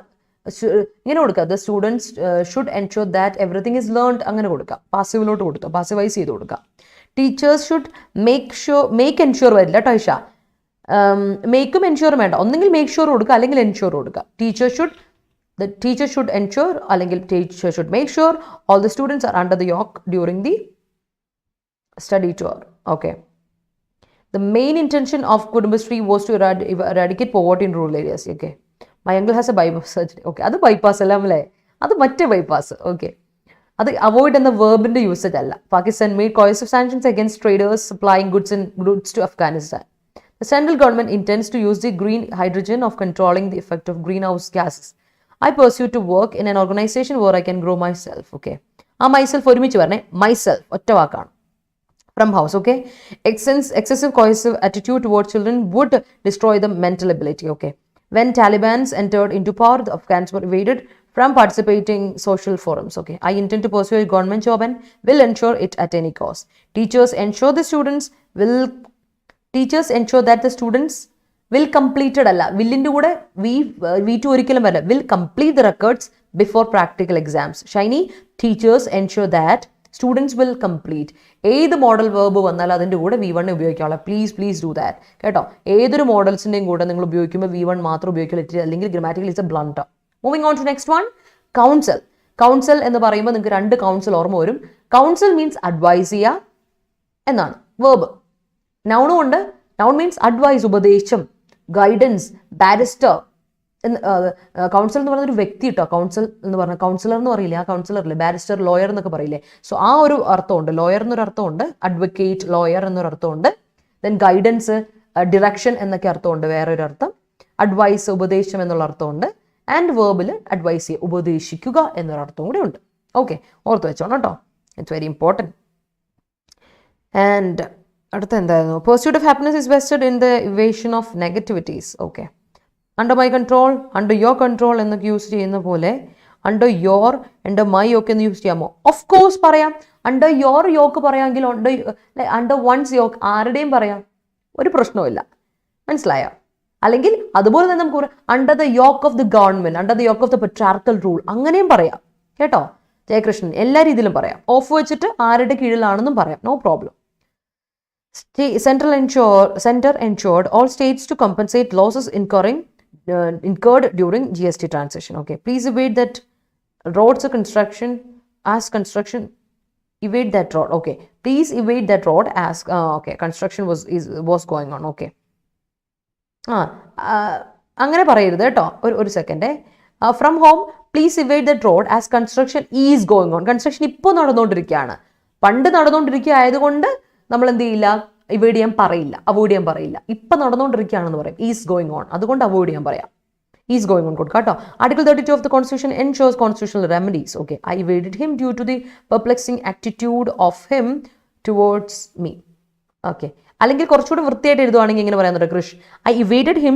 ഇങ്ങനെ കൊടുക്കുക. The students should ensure that everything is learned. അങ്ങനെ കൊടുക്കാം. പാസീവിലോട്ട് കൊടുക്കുക, പാസീവൈസ് ചെയ്ത് കൊടുക്കുക. Teachers should make ensure വരില്ല കേട്ടോ ഇഷ. മേക്കും എൻഷുർ വേണ്ട, ഒന്നെങ്കിൽ മേക്ക് ഷുവർ കൊടുക്കുക അല്ലെങ്കിൽ എൻഷുർ കൊടുക്കുക. The teacher should ensure അല്ലെങ്കിൽ teacher should make sure all the students are under the yoke during the study tour. Okay. The main intention of Kudumbashree was to eradicate poverty in rural areas. Okay. My uncle has a bypass surgery. Okay. അത് bypass അല്ല അല്ലേ, അത് മറ്റേ bypass. Okay. അത് avoid എന്ന വെർബിന്റെ usage അല്ല. Pakistan made coercive sanctions against traders supplying goods to Afghanistan. The central government intends to use the green hydrogen of controlling the effect of greenhouse gases. I pursue to work in an organization where I can grow myself. Okay. myself ഒരുമിച്ച് പറഞ്ഞേ, myself ഒറ്റ വാക്കാണ്. From house. Okay. Excessive coercive attitude towards children would destroy the mental ability. Okay. When Talibans entered into power, the Afghans were evaded from participating social forums. Okay. I intend to pursue a government job and will ensure it at any cost. Teachers ensure that the students will completed അല്ല, വില്ലിൻ്റെ കൂടെ V2 ഒരിക്കലും വരില്ല, will complete the records before practical exams. Shiny, teachers ensure that students will complete. ഏത് model verb വന്നാൽ അതിൻ്റെ കൂടെ V1 ഉപയോഗിക്കാനുള്ള, please do that കേട്ടോ. ഏതൊരു മോഡൽസിൻ്റെയും കൂടെ നിങ്ങൾ ഉപയോഗിക്കുമ്പോൾ V1 മാത്രം ഉപയോഗിക്കില്ല, അല്ലെങ്കിൽ grammatical is a blunder. Moving on to next one, council എന്ന് പറയുമ്പോൾ നിങ്ങൾക്ക് 2 കൗൺസിൽ ഓർമ്മ വരും. കൗൺസിൽ മീൻസ് അഡ്വൈസ് ചെയ്യുക എന്നാണ് വേർബ്. നൗണും ഉണ്ട്. നൗൺ മീൻസ് അഡ്വൈസ്, ഉപദേശം, ഗൈഡൻസ്, ബാരിസ്റ്റർ. കൗൺസിൽ എന്ന് പറയുന്ന ഒരു വ്യക്തി കേട്ടോ. കൗൺസിൽ എന്ന് പറഞ്ഞാൽ കൗൺസിലർ എന്ന് പറയില്ലേ, ആ കൗൺസിലറില്ലേ, ബാരിസ്റ്റർ, ലോയർ എന്നൊക്കെ പറയില്ലേ. സോ ആ ഒരു അർത്ഥമുണ്ട്. ലോയർ എന്നൊരു അർത്ഥമുണ്ട്, അഡ്വക്കേറ്റ്, ലോയർ എന്നൊരു അർത്ഥമുണ്ട്. ദെൻ ഗൈഡൻസ്, ഡിറക്ഷൻ എന്നൊക്കെ അർത്ഥമുണ്ട്, വേറൊരു അർത്ഥം. അഡ്വൈസ്, ഉപദേശം എന്നുള്ള അർത്ഥമുണ്ട്. ആൻഡ് വേർബിൽ അഡ്വൈസ് ചെയ്യുക, ഉപദേശിക്കുക എന്നൊരു അർത്ഥം കൂടി ഉണ്ട്. ഓക്കെ, ഓർത്ത് വെച്ചോണം കേട്ടോ, ഇറ്റ്സ് വെരി ഇമ്പോർട്ടൻറ്റ്. ആൻഡ് അടുത്ത എന്തായിരുന്നു, pursuit of happiness is vested in the evasion of negativities. Okay. Under my control, under your control എന്നൊക്കെ യൂസ് ചെയ്യുന്ന പോലെ under your, under my yoke എന്ന് യൂസ് ചെയ്യാമോ? ഓഫ് കോഴ്സ് പറയാം. under your yoke പറയാമെങ്കിൽ under one's yoke ആരുടെയും പറയാം, ഒരു പ്രശ്നവുമില്ല. മനസ്സിലായോ? അല്ലെങ്കിൽ അതുപോലെ തന്നെ നമുക്ക് under the yoke of the government, under the yoke of the patriarchal rule അങ്ങനെയും പറയാം കേട്ടോ. ജയകൃഷ്ണൻ എല്ലാ രീതിയിലും പറയാം. ഓഫ് വെച്ചിട്ട് ആരുടെ കീഴിലാണെന്നും പറയാം, no problem. Center ensured all states to compensate losses incurred during GST transition. Okay, please evade that roads construction, as construction, evade that road. Okay, please evade that road as okay, construction was going on. Okay, അങ്ങനെ പറയരുത് കേട്ടോ. ഒരു സെക്കൻഡേ. From home please evade that road as construction is going on. Construction ഇപ്പോൾ നടന്നുകൊണ്ടിരിക്കുകയാണ്. പണ്ട് നടന്നുകൊണ്ടിരിക്കുക ആയതുകൊണ്ട് നമ്മൾ എന്ത് ചെയ്യില്ല, ഇവേഡ് ചെയ്യാൻ പറയില്ല, അവോയ്ഡ് ചെയ്യാൻ പറയില്ല. ഇപ്പം നടന്നുകൊണ്ടിരിക്കുകയാണെന്ന് പറയും, ഈസ് ഗോയിങ് ഓൺ. അതുകൊണ്ട് അവോയ്ഡ് ചെയ്യാൻ പറയാം, ഈസ് ഗോയിങ് ഓൺ കൊടുക്കുക കേട്ടോ. Article 32 of the constitution ensures constitutional remedies. Okay, I evaded him due to the perplexing attitude of him towards me. Okay, അല്ലെങ്കിൽ കുറച്ചുകൂടി വൃത്തിയായിട്ട് എഴുതുവാണെങ്കിൽ ഇങ്ങനെ പറയാൻ Krish, I evaded him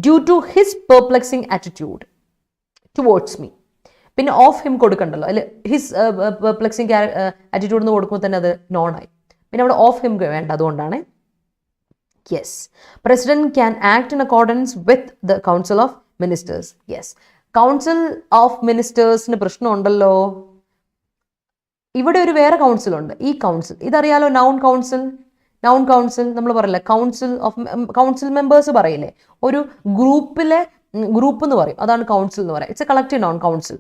due to his perplexing attitude towards me. പിന്നെ of him കൊടുക്കണ്ടല്ലോ, അല്ലെ his perplexing attitude എന്ന് കൊടുക്കുമ്പോൾ തന്നെ അത് നോൺ ആയി. പിന്നെ അവിടെ ഓഫ് ഹിം വേണ്ട, അതുകൊണ്ടാണ്. Yes, president can act in accordance with the council of ministers. Yes, council of മിനിസ്റ്റേഴ്സിന് പ്രശ്നമുണ്ടല്ലോ. ഇവിടെ ഒരു വേറെ കൗൺസിലുണ്ട്. ഈ കൗൺസിൽ ഇതറിയാലോ, നൗൺ കൗൺസിൽ. നൗൺ കൗൺസിൽ നമ്മൾ പറയില്ല, കൗൺസിൽ മെമ്പേഴ്സ് പറയില്ലേ, ഒരു ഗ്രൂപ്പിലെ ഗ്രൂപ്പ് എന്ന് പറയും, അതാണ് കൗൺസിൽ എന്ന് പറയാം. It's A collective noun council.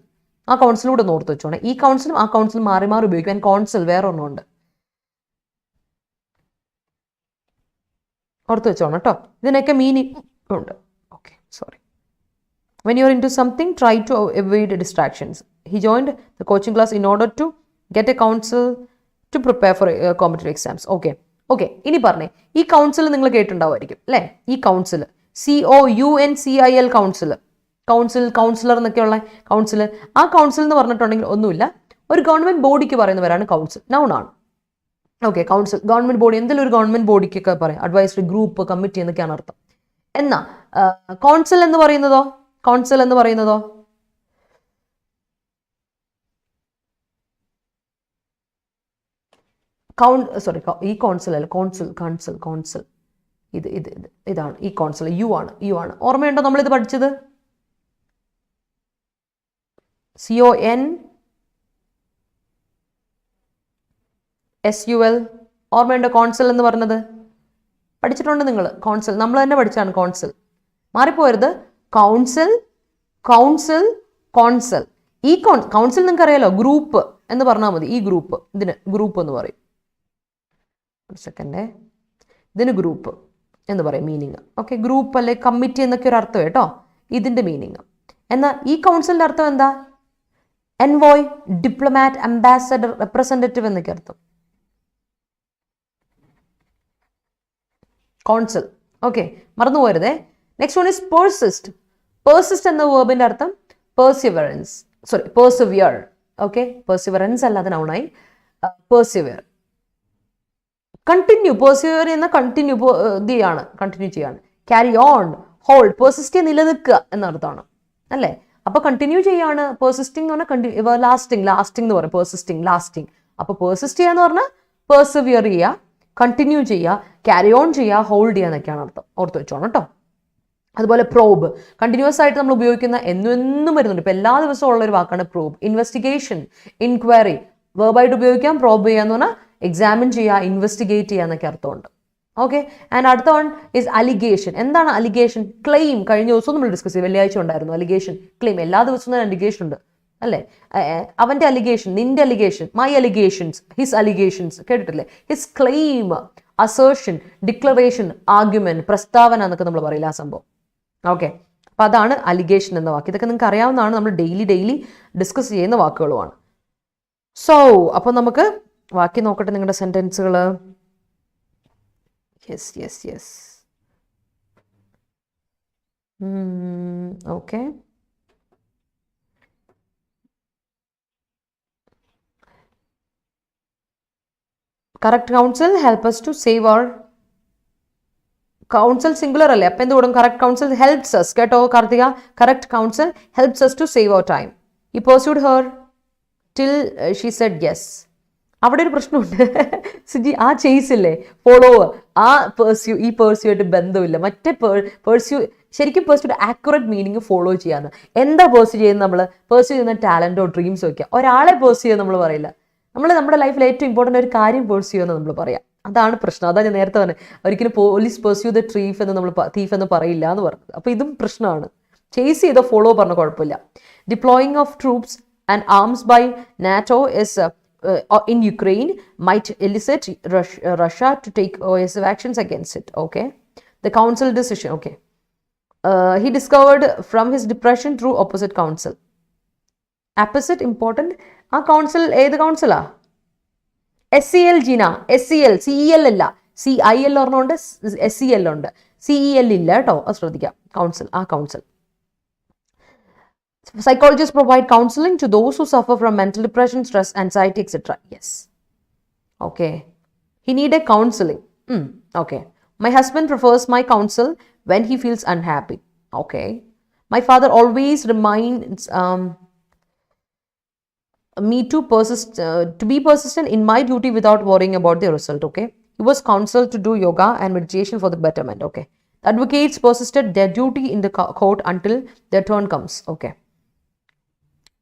ആ കൗൺസിലൂടെ ഓർത്ത് വെച്ചോണേ. ഈ കൗൺസിലും ആ കൗൺസിലും മാറി മാറി ഉപയോഗിക്കാൻ കൗൺസിൽ വേറെ ഒന്നുണ്ട്, ഓർത്ത് വെച്ചോണം കേട്ടോ. ഇതിനൊക്കെ മീനിങ് ഉണ്ട്. Okay, sorry. When you are into something, try to avoid distractions. He joined the coaching class in order to get a counsel to prepare for competitive exams. Okay. Okay, ഇനി പറഞ്ഞേ, ഈ council നിങ്ങൾ കേട്ടിട്ടുണ്ടാവുമായിരിക്കും അല്ലേ? ഈ council COUNCIL councillor എന്നൊക്കെയുള്ള council. ആ council എന്ന് പറഞ്ഞിട്ടുണ്ടെങ്കിൽ ഒന്നുമില്ല, ഒരു ഗവൺമെന്റ് ബോഡിക്ക് പറയുന്നവരാണ് കൗൺസിൽ, നൗൺ ആണ്. ഓക്കെ, കൗൺസിൽ ഗവൺമെന്റ് ബോഡി, എന്തെങ്കിലും ഒരു ഗവൺമെന്റ് ബോഡിക്കൊക്കെ പറയാം, അഡ്വൈസറി ഗ്രൂപ്പ്, കമ്മിറ്റി എന്നൊക്കെയാണ് അർത്ഥം. എന്നാ കൗൺസിൽ എന്ന് പറയുന്നതോ, കൗൺസിൽ എന്ന് പറയുന്നതോ ഈ കൗൺസിൽ അല്ല, കൗൺസിൽ ഇതാണ് ഈ കൗൺസിൽ. യു ആണ്. ഓർമ്മയുണ്ടോ നമ്മളിത് പഠിച്ചത്? CONSUL ഓർമ്മയുണ്ടോ? കൗൺസിൽ എന്ന് പറഞ്ഞത് പഠിച്ചിട്ടുണ്ട് നിങ്ങൾ. കൗൺസിൽ നമ്മൾ തന്നെ പഠിച്ചാണ്. കൗൺസിൽ മാറിപ്പോരുത്. കൗൺസിൽ. ഈ കൗൺസിൽ നിങ്ങൾക്ക് അറിയാലോ, ഗ്രൂപ്പ് എന്ന് പറഞ്ഞാൽ മതി. ഈ ഗ്രൂപ്പ്, ഇതിന് ഗ്രൂപ്പ് എന്ന് പറയും. ഒരു സെക്കൻഡേ, ഇതിന് ഗ്രൂപ്പ് എന്ന് പറയും മീനിങ്. ഓക്കെ, ഗ്രൂപ്പ് അല്ലെ കമ്മിറ്റി എന്നൊക്കെ ഒരു അർത്ഥം കേട്ടോ ഇതിൻ്റെ മീനിങ്. എന്നാൽ ഈ കൗൺസിലിൻ്റെ അർത്ഥം എന്താ? എൻവോയ്, ഡിപ്ലോമാറ്റ്, അംബാസഡർ, റെപ്രസെൻറ്റേറ്റീവ് എന്നൊക്കെ അർത്ഥം കൗൺസിൽ. ഓക്കെ, മറന്നു പോരുതേ. Next one is persist. Persist എന്ന വേർബിൻ്റെ അർത്ഥം പേഴ്സിവിയർ. ഓക്കെ, പെർസിവറൻസ് അല്ലാതെ നൗണായി. Persevere, continue. പെർസിവിയർ എന്ന കണ്ടിന്യൂ ചെയ്യാണ്. Carry on, hold. പെർസിസ്റ്റ് നിലനിൽക്കുക എന്നർത്ഥമാണ് അല്ലേ? അപ്പൊ കണ്ടിന്യൂ ചെയ്യാണ്. പെർസിസ്റ്റിംഗ് എന്ന് പറഞ്ഞാൽ ലാസ്റ്റിംഗ് എന്ന് പറയും. Persisting, lasting. അപ്പൊ പെർസിസ്റ്റ് ചെയ്യാന്ന് പറഞ്ഞാൽ പെർസിവിയർ ചെയ്യുക, കണ്ടിന്യൂ ചെയ്യുക, ക്യാരി ഓൺ ചെയ്യുക, ഹോൾഡ് ചെയ്യുക എന്നൊക്കെയാണ് അർത്ഥം. ഓർത്ത് വെച്ചോണം കേട്ടോ. അതുപോലെ പ്രോബ്, കണ്ടിന്യൂസ് ആയിട്ട് നമ്മൾ ഉപയോഗിക്കുന്ന എന്നും വരുന്നുണ്ട്. ഇപ്പം എല്ലാ ദിവസവും ഉള്ള ഒരു വാക്കാണ് പ്രോബ്. ഇൻവെസ്റ്റിഗേഷൻ, ഇൻക്വയറി, വേർബായിട്ട് ഉപയോഗിക്കാം. പ്രോബ് ചെയ്യുക എന്ന് പറഞ്ഞാൽ എക്സാമിൻ ചെയ്യുക, ഇൻവെസ്റ്റിഗേറ്റ് ചെയ്യുക എന്നൊക്കെ അർത്ഥമുണ്ട്. ഓക്കെ, ആൻഡ് അടുത്ത വൺ ഇസ് അലിഗേഷൻ. എന്താണ് അലിഗേഷൻ? ക്ലെയിം. കഴിഞ്ഞ ദിവസവും നമ്മൾ ഡിസ്കസ് ചെയ്തു, വെള്ളിയാഴ്ച ഉണ്ടായിരുന്നു അലിഗേഷൻ, ക്ലെയിം. എല്ലാ ദിവസവും അലിഗേഷൻ ഉണ്ട് അല്ലേ? അവൻ്റെ അലിഗേഷൻ, നിന്റെ allegation, my allegations, his allegations കേട്ടിട്ടില്ലേ? His claim, assertion, declaration, argument, പ്രസ്താവന എന്നൊക്കെ നമ്മൾ പറയില്ല ആ സംഭവം. ഓക്കെ, അപ്പം അതാണ് അലിഗേഷൻ എന്ന വാക്ക്. ഇതൊക്കെ നിങ്ങൾക്ക് അറിയാവുന്നതാണ്, നമ്മൾ ഡെയിലി ഡിസ്കസ് ചെയ്യുന്ന വാക്കുകളുമാണ്. സോ അപ്പോൾ നമുക്ക് ബാക്കി നോക്കട്ടെ നിങ്ങളുടെ സെൻറ്റൻസുകൾ. Yes. Okay, correct council help us to save our council singular അല്ലേ? അപ്പം എന്ത് കൂടും? Correct council helps us. കേട്ടോ Karthika? Correct council helps us to save our time. He pursued her till she said yes. അവിടെ ഒരു പ്രശ്നമുണ്ട് സുജി. ആ ചേസില്ലേ, ഫോളോവർ, ആ ഈ പേഴ്സ്യൂ ആയിട്ട് ബന്ധമില്ല. മറ്റേ ശരിക്കും പേഴ്സ്യൂയുടെ ആക്യുറേറ്റ് മീനിങ് ഫോളോ ചെയ്യാന്ന്. എന്താ പേഴ്സ്യൂ ചെയ്യുന്നത്? നമ്മൾ പേഴ്സ്യൂ ചെയ്യുന്ന ടാലന്റോ ഡ്രീംസോ ഒക്കെ. ഒരാളെ പേഴ്സ്യൂ ചെയ്യുക നമ്മൾ പറയില്ല. നമ്മൾ നമ്മുടെ ലൈഫിൽ ഏറ്റവും ഇമ്പോർട്ടൻ്റ് ഒരു കാര്യം പേഴ്സ്യൂ ചെയ്യുമെന്ന് നമ്മൾ പറയാം. അതാണ് പ്രശ്നം. അതാണ് ഞാൻ നേരത്തെ പറഞ്ഞത്, ഒരിക്കലും പോലീസ് പേഴ്സ്യൂ ദ തീഫ് എന്ന് നമ്മൾ പറയില്ല എന്ന് പറഞ്ഞത്. അപ്പോൾ ഇതും പ്രശ്നമാണ്. ചേസ് ചെയ്തോ ഫോളോ പറഞ്ഞ കുഴപ്പമില്ല. Deploying of troops and arms by NATO is in Ukraine might elicit Russia to take coercive actions against it. Okay, the council decision. Okay, he discovered from his depression through opposite counsel. Opposite important. ആ council ഏത് കൗൺസിലാ? SEL Jeena, SEL, CEL അല്ല, CIL പറഞ്ഞുകൊണ്ട് SEL ഉണ്ട്, CEL ഇല്ല കേട്ടോ, അത് ശ്രദ്ധിക്കാം. Council, ആ council. Psychologists provide counseling to those who suffer from mental depression, stress, anxiety, etc. Yes. Okay. He needed counseling. Okay. My husband prefers my counsel when he feels unhappy. Okay. My father always reminds me to be persistent in my duty without worrying about the result. Okay. He was counseled to do yoga and meditation for the betterment. Okay. The advocates persisted their duty in the court until their turn comes. Okay.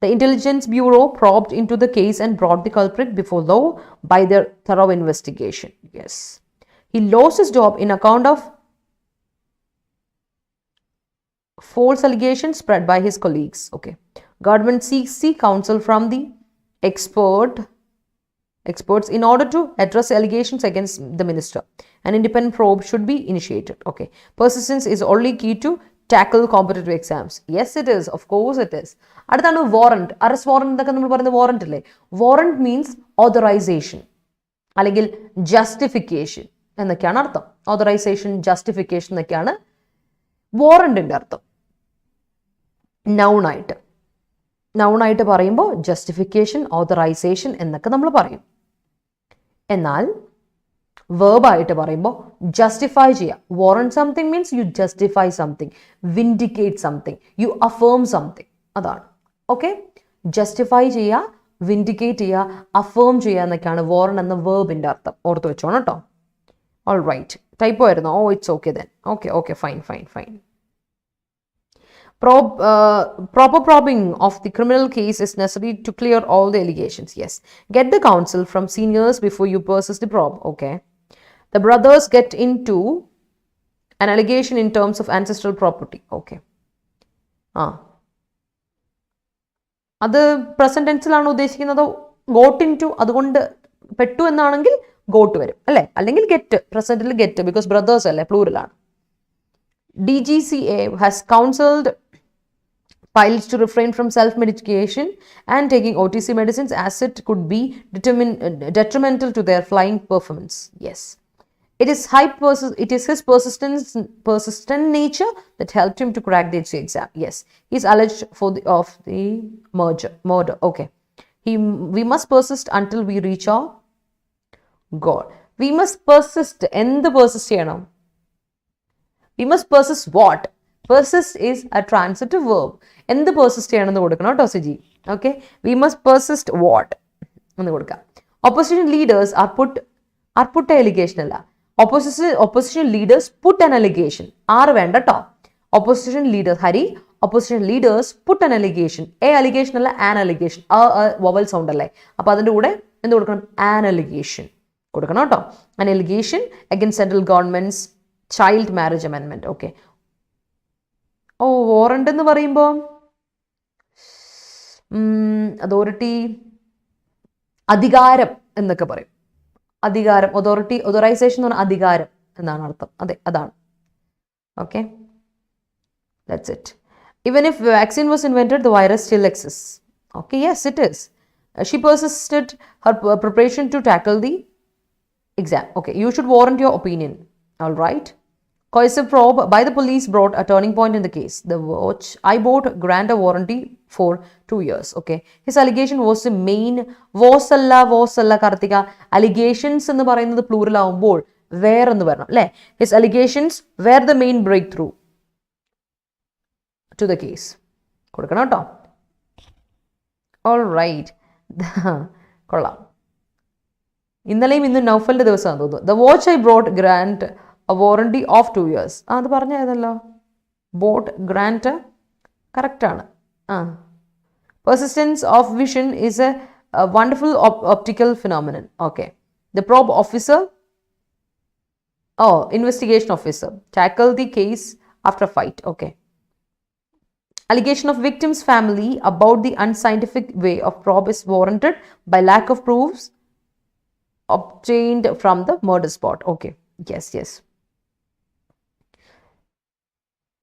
The Intelligence Bureau probed into the case and brought the culprit before law by their thorough investigation. Yes. He lost his job in account of false allegations spread by his colleagues. Okay. Government seeks counsel from the experts in order to address allegations against the minister. An independent probe should be initiated. Okay. Persistence is only key to tackle competitive exams. Yes, it is. Of course, it is. അടുത്താണ് warrant. Arrest warrant എന്നൊക്കെ നമ്മൾ പറയുന്നത് warrant അല്ലേ? Warrant means authorization അല്ലെങ്കിൽ justification എന്നൊക്കെയാണ് അർത്ഥം. Authorization, justification എന്നൊക്കെയാണ് warrantന്റെ അർത്ഥം. Noun ആയിട്ട് പറയുമ്പോൾ justification, authorization എന്നൊക്കെ നമ്മൾ പറയും. എന്നാൽ verb ആയിട്ട് പറയുമ്പോൾ justify ചെയ്യുക. Warrant something means you justify something, vindicate something, you affirm something. അതാണ്. ഓക്കെ, ജസ്റ്റിഫൈ ചെയ്യുക, വിൻഡിക്കേറ്റ് ചെയ്യുക, അഫേം ചെയ്യുക എന്നൊക്കെയാണ് warrant എന്ന വേർബിൻ്റെ അർത്ഥം. ഓർത്ത് വെച്ചോണം കേട്ടോ. All right. ടൈപ്പോ ആയിരുന്നു. Oh, it's okay then. Okay fine. Proper probing of the criminal case is necessary to clear all the allegations. Yes. Get the counsel from seniors before you persist the probe. Okay. The brothers get into an allegation in terms of ancestral property. Okay. അത് present ടെൻസിലാണ് ഉദ്ദേശിക്കുന്നത്. Got in to, അതുകൊണ്ട് പെട്ടു എന്നാണെങ്കിൽ got വരും അല്ലേ, അല്ലെങ്കിൽ get, പ്രസന്റിൽ get, because brothers അല്ലേ, പ്ലൂറലാണ്. DGCA has counseled pilots to refrain from self-medication and taking OTC medicines as it could be detrimental to their flying performance. Yes. It is his persistent nature that helped him to crack the exam. Yes. He is alleged of the murder. Okay. We must persist until we reach our goal. We must persist. എന്ത് persist ചെയ്യണം? We must persist what? Persist is a transitive verb. എന്ത് persist ചെയ്യണമെന്ന് കൊടുക്കണം കേട്ടോ Siji. Okay. We must persist what? എന്ന് കൊടുക്കാം. Opposition leaders are put allegation അല്ല. Opposition leaders put an allegation. ആറ് വേണ്ട കേട്ടോ. Opposition leaders, Hari, opposition leaders put an allegation. allegation അല്ല, an allegation. vowel sound അല്ലേ, അപ്പൊ അതിന്റെ കൂടെ എന്ത് കൊടുക്കണം? an allegation കൊടുക്കണം കേട്ടോ. an allegation against central government's child marriage amendment. Okay. warrant എന്ന് പറയുമ്പോൾ അതോറിറ്റി, അധികാരം എന്നൊക്കെ പറയും. അധികാരം, അതോറിറ്റി, ഓതറൈസേഷൻ എന്ന് പറഞ്ഞാൽ അധികാരം എന്നാണ് അർത്ഥം. അതെ, അതാണ്. Okay, that's it. Even if vaccine was invented, the virus still exists. Okay, yes, it is. She persisted her preparation to tackle the exam. Okay, you should warrant your opinion. All right. Coercive probe by the police brought a turning point in the case. The watch I bought grant a warranty for 2 years. Okay. His allegation was the main. Was alla Karthika. Allegations എന്ന് പറയുന്നത് plural ആവുമ്പോൾ where എന്ന് പറയണം അല്ലേ? His allegations were the main breakthrough to the case. കൊടുക്കണം കേട്ടോ. All right. കൊള്ളാം. ഇന്നലെയും ഇന്നും നൗഫലിന്റെ ദിവസമാണെന്ന് തോന്നുന്നു. The watch I brought grant a warranty of 2 years. അത് പറഞ്ഞതല്ലോ. ബോട്ട് ഗ്രാൻറ്റ് കറക്റ്റ് ആണ്. Persistence of vision is a wonderful optical phenomenon. Okay. The probe officer, investigation officer, tackle the case after fight. Okay. Allegation of victim's family about the unscientific way of probe is warranted by lack of proofs obtained from the murder spot. Okay, yes.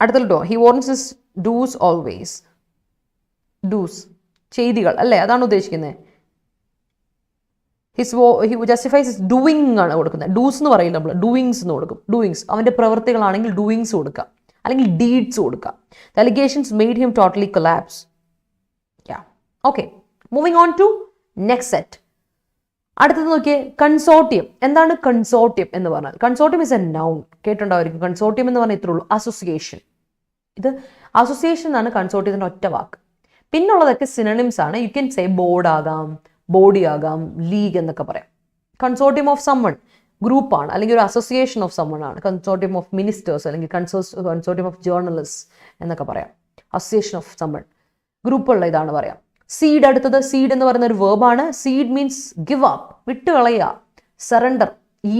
അടുത്തല്ലോ, he warns his do's always. do's ചെയ്തികൾ അല്ലേ, അതാണ് ഉദ്ദേശിക്കുന്നത്. he justifies his doing ആണ് കൊടുക്കുന്നത്. Dos എന്ന് പറയില്ല നമ്മൾ, doings എന്ന് കൊടുക്കും. ഡൂയിങ്സ് അവൻ്റെ പ്രവൃത്തികളാണെങ്കിൽ ഡൂയിങ്സ് കൊടുക്കുക, അല്ലെങ്കിൽ ഡീഡ്സ് കൊടുക്കുക. The allegations made him totally collapse. Yeah. Okay. Moving on to next set. അടുത്തത് നോക്കിയേ, കൺസോർട്ടിയം. എന്താണ് കൺസോർട്ടിയം എന്ന് പറഞ്ഞാൽ? Consortium is a noun. കേട്ടുണ്ടായിരിക്കും. കൺസോർട്ടിയം എന്ന് പറഞ്ഞാൽ ഇത്രേ ഉള്ളൂ, അസോസിയേഷൻ. ഇത് അസോസിയേഷൻ എന്നാണ് കൺസോർട്ടിയത്തിൻ്റെ ഒറ്റ വാക്ക്. പിന്നുള്ളതൊക്കെ സിനണിംസ് ആണ്. യു ക്യാൻ സേ ബോർഡ് ആകാം, ബോഡി ആകാം, ലീഗ് എന്നൊക്കെ പറയാം. കൺസോർട്ടിയം ഓഫ് സമ്മൺ ഗ്രൂപ്പാണ്, അല്ലെങ്കിൽ ഒരു അസോസിയേഷൻ ഓഫ് സമ്മൺ ആണ്. കൺസോർട്ടിയം ഓഫ് മിനിസ്റ്റേഴ്സ് അല്ലെങ്കിൽ കൺസോർട്ടിയം ഓഫ് ജേർണലിസ്റ്റ് എന്നൊക്കെ പറയാം. അസോസിയേഷൻ ഓഫ് സമ്മൺ ഗ്രൂപ്പുള്ള ഇതാണ് പറയാം. സീഡ്, അടുത്തത് സീഡ് എന്ന് പറയുന്ന ഒരു വേർബാണ്. സീഡ് മീൻസ് ഗിവ് അപ്പ്, വിട്ടുകളയുക. സറണ്ടർ,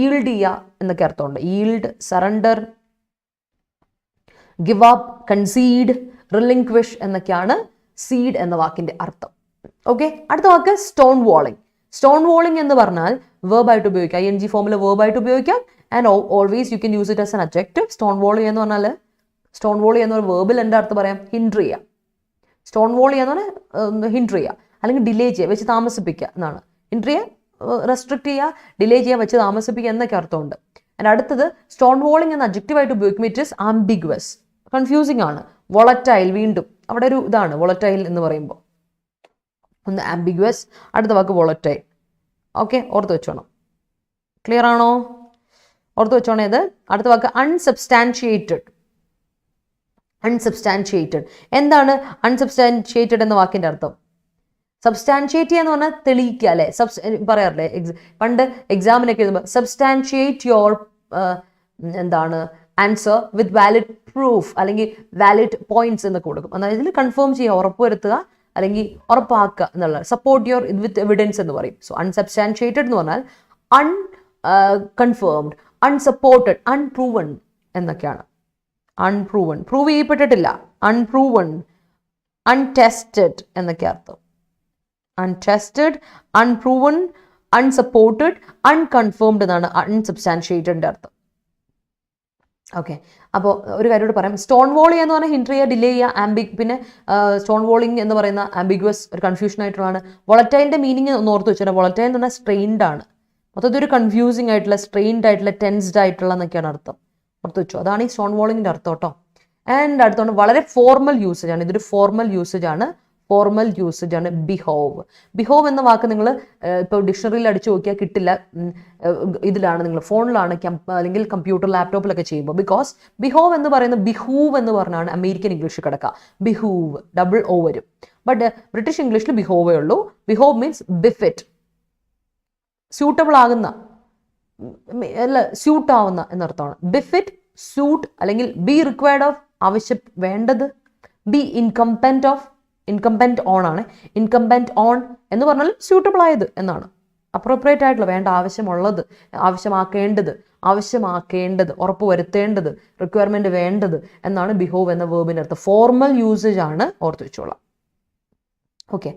ഈൽഡ് ചെയ്യുക എന്നൊക്കെ അർത്ഥമുണ്ട്. Yield, surrender, give up, concede, relinquish എന്നൊക്കെയാണ് സീഡ് എന്ന വാക്കിന്റെ അർത്ഥം. ഓക്കെ, അടുത്ത വാക്ക് സ്റ്റോൺ വാളിംഗ്. സ്റ്റോൺ വാളിംഗ് എന്ന് പറഞ്ഞാൽ വേർബായിട്ട് ഉപയോഗിക്കാം, ING ഫോമിൽ വേർബായിട്ട് ഉപയോഗിക്കാം. And always you can use it as an adjective. Stonewall എന്ന് പറഞ്ഞാൽ, സ്റ്റോൺ വാളി എന്ന ഒരു വേർബിൽ എൻ്റെ അർത്ഥം പറയാം, ഹിൻഡർ ചെയ്യുക. സ്റ്റോൺ വാളി എന്ന് പറഞ്ഞാൽ ഹിൻഡർ ചെയ്യുക, അല്ലെങ്കിൽ ഡിലേ ചെയ്യുക, വെച്ച് താമസിപ്പിക്കുക എന്നാണ്. ഹിൻഡർ ചെയ്യുക, റെസ്ട്രിക്ട് ചെയ്യുക, ഡിലേ ചെയ്യുക, വെച്ച് താമസിപ്പിക്കുക എന്നൊക്കെ അർത്ഥമുണ്ട്. ആൻഡ് അടുത്തത് സ്റ്റോൺ വാളിംഗ് എന്ന അഡ്ജക്റ്റീവായിട്ട് ഉപയോഗിക്കും. ഇറ്റ് ഇസ് ആംബിഗ്വസ്, കൺഫ്യൂസിംഗ് ആണ്. വൊളറ്റൈൽ, വീണ്ടും അവിടെ ഒരു ഇതാണ് വൊളറ്റൈൽ എന്ന് പറയുമ്പോൾ. ഒന്ന് ആംബിഗ്വസ്, അടുത്ത വാക്ക് വൊളറ്റൈൽ. ഓക്കെ, ഓർത്ത് വെച്ചോണം. ക്ലിയർ ആണോ? ഓർത്ത് വെച്ചോണേ. ഇത് അടുത്ത വാക്ക് അൺസബ്സ്റ്റാൻഷിയേറ്റഡ്. അൺസബ്സ്റ്റാൻഷിയേറ്റഡ് എന്താണ്? അൺസബ്സ്റ്റാൻഷിയേറ്റഡ് എന്ന വാക്കിന്റെ അർത്ഥം സബ്സ്റ്റാൻഷിയേറ്റ് എന്ന് പറഞ്ഞാൽ തെളിയിക്കുക അല്ലെ. പറയാറില്ലേ പണ്ട് എക്സാമിനൊക്കെ എഴുതുമ്പോൾ സബ്സ്റ്റാൻഷിയേറ്റ് യുവർ എന്താണ് ആൻസർ വിത്ത് വാലിഡ് പ്രൂഫ് അല്ലെങ്കിൽ വാലിഡ് പോയിന്റ്സ് എന്നൊക്കെ കൊടുക്കും. അതായത് ഇതിൽ കൺഫേം ചെയ്യുക, ഉറപ്പുവരുത്തുക അല്ലെങ്കിൽ ഉറപ്പാക്കുക എന്നുള്ളത്. സപ്പോർട്ട് യുവർ വിത്ത് എവിഡൻസ് എന്ന് പറയും. സോ അൺസബ്സ്റ്റാൻഷിയേറ്റഡ് എന്ന് പറഞ്ഞാൽ അൺകൺഫേംഡ്, അൺസപ്പോർട്ടഡ്, അൺപ്രൂവൺ എന്നൊക്കെയാണ്. അൺപ്രൂവൺ, പ്രൂവ് ചെയ്യപ്പെട്ടിട്ടില്ല. അൺപ്രൂവൺ, അൺടെസ്റ്റഡ് എന്നൊക്കെ അർത്ഥം. അൺടെസ്റ്റഡ്, അൺപ്രൂവൺ, അൺസപ്പോർട്ടഡ്, അൺകൺഫേംഡ് എന്നാണ് അൺസബ്സ്റ്റാൻഷിയേറ്റഡിന്റെ അർത്ഥം. ഓക്കെ, അപ്പോൾ ഒരു കാര്യോട് പറയാം. സ്റ്റോൺ വോളി എന്ന് പറഞ്ഞാൽ ഹിൻഡർ ചെയ്യുക, ഡിലേ ചെയ്യുക. പിന്നെ സ്റ്റോൺ വോളിംഗ് എന്ന് പറയുന്ന ആംബിഗ്വസ്, ഒരു കൺഫ്യൂഷൻ ആയിട്ടുള്ളതാണ്. വൊളറ്റൈലിന്റെ മീനിങ് ഒന്ന് ഓർത്ത് വെച്ചാൽ, വൊളറ്റൈൽ എന്ന് പറഞ്ഞാൽ സ്ട്രെയിൻഡ് ആണ്. മൊത്തത്തിൽ ഒരു കൺഫ്യൂസിങ് ആയിട്ടുള്ള, സ്ട്രെയിൻഡ് ആയിട്ടുള്ള, ടെൻസ്ഡ് ആയിട്ടുള്ള എന്നൊക്കെയാണ് അർത്ഥം. ഓർത്ത് വെച്ചു, അതാണ് ഈ സ്റ്റോൺ വോളിങ്ങിന്റെ അർത്ഥം കേട്ടോ. ആൻഡ് അടുത്തോണ്ട് വളരെ ഫോർമൽ യൂസേജ് ആണ്. ഇതൊരു ഫോർമൽ യൂസേജ് ആണ്. ഫോർമൽ യൂസേജ് ആണ് ബിഹോവ്. ബിഹോവ് എന്ന വാക്ക് നിങ്ങൾ ഇപ്പോൾ ഡിക്ഷണറിയിൽ അടിച്ചു നോക്കിയാൽ കിട്ടില്ല. ഇതിലാണ് നിങ്ങൾ ഫോണിലാണ് അല്ലെങ്കിൽ കമ്പ്യൂട്ടർ ലാപ്ടോപ്പിലൊക്കെ ചെയ്യുമ്പോൾ. ബിക്കോസ് ബിഹോവ് എന്ന് പറയുന്നത് ബിഹൂവ് എന്ന് പറഞ്ഞാണ് അമേരിക്കൻ ഇംഗ്ലീഷിൽ കിടക്കുക. ബിഹൂവ്, ഡബിൾ ഓ വരും. ബട്ട് ബ്രിട്ടീഷ് ഇംഗ്ലീഷിൽ ബിഹോവേ ഉള്ളൂ. ബിഹോവ് മീൻസ് ബിഫിറ്റ്, സ്യൂട്ടബിൾ ആകുന്ന, അല്ല സ്യൂട്ട് ആവുന്ന എന്നർത്ഥമാണ്. ബിഫിറ്റ്, സ്യൂട്ട് അല്ലെങ്കിൽ ബി റിക്വയർഡ് ഓഫ്, ആവശ്യം വേണ്ടത്. ബി ഇൻകംപെന്റ് ഓഫ്, ഇൻകംപെന്റ് ഓൺ ആണ്. ഇൻകംപെന്റ് ഓൺ എന്ന് പറഞ്ഞാൽ സ്യൂട്ടബിൾ ആയത് എന്നാണ്. അപ്രോപ്രിയേറ്റ് ആയിട്ടുള്ള, വേണ്ട, ആവശ്യമുള്ളത്, ആവശ്യമാക്കേണ്ടത്, ഉറപ്പ് വരുത്തേണ്ടത്, റിക്വയർമെന്റ് വേണ്ടത് എന്നാണ് ബിഹോവ് എന്ന വേർബിന്റെ അർത്ഥം. ഫോർമൽ യൂസേജ് ആണ്, ഓർത്ത് വെച്ചോളാം. ഓക്കെ,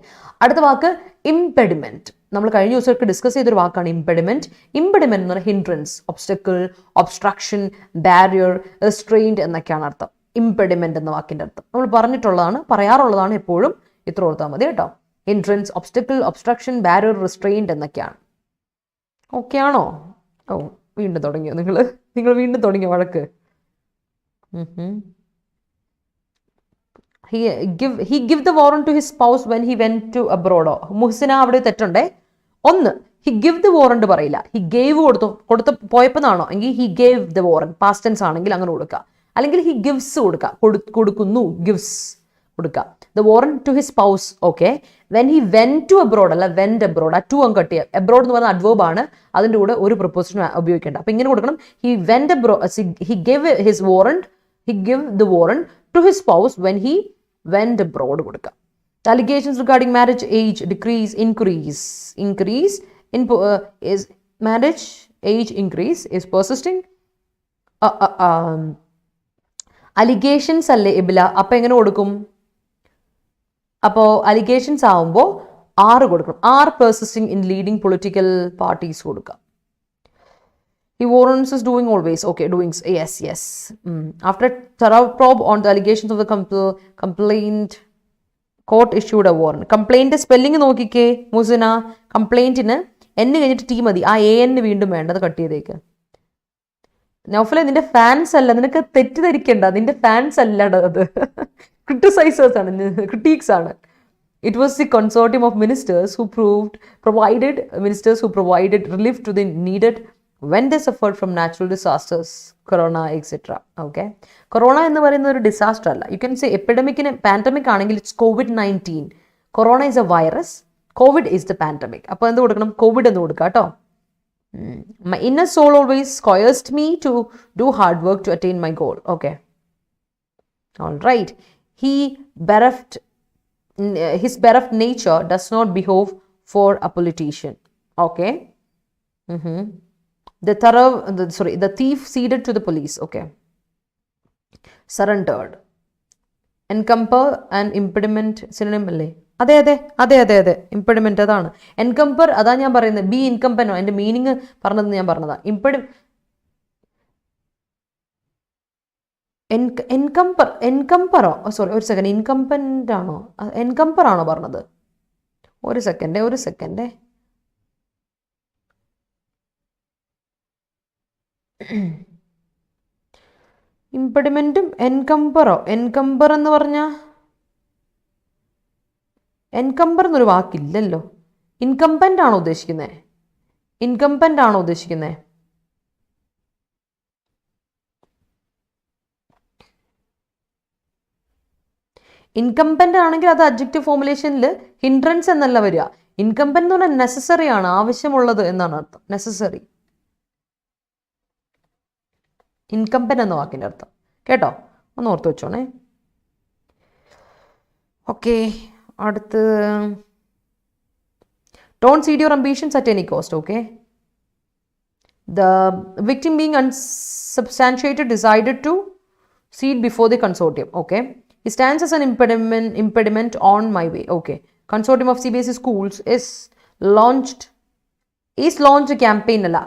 അടുത്ത വാക്ക് ഇംപെഡിമെന്റ്. നമ്മൾ കഴിഞ്ഞ ദിവസമൊക്കെ ഡിസ്കസ് ചെയ്തൊരു വാക്കാണ് ഇംപെഡിമെന്റ്. ഇംപെഡിമെന്റ് എന്ന് പറഞ്ഞാൽ hindrance, obstacle, obstruction, barrier, restrained എന്നൊക്കെയാണ് അർത്ഥം. ഇംപെഡിമെന്റ് എന്ന വാക്കിന്റെ അർത്ഥം നമ്മൾ പറയാറുള്ളതാണ് എപ്പോഴും. ഇത്ര ഓർത്താൽ മതി കേട്ടോ. Hindrance, obstacle, obstruction, barrier, restrained എന്നൊക്കെയാണ്. ഓക്കെ ആണോ? ഓ, വീണ്ടും തുടങ്ങിയോ നിങ്ങൾ വീണ്ടും തുടങ്ങിയോ വഴക്ക്? He give the warrant to his spouse when he went to abroad. Muhsina, അവിടെ തെറ്റുണ്ടേ. ഒന്ന്, he give the warrant പറയില്ല. he gave പോയപ്പോഴാണോ എങ്കിൽ he gave the warrant, past tense ആണെങ്കിൽ അങ്ങനെ കൊടുക്കുക. അല്ലെങ്കിൽ he gives കൊടുക്കുന്നു, gives കൊടുക്കുക. the warrant to his spouse. Okay, when he went to abroad അല്ല went abroad. ആ ടു അങ്ങ് കട്ട് ചെയ്യുക. abroad എന്ന് പറഞ്ഞ അഡ്വേർബ് ആണ്, അതിൻ്റെ കൂടെ ഒരു പ്രപ്പോസിഷൻ ഉപയോഗിക്കേണ്ട. അപ്പൊ ഇങ്ങനെ കൊടുക്കണം. he went abroad, he gave his warrant, he give the warrant to his spouse when he went abroad കൊടുക്കുക. Allegations regarding marriage age increase is marriage age increase is persisting. Allegations അല്ലേ ഇബില, അപ്പൊ എങ്ങനെ കൊടുക്കും? അപ്പോൾ അലിഗേഷൻസ് ആവുമ്പോൾ 6 കൊടുക്കണം. 6 persisting in leading political parties കൊടുക്കാം. He warrants is doing always. Okay, doings. Yes. After a thorough probe on the allegations of the complaint, court issued a warrant. Complaint spelling നോക്കിക്കേ മുസിന. കംപ്ലൈൻറ്റിന് എന്ന് കഴിഞ്ഞിട്ട് ടി മതി. ആ AN വീണ്ടും വേണ്ടത് cut ചെയ്തേക്ക്. നൗഫലെ നിന്റെ ഫാൻസ് അല്ല, നിനക്ക് തെറ്റിദ്ധരിക്കണ്ട, നിന്റെ ഫാൻസ് അല്ലാണ്ട് അത് ക്രിട്ടിസൈസേഴ്സ് ആണ്, ക്രിട്ടീക്സ് ആണ്. It was the consortium of ministers who provided relief to the needed when they suffered from natural disasters, corona, etc. Okay. Corona എന്ന് പറയുന്ന ഒരു ഡിസാസ്റ്റർ അല്ല. You can say epidemic pandemic ആണെങ്കിൽ it's COVID-19. Corona is a virus. COVID is the pandemic. അപ്പോൾ എന്ത് കൊടുക്കണം? COVID എന്ന് കൊടുക്കുക കേട്ടോ. My inner soul always coerced me to do hard work to attain my goal. Okay. All right. His bereft nature does not behove for a politician. Okay. The thief ceded to the police. Okay. Surrendered. Encumber and impediment synonym അല്ലേ? അതെ ഇംപെഡിമെന്റ് അതാണ്. എൻകംപർ അതാ ഞാൻ പറയുന്നത്. B ഇൻകംപനോ എൻ്റെ meaning പറഞ്ഞത് ഞാൻ പറഞ്ഞതാ. എൻകംപറോ സോറി ഒരു സെക്കൻഡ്, ഇൻകംപൻ്റ് ആണോ എൻകംപർ ആണോ പറഞ്ഞത്? ഒരു സെക്കൻഡ്. ഇംപെഡിമെന്റും എൻകംപർ എന്ന് പറഞ്ഞാൽ എൻകംപർ എന്നൊരു വാക്കില്ലല്ലോ. ഇൻകംപൻ്റ് ആണോ ഉദ്ദേശിക്കുന്നത്? ഇൻകംപൻ്റ് ആണെങ്കിൽ അത് അഡ്ജക്റ്റീവ് ഫോർമുലേഷനിൽ ഹിൻഡ്രൻസ് എന്നല്ല വരിക. ഇൻകംപൻ്റ് എന്ന് പറഞ്ഞാൽ നെസസറി ആണ്, ആവശ്യമുള്ളത് എന്നാണ് അർത്ഥം. നെസസറി ഇൻകംപൻ്റ് എന്ന വാക്കിൻ്റെ അർത്ഥം കേട്ടോ, ഒന്ന് ഓർത്ത് വെച്ചോണേ. ഓക്കെ, അടുത്ത് don't cede your ambitions at any cost. Okay, the victim being unsubstantiated decided to cede before the consortium. Okay, he stands as an impediment on my way. Okay, consortium of CBSE schools is launched a campaign അല്ല,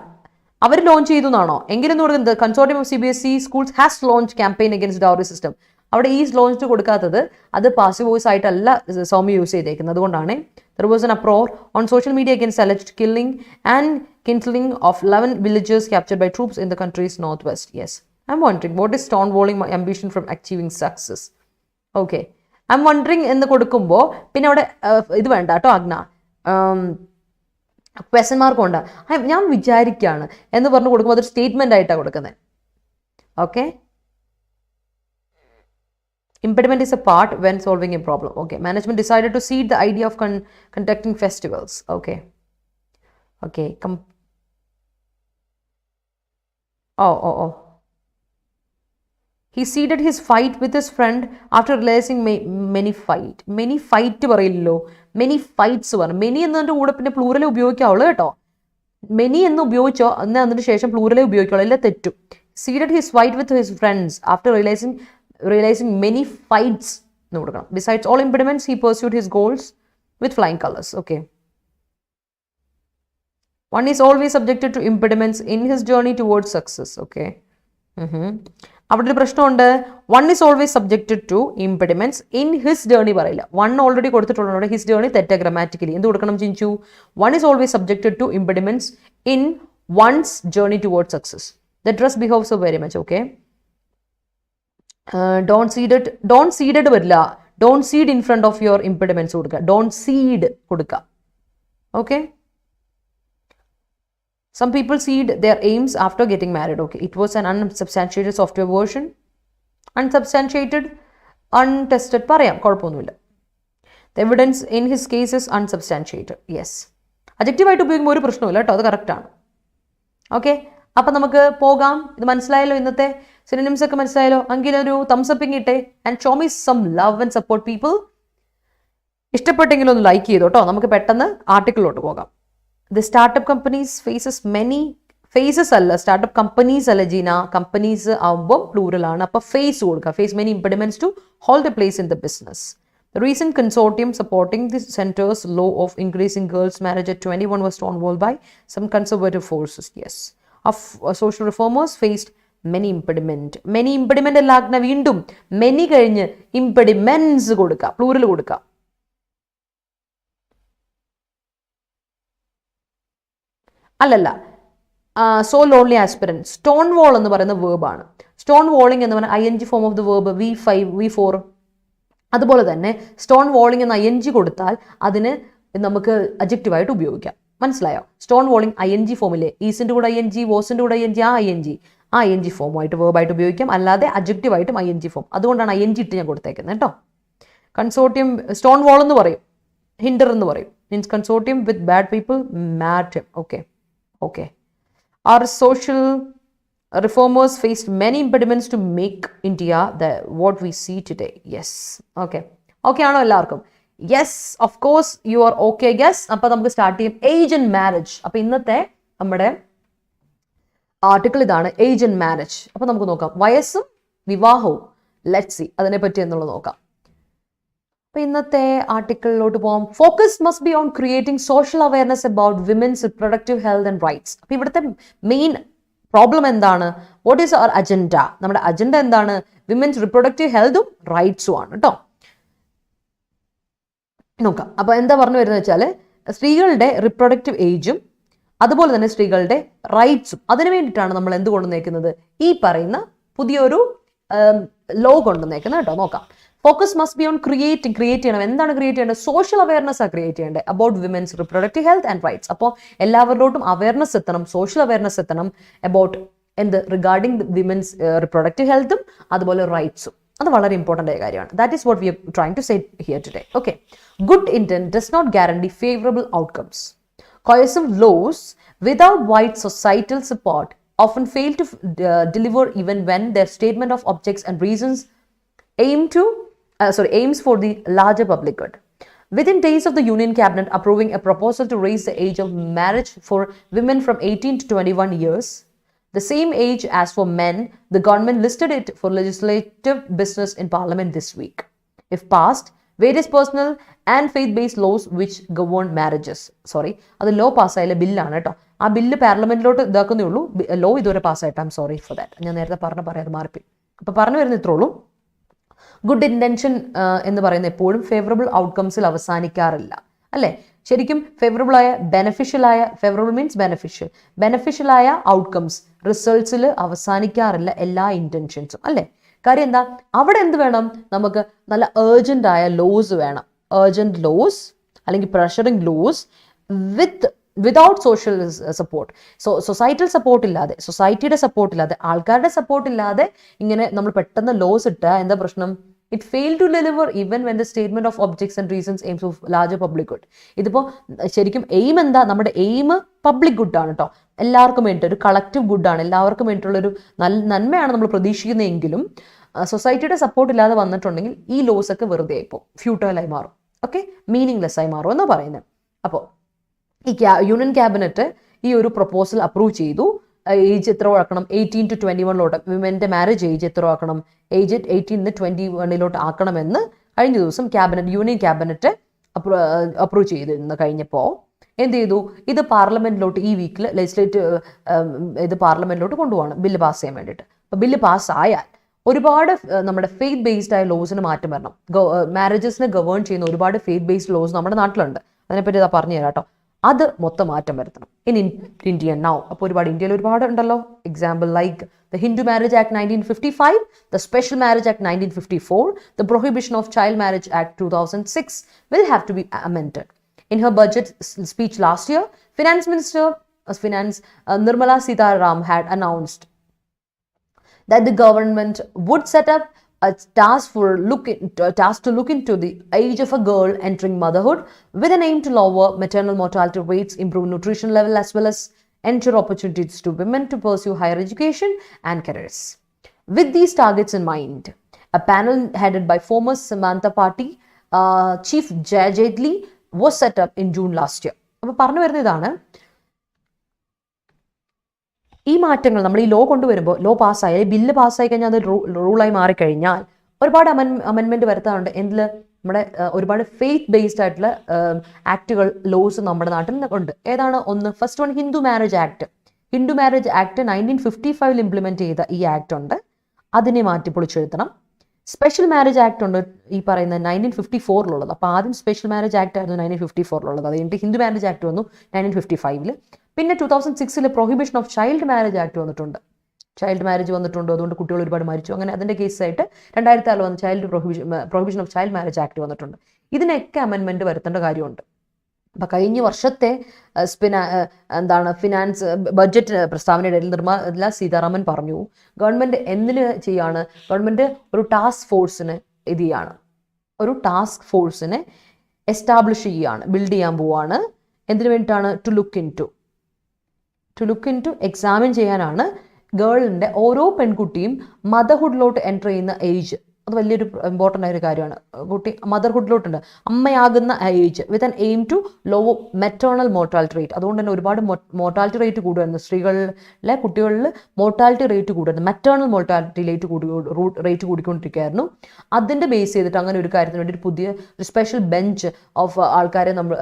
അവർ launch ചെയ്തു എന്നാണോ എങ്കിലും കൊടുക്കുന്നത്? Consortium of CBSE schools has launched campaign against dowry system. അവിടെ is launch കൊടുക്കാത്തത് അത് passive voice ആയിട്ടല്ല Soumya use ചെയ്തേക്കുന്നത്. അതുകൊണ്ടാണ് there was an uproar on social media against alleged killing and kindling of 11 villagers captured by troops in the country's northwest. Yes, I'm wondering what is stonewalling my ambition from achieving success. Okay, I'm wondering എന്ന് കൊടുക്കുമ്പോൾ പിന്നെ അവിടെ ഇത് വേണ്ട കേട്ടോ Agna, question mark ഉണ്ട്. ഞാൻ വിചാരിക്കുകയാണ് എന്ന് പറഞ്ഞു കൊടുക്കുമ്പോൾ അതൊരു സ്റ്റേറ്റ്മെന്റ് ആയിട്ടാണ് കൊടുക്കുന്നത്. Okay, impediment is a part when solving a problem. Okay, management decided to cede the idea of conducting festivals. Okay. He ceded his fight with his friend after realizing many പറയില്ലല്ലോ, many fights പറഞ്ഞു. Many എന്നതിൻ്റെ കൂടെ പിന്നെ പ്ലൂറലേ ഉപയോഗിക്കാവുള്ളൂ കേട്ടോ. Many എന്ന് ഉപയോഗിച്ചോ എന്നാൽ അതിന് ശേഷം പ്ലൂറലേ ഉപയോഗിക്കുള്ളൂ, എല്ലാം തെറ്റും. ceded his fight with his friends after realizing many fights എന്ന് കൊടുക്കണം. Besides all impediments, he pursued his goals with flying colors. Okay. One is always subjected to impediments in his journey towards success. Okay. അവിടെ ഒരു പ്രശ്നമുണ്ട്. One is always subjected to impediments in his journey പറയില്ല. One already കൊടുത്തിട്ടുള്ളതുകൊണ്ട് his journey തെറ്റ grammatically. എന്ത് കൊടുക്കണം Chinchu? One is always subjected to impediments in one's journey towards success. The dress behaves so very much. Okay, don't ceded വരില്ല. Don't cede in front of your impediments കൊടുക്കുക. Don't cede കൊടുക്കുക. Okay, some people cede their aims after getting married. Okay, it was an unsubstantiated software version. Unsubstantiated, untested പറയാം, കുഴപ്പമൊന്നുമില്ല. The evidence in his case is unsubstantiated. Yes, adjective ആയിട്ട് ഉപയോഗിക്കുമ്പോൾ ഒരു പ്രശ്നമില്ല കേട്ടോ, അത് കറക്റ്റാണ്. ഓക്കെ, അപ്പം നമുക്ക് പോകാം. ഇത് മനസ്സിലായല്ലോ, ഇന്നത്തെ സിനോണിംസ് ഒക്കെ മനസ്സിലായല്ലോ. എങ്കിലൊരു തംസ് അപ്പിങ് ഇട്ടേ and show me some love and support people. ഇഷ്ടപ്പെട്ടെങ്കിലും ഒന്ന് ലൈക്ക് ചെയ്തോ കേട്ടോ. നമുക്ക് പെട്ടെന്ന് ആർട്ടിക്കിളിലോട്ട് പോകാം. The startup companies startup companies അല്ല ജീന, കമ്പനീസ് ആവുമ്പോൾ പ്ലൂറൽ ആണ്. അപ്പോൾ ഫേസ് കൊടുക്കുക. Face many impediments to hold a place in the business. The recent consortium supporting the centre's law of increasing girls' marriage at 21 was stonewalled by some conservative forces. Yes. Of social reformers faced many impediment. Many impediment അല്ലാതെ വീണ്ടും many കഴിഞ്ഞ് impediments കൊടുക്കുക, plural കൊടുക്കുക. അല്ലല്ല, so lonely aspirant. Stone വാൾ എന്ന് പറയുന്ന വേർബാണ്. Stone walling എന്ന് പറഞ്ഞാൽ ING form of the verb V5 V4. അതുപോലെ തന്നെ സ്റ്റോൺ വാളിംഗ് എന്ന് ING കൊടുത്താൽ അതിന് നമുക്ക് അഡ്ജക്റ്റീവായിട്ട് ഉപയോഗിക്കാം. മനസ്സിലായോ? സ്റ്റോൺ വാളിംഗ് ING ഫോമിലെ ഈസിൻ്റെ കൂടെ ING, വോസിൻ്റെ കൂടെ ING, ആ ING ഫോമുമായിട്ട് വേർബായിട്ട് ഉപയോഗിക്കാം. അല്ലാതെ അഡ്ജക്റ്റീവായിട്ടും ING ഫോം. അതുകൊണ്ടാണ് ING ഇട്ട് ഞാൻ കൊടുത്തേക്കുന്നത് കേട്ടോ. കൺസോർട്ടിയം സ്റ്റോൺ വാൾ എന്ന് പറയും, ഹിൻഡർ എന്ന് പറയും. Means consortium with bad people മാറ്റ്. Okay. Our social reformers faced many impediments to make India what we see today. Yes. Okay ആണോ എല്ലാവർക്കും? Yes, of course you are okay. Yes. അപ്പോൾ നമുക്ക് start ചെയ്യും. Age and marriage. അപ്പോൾ ഇന്നത്തെ നമ്മുടെ article ഇതാണ്, ഏജ് ആൻഡ് മാരേജ്. അപ്പോൾ നമുക്ക് നോക്കാം വയസ്സും വിവാഹവും. ലെറ്റ്സ് സീ അതിനെപ്പറ്റി എന്നുള്ളത് നോക്കാം. അപ്പോൾ ഇന്നത്തെ ആർട്ടിക്കിളിലോട്ട് പോകാം. Focus must be on creating social awareness about women's reproductive health and rights. അപ്പോൾ ഇവിടുത്തെ മെയിൻ പ്രോബ്ലം എന്താണ്? What is our agenda? നമ്മുടെ അജണ്ട എന്താണ്? വിമൻസ് റിപ്രൊഡക്റ്റീവ് ഹെൽത്തും റൈറ്റ്സും ആണ് കേട്ടോ. നോക്കാം. അപ്പോൾ എന്താ പറഞ്ഞു വരുന്നത് വെച്ചാൽ സ്ത്രീകളുടെ റിപ്രൊഡക്റ്റീവ് ഏജും അതുപോലെ തന്നെ സ്ത്രീകളുടെ റൈറ്റ്സും, അതിനു വേണ്ടിയിട്ടാണ് നമ്മൾ എന്ത് കൊണ്ടുവന്നേക്കുന്നത്? ഈ പറയുന്ന പുതിയൊരു ലോ കൊണ്ടുവന്നേക്കുന്നത് കേട്ടോ. നോക്കാം. Focus must be on create ചെയ്യണം. എന്താണ് ക്രിയേറ്റ് ചെയ്യേണ്ടത്? സോഷ്യൽ അവയർനെസ് ആണ് ക്രിയേറ്റ് ചെയ്യേണ്ടത് about women's reproductive health and rights. അപ്പോൾ എല്ലാവരിലോട്ടും അവയർനെസ് എത്തണം, സോഷ്യൽ അവയർനെസ് എത്തണം അബൌട്ട് എന്ത് റിഗാർഡിംഗ് വിമൻസ് റിപ്രൊഡക്റ്റീവ് ഹെൽത്തും അതുപോലെ റൈറ്റ്സും. അത് വളരെ ഇമ്പോർട്ടൻ്റ് ആയ കാര്യമാണ്. That is what we are trying to say here today. Okay. Good intent does not guarantee favourable outcomes. Coercive laws without wide societal support often fail to deliver even when their statement of objects and reasons aims for the larger public good. Within days of the Union Cabinet approving a proposal to raise the age of marriage for women from 18 to 21 years, the same age as for men, the government listed it for legislative business in Parliament this week. If passed, various personal and faith-based laws which govern marriages. അത് law പാസ്സായാല ബില്ലാണ് കേട്ടോ. ആ bill പാർലമെന്റിലോട്ട് ഇതാക്കുന്നേ ഉള്ളൂ. Law ഇതുവരെ പാസ്സായിട്ട് I'm sorry for that. ഞാൻ നേരത്തെ പറയാതെ മാറിപ്പോയി. അപ്പോൾ പറഞ്ഞു വരുന്ന ഇത്രേ ഉള്ളൂ. ഗുഡ് ഇൻറ്റൻഷൻ എന്ന് പറയുന്നത് എപ്പോഴും ഫേവറബിൾ ഔട്ട്കംസിൽ അവസാനിക്കാറില്ല, അല്ലേ? ശരിക്കും ഫേവറബിൾ മീൻസ് ബെനഫിഷ്യലായ ഔട്ട്കംസ് റിസൾട്ട്സിൽ അവസാനിക്കാറില്ല എല്ലാ ഇൻറ്റൻഷൻസും, അല്ലേ? കാര്യം എന്താ? അവിടെ എന്ത് വേണം? നമുക്ക് നല്ല ഏർജന്റ് ആയ ലോസ് വേണം. ഏർജന്റ് ലോസ് അല്ലെങ്കിൽ പ്രഷറിങ് ലോസ് വിതൗട്ട് സോഷ്യൽ സപ്പോർട്ട്. സൊസൈറ്റിയിൽ സപ്പോർട്ടില്ലാതെ, സൊസൈറ്റിയുടെ സപ്പോർട്ടില്ലാതെ, ആൾക്കാരുടെ സപ്പോർട്ടില്ലാതെ ഇങ്ങനെ നമ്മൾ പെട്ടെന്ന് ലോസ് ഇട്ടാൽ എന്താ പ്രശ്നം? It failed to deliver even when the statement of objects and reasons aims of larger public good. ഇതിപ്പോൾ ശരിക്കും എയിം എന്താ? നമ്മുടെ എയിം പബ്ലിക് ഗുഡാണ് കേട്ടോ. എല്ലാവർക്കും വേണ്ടിയിട്ട് ഒരു കളക്റ്റീവ് ഗുഡാണ്, എല്ലാവർക്കും വേണ്ടിയിട്ടുള്ളൊരു നന്മയാണ് നമ്മൾ പ്രതീക്ഷിക്കുന്നതെങ്കിലും സൊസൈറ്റിയുടെ സപ്പോർട്ട് ഇല്ലാതെ വന്നിട്ടുണ്ടെങ്കിൽ ഈ ലോസ് ഒക്കെ വെറുതെ ആയിപ്പോൾ ഫ്യൂട്ടൈലായി മാറും. ഓക്കെ, മീനിങ്ലെസ് ആയി മാറും എന്നാണ് പറയുന്നത്. അപ്പോൾ ഈ യൂണിയൻ ക്യാബിനറ്റ് ഈ ഒരു പ്രപ്പോസൽ അപ്രൂവ് ചെയ്തു. ഏജ് എത്ര ആക്കണം? 18 to 21 വിമൻ്റെ മാരേജ് ഏജ് എത്ര ആക്കണം? ഏജ് 18 to 21 ആക്കണമെന്ന് കഴിഞ്ഞ ദിവസം യൂണിയൻ ക്യാബിനറ്റ് അപ്രൂവ് ചെയ്തിരുന്നു. കഴിഞ്ഞപ്പോൾ എന്ത് ചെയ്തു? ഇത് പാർലമെന്റിലോട്ട് ഈ വീക്കിൽ ഇത് പാർലമെന്റിലോട്ട് കൊണ്ടുപോകണം ബില്ല് പാസ് ചെയ്യാൻ വേണ്ടിയിട്ട്. അപ്പോൾ ബില്ല് പാസ്സായാൽ ഒരുപാട് നമ്മുടെ ഫെയ്ത്ത് ബേസ്ഡ് ആയ ലോസിന് മാറ്റം വരണം. മാരേജസിനെ ഗവേൺ ചെയ്യുന്ന ഒരുപാട് ഫെയ്ത്ത് ബേസ്ഡ് ലോസ് നമ്മുടെ നാട്ടിലുണ്ട്. അതിനെപ്പറ്റി ഇതാ പറഞ്ഞു തരാം കേട്ടോ. അത് മൊത്തം മാറ്റം വരുത്തണം ഇൻ ഇന്ത്യ നൗ. അപ്പോൾ ഇന്ത്യയിൽ ഒരുപാട് ഉണ്ടല്ലോ. Example like the Hindu Marriage Act 1955, the Special Marriage Act 1954, the Prohibition of Child Marriage Act 2006 will have to be amended. In her budget speech last year, Finance Minister Nirmala Sitharaman had announced that the government would set up a task to look into the age of a girl entering motherhood with an aim to lower maternal mortality rates, improve nutrition level as well as ensure opportunities to women to pursue higher education and careers. With these targets in mind, a panel headed by former Samanta Party Chief JAIIB was set up in June last year. അപ്പോൾ പറഞ്ഞു വരുന്നത് ഇതാണ്, ഈ മാറ്റങ്ങൾ നമ്മൾ ഈ law കൊണ്ടുവരുമ്പോൾ, law പാസ്സായി ബില്ല് പാസ്സായി കഴിഞ്ഞാൽ അത് റൂളായി മാറിക്കഴിഞ്ഞാൽ ഒരുപാട് അമെൻമെൻറ്റ് വരുത്താറുണ്ട്. എന്തിൽ? നമ്മുടെ ഒരുപാട് ഫെയ്ത്ത് ബേസ്ഡ് ആയിട്ടുള്ള ആക്ടുകൾ, ലോസ് നമ്മുടെ നാട്ടിൽ ഉണ്ട്. ഏതാണ്? ഒന്ന്, first one Hindu marriage act. Hindu marriage act 1955 implement ചെയ്ത ഈ ആക്ട് ഉണ്ട്, അതിനെ മാറ്റി പൊളിച്ചെഴുത്തണം. സ്പെഷ്യൽ മാരേജ് ആക്ട് ഉണ്ട്, ഈ പറയുന്ന 1954 അപ്പോൾ ആദ്യം സ്പെഷ്യൽ മാരേജ് ആക്ട് ആയിരുന്നു 1954 അത് കഴിഞ്ഞിട്ട് ഹിന്ദു മാരേജ് ആക്ട് വന്നു 1955. പിന്നെ 2006 prohibition of child marriage act വന്നിട്ടുണ്ട്. ചൈൽഡ് മാരേജ് വന്നിട്ടുണ്ട്, അതുകൊണ്ട് കുട്ടികൾ ഒരുപാട് മരിച്ചു. അങ്ങനെ അതിൻ്റെ കേസായിട്ട് 2006 വന്ന prohibition of child marriage act വന്നിട്ടുണ്ട്. ഇതിനൊക്കെ അമെൻമെൻറ്റ് വരുത്തേണ്ട കാര്യമുണ്ട്. അപ്പം കഴിഞ്ഞ വർഷത്തെ ഫിനാൻസ് ബഡ്ജറ്റ് പ്രസ്താവനയുടെ നിർമ്മല സീതാരാമൻ പറഞ്ഞു, ഗവൺമെൻറ് എന്തിന് ചെയ്യാണ്? ഗവൺമെൻറ് ഒരു ടാസ്ക് ഫോഴ്സിന് ഇത് ചെയ്യാണ്, ഒരു ടാസ്ക് ഫോഴ്സിനെ എസ്റ്റാബ്ലിഷ് ചെയ്യുകയാണ്, ബിൽഡ് ചെയ്യാൻ പോവാണ്. എന്തിനു വേണ്ടിയിട്ടാണ്? To look into examine ചെയ്യാനാണ് ഗേളിൻ്റെ ഓരോ പെൺകുട്ടിയും മദർഹുഡിലോട്ട് എൻ്റർ ചെയ്യുന്ന ഏജ്. അത് വലിയൊരു ഇമ്പോർട്ടൻ്റ് ആയൊരു കാര്യമാണ്. കുട്ടി മദർഹുഡിലോട്ടുണ്ട്, അമ്മയാകുന്ന age, with an aim to low maternal mortality rate. അതുകൊണ്ട് തന്നെ ഒരുപാട് മോർട്ടാലിറ്റി റേറ്റ് കൂടുമായിരുന്നു. സ്ത്രീകളിലെ കുട്ടികളിൽ മോർട്ടാലിറ്റി റേറ്റ് കൂടുമായിരുന്നു, മെറ്റേണൽ മോർട്ടാലിറ്റി റേറ്റ് കൂടിക്കൊണ്ടിരിക്കുകയായിരുന്നു. അതിൻ്റെ ബേസ് ചെയ്തിട്ട് അങ്ങനെ ഒരു കാര്യത്തിന് വേണ്ടി ഒരു പുതിയ ഒരു സ്പെഷ്യൽ ബെഞ്ച് ഓഫ് ആൾക്കാരെ നമ്മൾ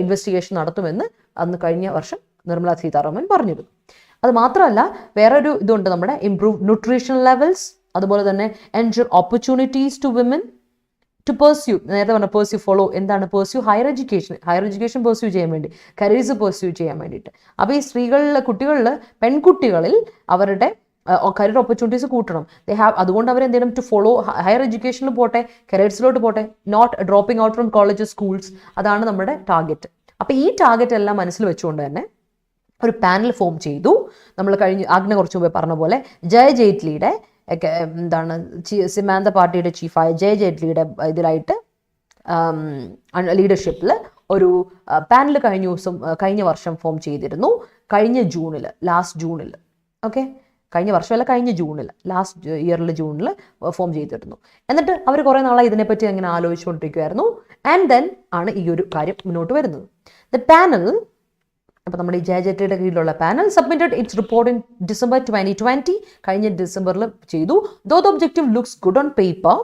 ഇൻവെസ്റ്റിഗേഷൻ നടത്തുമെന്ന് അന്ന് കഴിഞ്ഞ വർഷം നിർമ്മല സീതാരാമൻ പറഞ്ഞിരുന്നു. അത് മാത്രമല്ല വേറൊരു ഇതുണ്ട്, നമ്മുടെ ഇംപ്രൂവ് ന്യൂട്രീഷൻ ലെവൽസ്, അതുപോലെ തന്നെ ensure opportunities to women to pursue, നേരത്തെ പറഞ്ഞ പെർസ്യൂ ഫോളോ, എന്താണ് പെർസ്യൂ? ഹയർ എഡ്യൂക്കേഷൻ പെർസ്യൂ ചെയ്യാൻ വേണ്ടി, കരിയർസ് പെർസ്യൂ ചെയ്യാൻ വേണ്ടിയിട്ട്. അപ്പോൾ ഈ പെൺകുട്ടികളിൽ അവരുടെ കരിയർ ഓപ്പർച്യൂണിറ്റീസ് കൂട്ടണം. അതുകൊണ്ട് അവർ എന്ത് ചെയ്യണം? ടു ഫോളോ ഹയർ എഡ്യൂക്കേഷനിൽ പോട്ടെ, കരിയർസിലോട്ട് പോട്ടെ, not dropping out from colleges, schools. അതാണ് നമ്മുടെ ടാർഗറ്റ്. അപ്പോൾ ഈ ടാർഗറ്റ് എല്ലാം മനസ്സിൽ വെച്ചുകൊണ്ട് തന്നെ ഒരു പാനൽ ഫോം ചെയ്തു. നമ്മൾ ആജ്ഞ കുറച്ച് മുമ്പേ പറഞ്ഞ പോലെ ജയജെയ്റ്റ്ലിയുടെ സിമാന്ത പാർട്ടിയുടെ ചീഫായ ജയജെയ്റ്റ്ലിയുടെ ഇതിലായിട്ട് ലീഡർഷിപ്പിൽ ഒരു പാനൽ കഴിഞ്ഞ വർഷം ഫോം ചെയ്തിരുന്നു. ലാസ്റ്റ് ജൂണിൽ കഴിഞ്ഞ വർഷമല്ല, കഴിഞ്ഞ ജൂണിൽ, ലാസ്റ്റ് ഇയറിൽ ജൂണിൽ ഫോം ചെയ്തിരുന്നു. എന്നിട്ട് അവർ കുറേ നാളായി ഇതിനെപ്പറ്റി അങ്ങനെ ആലോചിച്ചുകൊണ്ടിരിക്കുമായിരുന്നു. ആൻഡ് ദെൻ ആണ് ഈ ഒരു കാര്യം മുന്നോട്ട് വരുന്നത്. ദ പാനൽ, അപ്പോൾ നമ്മുടെ ഈ ജയജെയ്റ്റ്ലിയുടെ കീഴിലുള്ള panel submitted its report in December 2020, കഴിഞ്ഞ ഡിസംബറിൽ ചെയ്തു. Though the objective looks good on paper,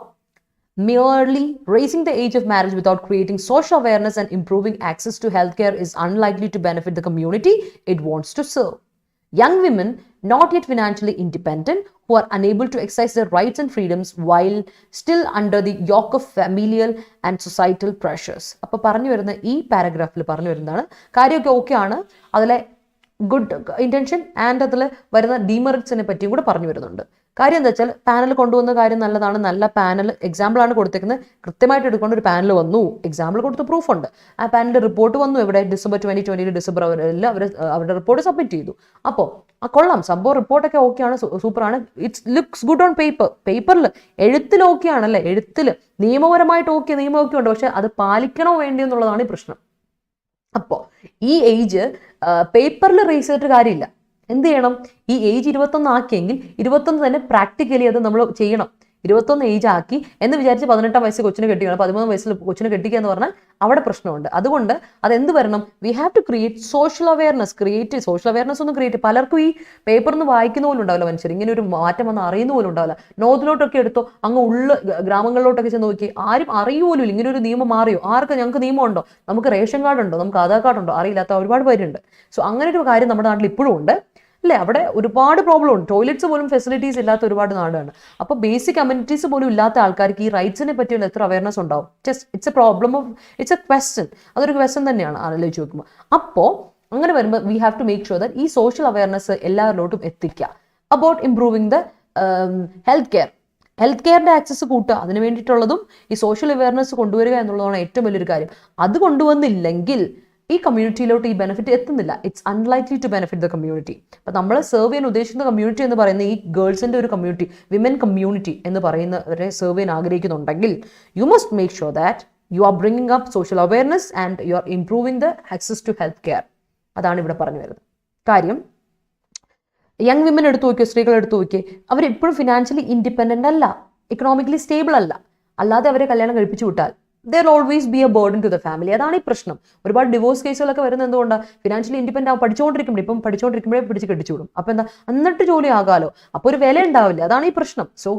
merely raising the age of marriage without creating social awareness and improving access to healthcare is unlikely to benefit the community it wants to serve. Young women not yet financially independent, who are unable to exercise their rights and freedoms while still under the yoke of familial and societal pressures. അപ്പോൾ പറഞ്ഞു വരുന്ന ഈ പാരഗ്രാഫിൽ പറഞ്ഞു വരുന്നതാണ്, കാര്യമൊക്കെ okay ആണ്, അതിലെ good intention and അതിൽ വരുന്ന ഡീമെറിറ്റ്സിനെ പറ്റിയും കൂടെ പറഞ്ഞു വരുന്നുണ്ട്. കാര്യം എന്താ വെച്ചാൽ പാനൽ കൊണ്ടുവന്ന കാര്യം നല്ലതാണ്, നല്ല പാനൽ എക്സാമ്പിളാണ് കൊടുത്തേക്കുന്നത്, കൃത്യമായിട്ട് എടുക്കേണ്ട ഒരു പാനൽ വന്നു, എക്സാമ്പിൾ കൊടുത്ത് പ്രൂഫുണ്ട്. ആ പാനലിൻ്റെ റിപ്പോർട്ട് വന്നു എവിടെ? December 2020 ഡിസംബറിൽ അവരുടെ റിപ്പോർട്ട് സബ്മിറ്റ് ചെയ്തു. അപ്പോൾ കൊള്ളാം, സംഭവം റിപ്പോർട്ടൊക്കെ ഓക്കെയാണ്, സൂപ്പറാണ്, ഇറ്റ്സ് ലുക്സ് ഗുഡ് ഓൺ പേപ്പറിൽ, എഴുത്തിൽ ഓക്കെയാണല്ലേ, എഴുത്തിൽ നിയമപരമായിട്ട് നിയമമൊക്കെ ഉണ്ട്, പക്ഷെ അത് പാലിക്കണോ വേണ്ടി എന്നുള്ളതാണ് ഈ പ്രശ്നം. അപ്പോൾ ഈ ഏജ് പേപ്പറിൽ റേസ് ചെയ്തിട്ട് കാര്യമില്ല. എന്ത് ചെയ്യണം? ഈ ഏജ് 21 ആക്കിയെങ്കിൽ 21 തന്നെ പ്രാക്ടിക്കലി അത് നമ്മൾ ചെയ്യണം. 21 ഏജ് ആക്കി എന്ന് വിചാരിച്ച് 18 വയസ്സ് കൊച്ചിനെ കെട്ടിക്കണം, 13 വയസ്സിൽ കൊച്ചിനെ കെട്ടിക്കുക എന്ന് പറഞ്ഞാൽ അവിടെ പ്രശ്നമുണ്ട്. അതുകൊണ്ട് അതെന്ത് വരണം? We have to create social awareness. ഒന്നും ക്രിയേറ്റ്, പലർക്കും ഈ പേപ്പറിന്ന് വായിക്കുന്ന പോലും ഉണ്ടാവില്ല മനുഷ്യർ, ഇങ്ങനെ ഒരു മാറ്റം വന്ന് അറിയുന്ന പോലും ഉണ്ടാവില്ല. നോർത്തിലോട്ടൊക്കെ എടുത്തോ, അങ്ങ് ഗ്രാമങ്ങളിലോട്ടൊക്കെ ചെന്ന് നോക്കി, ആരും അറിയുപോലും ഇല്ല ഇങ്ങനെ ഒരു നിയമം മാറിയോ, ഞങ്ങൾക്ക് നിയമം ഉണ്ടോ, നമുക്ക് റേഷൻ കാർഡ് ഉണ്ടോ, നമുക്ക് ആധാർ കാർഡ് ഉണ്ടോ, അറിയില്ലാത്ത ഒരുപാട് പേരുണ്ട്. സോ അങ്ങനെ ഒരു കാര്യം നമ്മുടെ നാട്ടിൽ ഇപ്പോഴും ഉണ്ട് അല്ലേ? അവിടെ ഒരുപാട് പ്രോബ്ലം ഉണ്ട്, ടോയ്ലറ്റ്സ് പോലും ഫെസിലിറ്റീസ് ഇല്ലാത്ത ഒരുപാട് നാടാണ്. അപ്പോൾ ബേസിക് കമ്മ്യൂണിറ്റീസ് പോലും ഇല്ലാത്ത ആൾക്കാർക്ക് ഈ റൈറ്റ്സിനെ പറ്റിയുള്ള എത്ര അവയർനെസ് ഉണ്ടാവും? ഇറ്റ്സ് എ ക്വസ്റ്റ്യൻ, അതൊരു ക്വസ്റ്റ്യൻ തന്നെയാണ് ആലോചിച്ച് നോക്കുമ്പോൾ. അപ്പോൾ അങ്ങനെ വരുമ്പോൾ we have to make sure that ഈ സോഷ്യൽ അവയർനെസ് എല്ലാവരിലോട്ടും എത്തിക്കുക. അബൌട്ട് ഇംപ്രൂവിങ് ദ ഹെൽത്ത് കെയറിൻ്റെ ആക്സസ് കൂട്ടുക, അതിന് വേണ്ടിയിട്ടുള്ളതും ഈ സോഷ്യൽ അവയർനെസ് കൊണ്ടുവരിക എന്നുള്ളതാണ് ഏറ്റവും വലിയൊരു കാര്യം. അത് കൊണ്ടുവന്നില്ലെങ്കിൽ ഈ കമ്മ്യൂണിറ്റിയിലോട്ട് ഈ ബെനിഫിറ്റ് എത്തുന്നില്ല. It's unlikely to benefit the community. അപ്പോൾ നമ്മൾ സെർവ് ചെയ്യാൻ ഉദ്ദേശിക്കുന്ന കമ്മ്യൂണിറ്റി എന്ന് പറയുന്ന ഈ ഗേൾസിൻ്റെ ഒരു കമ്മ്യൂണിറ്റി, വിമൻ കമ്മ്യൂണിറ്റി എന്ന് പറയുന്നവരെ സെർവ് ചെയ്യാൻ ആഗ്രഹിക്കുന്നുണ്ടെങ്കിൽ you must make sure that you are bringing up social awareness and you are improving the access to health care. അതാണ് ഇവിടെ പറഞ്ഞു വരുന്നത് കാര്യം. യങ് വിമൻ എടുത്തു നോക്കിയോ, സ്ത്രീകൾ എടുത്തു നോക്കിയേ, അവരെപ്പോഴും ഫിനാൻഷ്യലി ഇൻഡിപെൻഡൻ്റ് അല്ല, ഇക്കണോമിക്കലി സ്റ്റേബിൾ അല്ല. അല്ലാതെ അവരെ കല്യാണം കഴിപ്പിച്ചു വിട്ടാൽ there will always be a burden to the family. അതാണ് ഈ പ്രശ്നം. ഒരുപാട് ഡിവോഴ്സ് കേസുകളൊക്കെ വരുന്നത് എന്തുകൊണ്ടാണ്? ഫിനാൻഷ്യലി ഇൻഡിപെൻഡന്റ് ആവും. പഠിച്ചുകൊണ്ടിരിക്കുമ്പോഴേ പിടിച്ച് കെട്ടിച്ചു വിടും. അപ്പോൾ എന്താ, എന്നിട്ട് ജോലി ആകാലോ, അപ്പോൾ ഒരു വില ഉണ്ടാവില്ല. അതാണ് ഈ പ്രശ്നം. സോ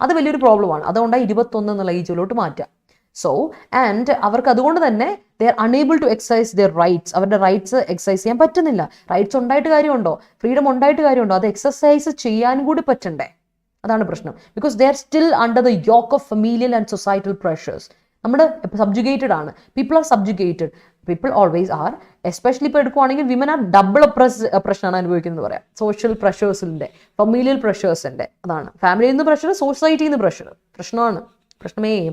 അത് വലിയൊരു പ്രോബ്ലമാണ്. അതുകൊണ്ടാണ് 21 എന്നുള്ള ഏജിലോട്ട് മാറ്റുക. സോ ആൻഡ് അവർക്ക് അതുകൊണ്ട് തന്നെ they are unable to exercise their rights. അവരുടെ റൈറ്റ്സ് എക്സസൈസ് ചെയ്യാൻ പറ്റുന്നില്ല. റൈറ്റ്സ് ഉണ്ടായിട്ട് കാര്യമുണ്ടോ? ഫ്രീഡം ഉണ്ടായിട്ട് കാര്യമുണ്ടോ? അത് എക്സസൈസ് ചെയ്യാൻ കൂടി പറ്റണ്ടേ? അതാണ് പ്രശ്നം. Because they are still under the yoke of familial and societal pressures. നമ്മുടെ സബ്ജുഗേറ്റഡ് ആണ്. People are subjugated. People always are. Especially ഇപ്പോൾ എടുക്കുവാണെങ്കിൽ വിമൻ ആർ ഡബിൾ പ്രശ്നമാണ് അനുഭവിക്കുന്നത് പറയാം. സോഷ്യൽ പ്രഷേഴ്സിൻ്റെ, ഫെമീലിയൽ പ്രഷേഴ്സിൻ്റെ. അതാണ് ഫാമിലിയിൽ നിന്ന് പ്രഷർ, സൊസൈറ്റിയിൽ നിന്ന് പ്രഷർ.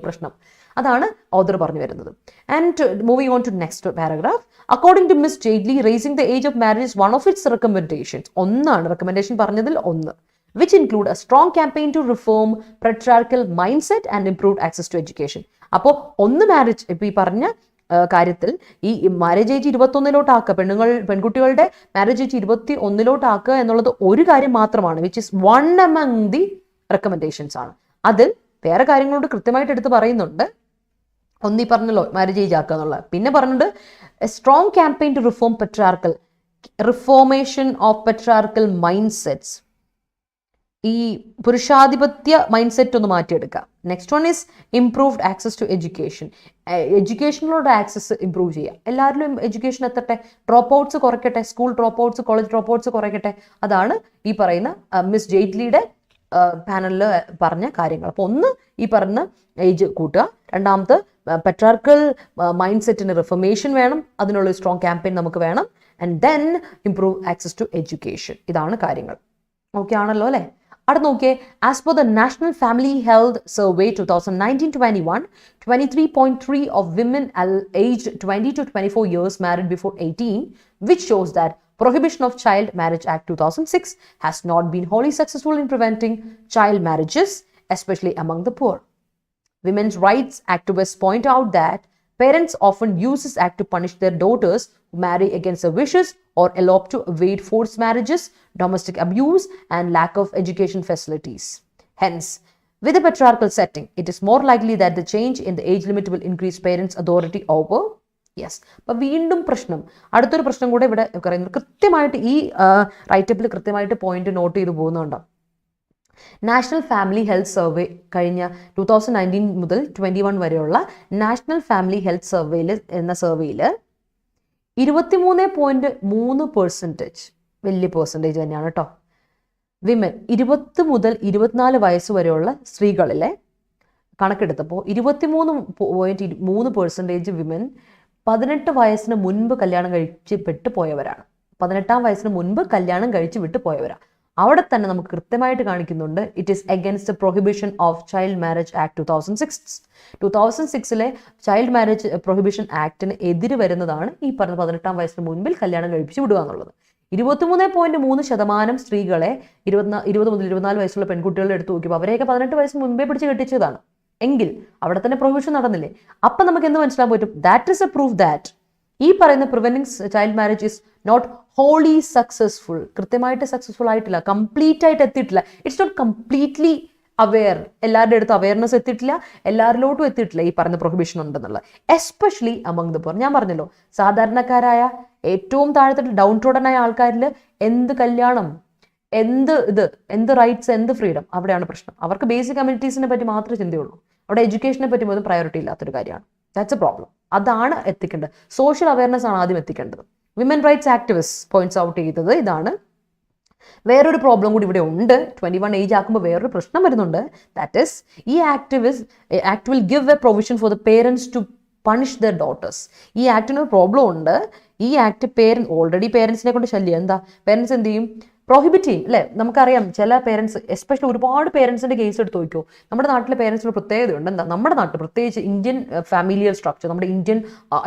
പ്രശ്നം. അതാണ് ഓഥർ പറഞ്ഞു വരുന്നത്. And moving on to next paragraph. According to miss Jaitley, raising the age of marriage is one of its recommendations. ഒന്നാണ് റെക്കമെൻഡേഷൻ പറഞ്ഞതിൽ ഒന്ന്. which include a strong campaign to reform patriarchal mindset and improved access to education. അപ്പോൾ ഒന്ന് marriage, ഇപ്പോൾ ഈ പറഞ്ഞ കാര്യത്തിൽ ഈ മാരേജ് ഏജ് 21 പെൺകുട്ടികളുടെ മാരേജ് ഏജ് 21 എന്നുള്ളത് ഒരു കാര്യം മാത്രമാണ്, which is one among the recommendations ആണ്. അതിൽ വേറെ കാര്യങ്ങളോട് കൃത്യമായിട്ട് എടുത്ത് പറയുന്നുണ്ട്. ഒന്നീ പറഞ്ഞല്ലോ മാരേജ് ഏജ് ആക്കുക എന്നുള്ളത്. പിന്നെ പറഞ്ഞിട്ട് a strong campaign to reformation of patriarchal mindsets. ഈ പുരുഷാധിപത്യ മൈൻഡ് സെറ്റ് ഒന്ന് മാറ്റിയെടുക്കാം. Next one is improved access to education. എഡ്യൂക്കേഷനിലോട് ആക്സസ് ഇംപ്രൂവ് ചെയ്യുക. എല്ലാവരിലും എഡ്യൂക്കേഷൻ എത്തട്ടെ, ഡ്രോപ്പ് ഔട്ട്സ് കുറയ്ക്കട്ടെ, school dropouts, college dropouts കുറയ്ക്കട്ടെ. അതാണ് ഈ പറയുന്ന മിസ് ജെയ്റ്റ്ലിയുടെ പാനലിൽ പറഞ്ഞ കാര്യങ്ങൾ. അപ്പോൾ ഒന്ന് ഈ പറഞ്ഞ ഏജ് കൂട്ടുക, രണ്ടാമത് പെട്രാർക്കൽ മൈൻഡ് സെറ്റിന് റിഫർമേഷൻ വേണം, അതിനുള്ള സ്ട്രോങ് ക്യാമ്പയിൻ നമുക്ക് വേണം, and then improve access to education. ഇതാണ് കാര്യങ്ങൾ. ഓക്കെ ആണല്ലോ അല്ലേ? അടുത്ത് നോക്കിയേ. As per the National Family Health Survey 2019-21, 23.3% of women aged 20 to 24 years married before 18, which shows that Prohibition of Child Marriage Act 2006 has not been wholly successful in preventing child marriages, especially among the poor. Women's rights activists point out that parents often use this act to punish their daughters who marry against their wishes or elope to evade forced marriages, domestic abuse, and lack of education facilities. Hence, with a patriarchal setting, it is more likely that the change in the age limit will increase parents' authority over. Yes. അപ്പം വീണ്ടും പ്രശ്നം, അടുത്തൊരു പ്രശ്നം കൂടെ ഇവിടെ പറയുന്നത്. കൃത്യമായിട്ട് ഈ റൈറ്റപ്പിൽ കൃത്യമായിട്ട് പോയിന്റ് നോട്ട് ചെയ്ത് പോകുന്നുണ്ടോ? നാഷണൽ ഫാമിലി ഹെൽത്ത് സർവേ കഴിഞ്ഞ 2019 മുതൽ 21 വരെയുള്ള നാഷണൽ ഫാമിലി ഹെൽത്ത് സർവേയിൽ 23.3%, വലിയ പെർസെൻറ്റേജ് തന്നെയാണ് കേട്ടോ, വിമൻ 20 മുതൽ 24 വയസ്സ് വരെയുള്ള സ്ത്രീകളിലെ കണക്കെടുത്തപ്പോൾ 23.3% വിമൻ 18 വയസ്സിന് മുൻപ് കല്യാണം കഴിച്ച് വിട്ട് പോയവരാണ്. 18-ാം വയസ്സിന് മുൻപ് കല്യാണം കഴിച്ച് വിട്ട് പോയവരാണ്. അവിടെ തന്നെ നമുക്ക് കൃത്യമായിട്ട് കാണിക്കുന്നുണ്ട്, it is against the prohibition of child marriage act 2006. 2006 child marriage prohibition ആക്ടിന് എതിര് വരുന്നതാണ് ഈ പറഞ്ഞ 18-ാം വയസ്സിന് മുൻപിൽ കല്യാണം കഴിപ്പിച്ച് വിടുക എന്നുള്ളത്. 23.3% സ്ത്രീകളെ 20 മുതൽ 24 വയസ്സുള്ള പെൺകുട്ടികളുടെ എടുത്ത് നോക്കിയപ്പോൾ അവരെയൊക്കെ 18 വയസ്സിന് മുൻപേ പിടിച്ച് കെട്ടിച്ചതാണ്. എങ്കിൽ അവിടെ തന്നെ പ്രൊഹിബിഷൻ നടന്നില്ലേ? അപ്പം നമുക്ക് എന്ത് മനസ്സിലാക്കാൻ പറ്റും? That is a proof that ഈ പറയുന്ന preventing child marriage is not wholly successful. കൃത്യമായിട്ട് സക്സസ്ഫുൾ ആയിട്ടില്ല, കംപ്ലീറ്റ് ആയിട്ട് എത്തിയിട്ടില്ല. It's not completely aware. എല്ലാവരുടെ അടുത്ത് അവെയർനെസ് എത്തിയിട്ടില്ല, എല്ലാവരിലോട്ടും എത്തിയിട്ടില്ല ഈ പറയുന്ന പ്രൊഹിബിഷൻ ഉണ്ടെന്നുള്ളത്. Especially among the poor. ഞാൻ പറഞ്ഞല്ലോ, സാധാരണക്കാരായ ഏറ്റവും താഴത്തെ ഡൗൺ ട്രോഡനായ ആൾക്കാരിൽ എന്ത് കല്യാണം, എന്ത് റൈറ്റ്സ്, എന്ത് ഫ്രീഡം, അവിടെയാണ് പ്രശ്നം. അവർക്ക് ബേസിക് കമ്മ്യൂണിറ്റീസിനെ പറ്റി മാത്രമേ ചിന്തയുള്ളൂ. അവിടെ എഡ്യൂക്കേഷനെ പറ്റി പോലും പ്രയോറിറ്റി ഇല്ലാത്തൊരു കാര്യമാണ്. That's A problem. അതാണ് എത്തിക്കേണ്ടത്. സോഷ്യൽ അവയർനെസ് ആണ് ആദ്യം എത്തിക്കേണ്ടത്. Women rights activist points out ചെയ്തത് ഇതാണ്. വേറൊരു പ്രോബ്ലം കൂടി ഇവിടെ ഉണ്ട്. 21 ഏജ് ആക്കുമ്പോൾ വേറൊരു പ്രശ്നം വരുന്നുണ്ട്. ദാറ്റ് ഇസ് ഈ act will give a provision for the parents to punish their daughters. ഈ ആക്ടിന് ഒരു പ്രോബ്ലം ഉണ്ട്. ഈ ആക്ട് ഓൾറെഡി പേരൻസിനെ കൊണ്ട് ശല്യം. എന്താ? പേരൻസ് എന്ത് ചെയ്യും? പ്രോഹിബിറ്റ് ചെയ്യും അല്ലേ? നമുക്കറിയാം ചില പേരൻസ്, എസ്പെഷ്യലി ഒരുപാട് പേരൻസിൻ്റെ കേസ് എടുത്ത് നോക്കിയോ. നമ്മുടെ നാട്ടിലെ പേരൻസിന് പ്രത്യേകതയുണ്ട്. എന്താ? നമ്മുടെ നാട്ടിൽ പ്രത്യേകിച്ച് ഇന്ത്യൻ ഫാമിലിയൽ സ്ട്രക്ചർ, നമ്മുടെ ഇന്ത്യൻ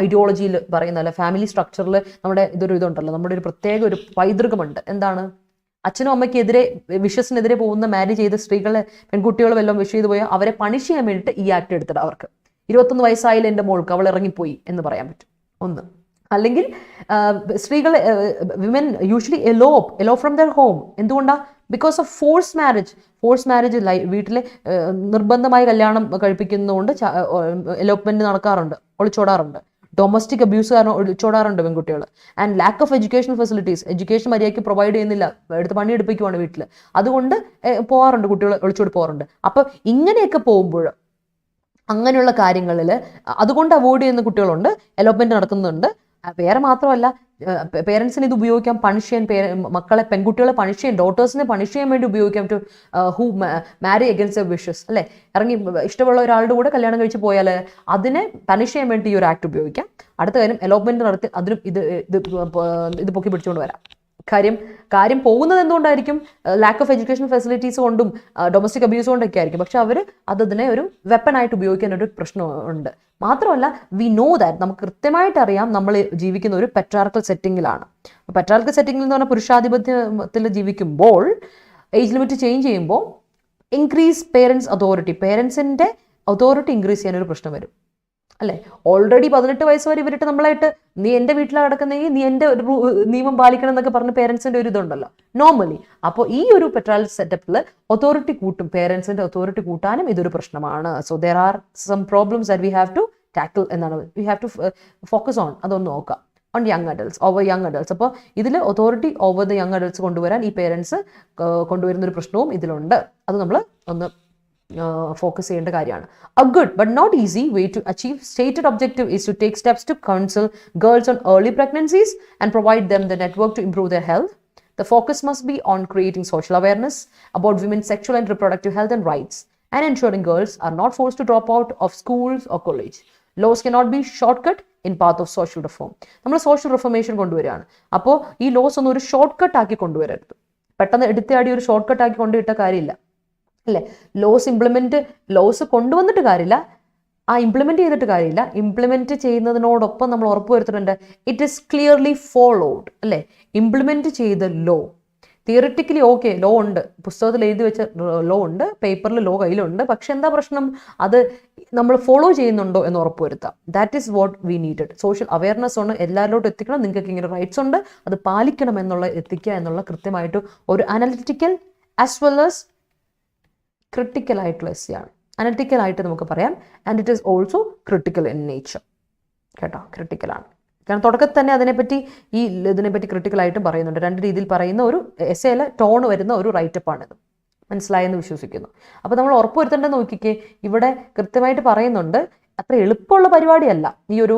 ഐഡിയോളജിയിൽ പറയുന്ന അല്ല, ഫാമിലി സ്ട്രക്ചറിൽ നമ്മുടെ ഇതുണ്ടല്ലോ, നമ്മുടെ ഒരു പ്രത്യേക ഒരു പൈതൃകമുണ്ട്. എന്താണ്? അച്ഛനും അമ്മയ്ക്കെതിരെ, വിശ്വസിനെതിരെ പോകുന്ന മാരേജ് ചെയ്ത സ്ത്രീകളെ, പെൺകുട്ടികൾ വല്ലതും വിഷ് ചെയ്ത് പോയാൽ അവരെ പണിഷ് ചെയ്യാൻ വേണ്ടിയിട്ട് ഈ ആക്ട് എടുത്തിട്ട് അവർക്ക് 21 വയസ്സായാലും എൻ്റെ മോൾക്ക് അവൾ ഇറങ്ങിപ്പോയി എന്ന് പറയാൻ പറ്റും. ഒന്ന്. അല്ലെങ്കിൽ സ്ത്രീകൾ, women usually elope from their home. എന്തുകൊണ്ടാണ്? ബിക്കോസ് ഓഫ് ഫോഴ്സ് മാരേജ് വീട്ടിലെ നിർബന്ധമായി കല്യാണം കഴിപ്പിക്കുന്നതുകൊണ്ട് എലോപ്മെന്റ് നടക്കാറുണ്ട്, ഒളിച്ചോടാറുണ്ട്. ഡൊമസ്റ്റിക് അബ്യൂസ് കാരണം ഒളിച്ചോടാറുണ്ട് പെൺകുട്ടികൾ. And lack of education facilities, education മര്യാദയ്ക്ക് പ്രൊവൈഡ് ചെയ്യുന്നില്ല, എടുത്ത് പണി എടുപ്പിക്കുവാണ് വീട്ടിൽ, അതുകൊണ്ട് പോകാറുണ്ട്, കുട്ടികൾ ഒളിച്ചോടി പോകാറുണ്ട്. അപ്പോൾ ഇങ്ങനെയൊക്കെ പോകുമ്പോൾ അങ്ങനെയുള്ള കാര്യങ്ങളിൽ അതുകൊണ്ട് അവോയ്ഡ് ചെയ്യുന്ന കുട്ടികളുണ്ട്, എലോപ്മെന്റ് നടക്കുന്നുണ്ട്. വേറെ മാത്രമല്ല, പേരൻസിന് ഇത് ഉപയോഗിക്കാം പണിഷ് ചെയ്യാൻ, മക്കളെ പെൺകുട്ടികളെ പണിഷ് ചെയ്യാൻ, ഡോട്ടേഴ്സിനെ പണിഷ് ചെയ്യാൻ വേണ്ടി ഉപയോഗിക്കാം. To who marry against the wishes, അല്ലേ? ഇറങ്ങി ഇഷ്ടമുള്ള ഒരാളുടെ കൂടെ കല്യാണം കഴിച്ച് പോയാൽ അതിനെ പണിഷ് ചെയ്യാൻ വേണ്ടി ഈ ഒരു ആക്ട് ഉപയോഗിക്കാം. അടുത്ത കാര്യം, എലോപ്മെന്റ് നടത്തി അതിനും ഇത് പൊക്കി പിടിച്ചുകൊണ്ട് വരാം. കാര്യം പോകുന്നത് എന്തുകൊണ്ടായിരിക്കും? ലാക്ക് ഓഫ് എഡ്യൂക്കേഷൻ ഫെസിലിറ്റീസ് കൊണ്ടും ഡൊമസ്റ്റിക് അബ്യൂസ് കൊണ്ടൊക്കെ ആയിരിക്കും. പക്ഷെ അവർ അതിനെ ഒരു വെപ്പണായിട്ട് ഉപയോഗിക്കാൻ ഒരു പ്രശ്നമുണ്ട്. മാത്രമല്ല, വി നോ ദാറ്റ്, നമുക്ക് കൃത്യമായിട്ട് അറിയാം നമ്മൾ ജീവിക്കുന്ന ഒരു പെട്രാർക്കൽ സെറ്റിങ്ങിലാണ്. പെട്രാർക്കൽ സെറ്റിങ്ങിൽ എന്ന് പറഞ്ഞാൽ പുരുഷാധിപത്യത്തിൽ ജീവിക്കുമ്പോൾ ഏജ് ലിമിറ്റ് ചേഞ്ച് ചെയ്യുമ്പോൾ ഇൻക്രീസ് പേരൻസ് അതോറിറ്റി, പേരൻസിൻ്റെ അതോറിറ്റി ഇൻക്രീസ് ചെയ്യാനൊരു പ്രശ്നം വരും, അല്ലേ? ഓൾറെഡി 18 വയസ്സ് വരെ ഇവരിട്ട് നമ്മളായിട്ട് നീ എൻ്റെ വീട്ടിലാണ് കിടക്കുന്നെങ്കിൽ നീ എൻ്റെ നിയമം പാലിക്കണം എന്നൊക്കെ പറഞ്ഞ് പേരൻസിൻ്റെ ഒരു ഇതുണ്ടല്ലോ നോർമലി. അപ്പോൾ ഈ ഒരു പെട്രാൽ സെറ്റപ്പിൽ അതോറിറ്റി കൂട്ടും, പേരൻസിൻ്റെ അതോറിറ്റി കൂട്ടാനും ഇതൊരു പ്രശ്നമാണ്. So there are some problems that we have to tackle എന്നാണ്, we have to focus on. അതൊന്ന് നോക്കാം, on young adults, over young adults. അപ്പോൾ ഇതിൽ authority over the young adults കൊണ്ടുവരാൻ ഈ പേരൻസ് കൊണ്ടുവരുന്നൊരു പ്രശ്നവും ഇതിലുണ്ട്. അത് നമ്മൾ ഒന്ന് ഫോക്കസ് ചെയ്യേണ്ട കാര്യമാണ്. A good but not easy way to achieve stated objective is to take steps to counsel girls on early pregnancies and provide them the network to improve their health. The focus must be on creating social awareness about women's sexual and reproductive health and rights, and ensuring girls are not forced to drop out of schools or college. Laws cannot be shortcut in path of social reform. നമ്മൾ social reformation കൊണ്ടുവരികയാണ്. അപ്പോൾ ഈ loss ഒന്നും ഒരു short cut ആക്കി കൊണ്ടുവരരുത്. പെട്ടെന്ന് എടുത്താടി ഒരു short cut ആക്കി കൊണ്ടുവിട്ട കാര്യമില്ല, അല്ലേ? ലോസ് കൊണ്ടുവന്നിട്ട് കാര്യമില്ല, ഇംപ്ലിമെന്റ് ചെയ്തിട്ട് കാര്യമില്ല. ഇംപ്ലിമെന്റ് ചെയ്യുന്നതിനോടൊപ്പം നമ്മൾ ഉറപ്പുവരുത്തുന്നുണ്ട് ഇറ്റ് ഈസ് ക്ലിയർലി ഫോളോഡ്, അല്ലേ? ഇംപ്ലിമെന്റ് ചെയ്ത ലോ തിയറിറ്റിക്കലി ഓക്കെ, ലോ ഉണ്ട്, പുസ്തകത്തിൽ എഴുതി വെച്ച ലോ ഉണ്ട്, പേപ്പറിൽ ലോ കയ്യിലുണ്ട്. പക്ഷെ എന്താ പ്രശ്നം? അത് നമ്മൾ ഫോളോ ചെയ്യുന്നുണ്ടോ എന്ന് ഉറപ്പുവരുത്താം. That is what we needed. Social awareness ഉണ്ട്, എല്ലാവരിലോട്ടും എത്തിക്കണം, നിങ്ങൾക്ക് ഇങ്ങനെ റൈറ്റ്സ് ഉണ്ട്, അത് പാലിക്കണം എന്നുള്ള എത്തിക്കുക എന്നുള്ള കൃത്യമായിട്ട് ഒരു analytical as well as critical ആയിട്ടുള്ള എസ്സെയാണ്. അനലിറ്റിക്കൽ ആയിട്ട് നമുക്ക് പറയാം. And it is also critical in nature, കേട്ടോ, ക്രിട്ടിക്കലാണ്. കാരണം തുടക്കത്തിൽ തന്നെ ഇതിനെപ്പറ്റി ക്രിട്ടിക്കലായിട്ടും പറയുന്നുണ്ട്. രണ്ട് രീതിയിൽ പറയുന്ന ഒരു എസ്സേയിൽ ടോൺ വരുന്ന ഒരു റൈറ്റപ്പാണിത്. മനസ്സിലായെന്ന് വിശ്വസിക്കുന്നു. അപ്പോൾ നമ്മൾ ഉറപ്പുവരുത്തേണ്ടത് നോക്കിക്കേ, ഇവിടെ കൃത്യമായിട്ട് പറയുന്നുണ്ട്. അത്ര എളുപ്പമുള്ള പരിപാടിയല്ല ഈ ഒരു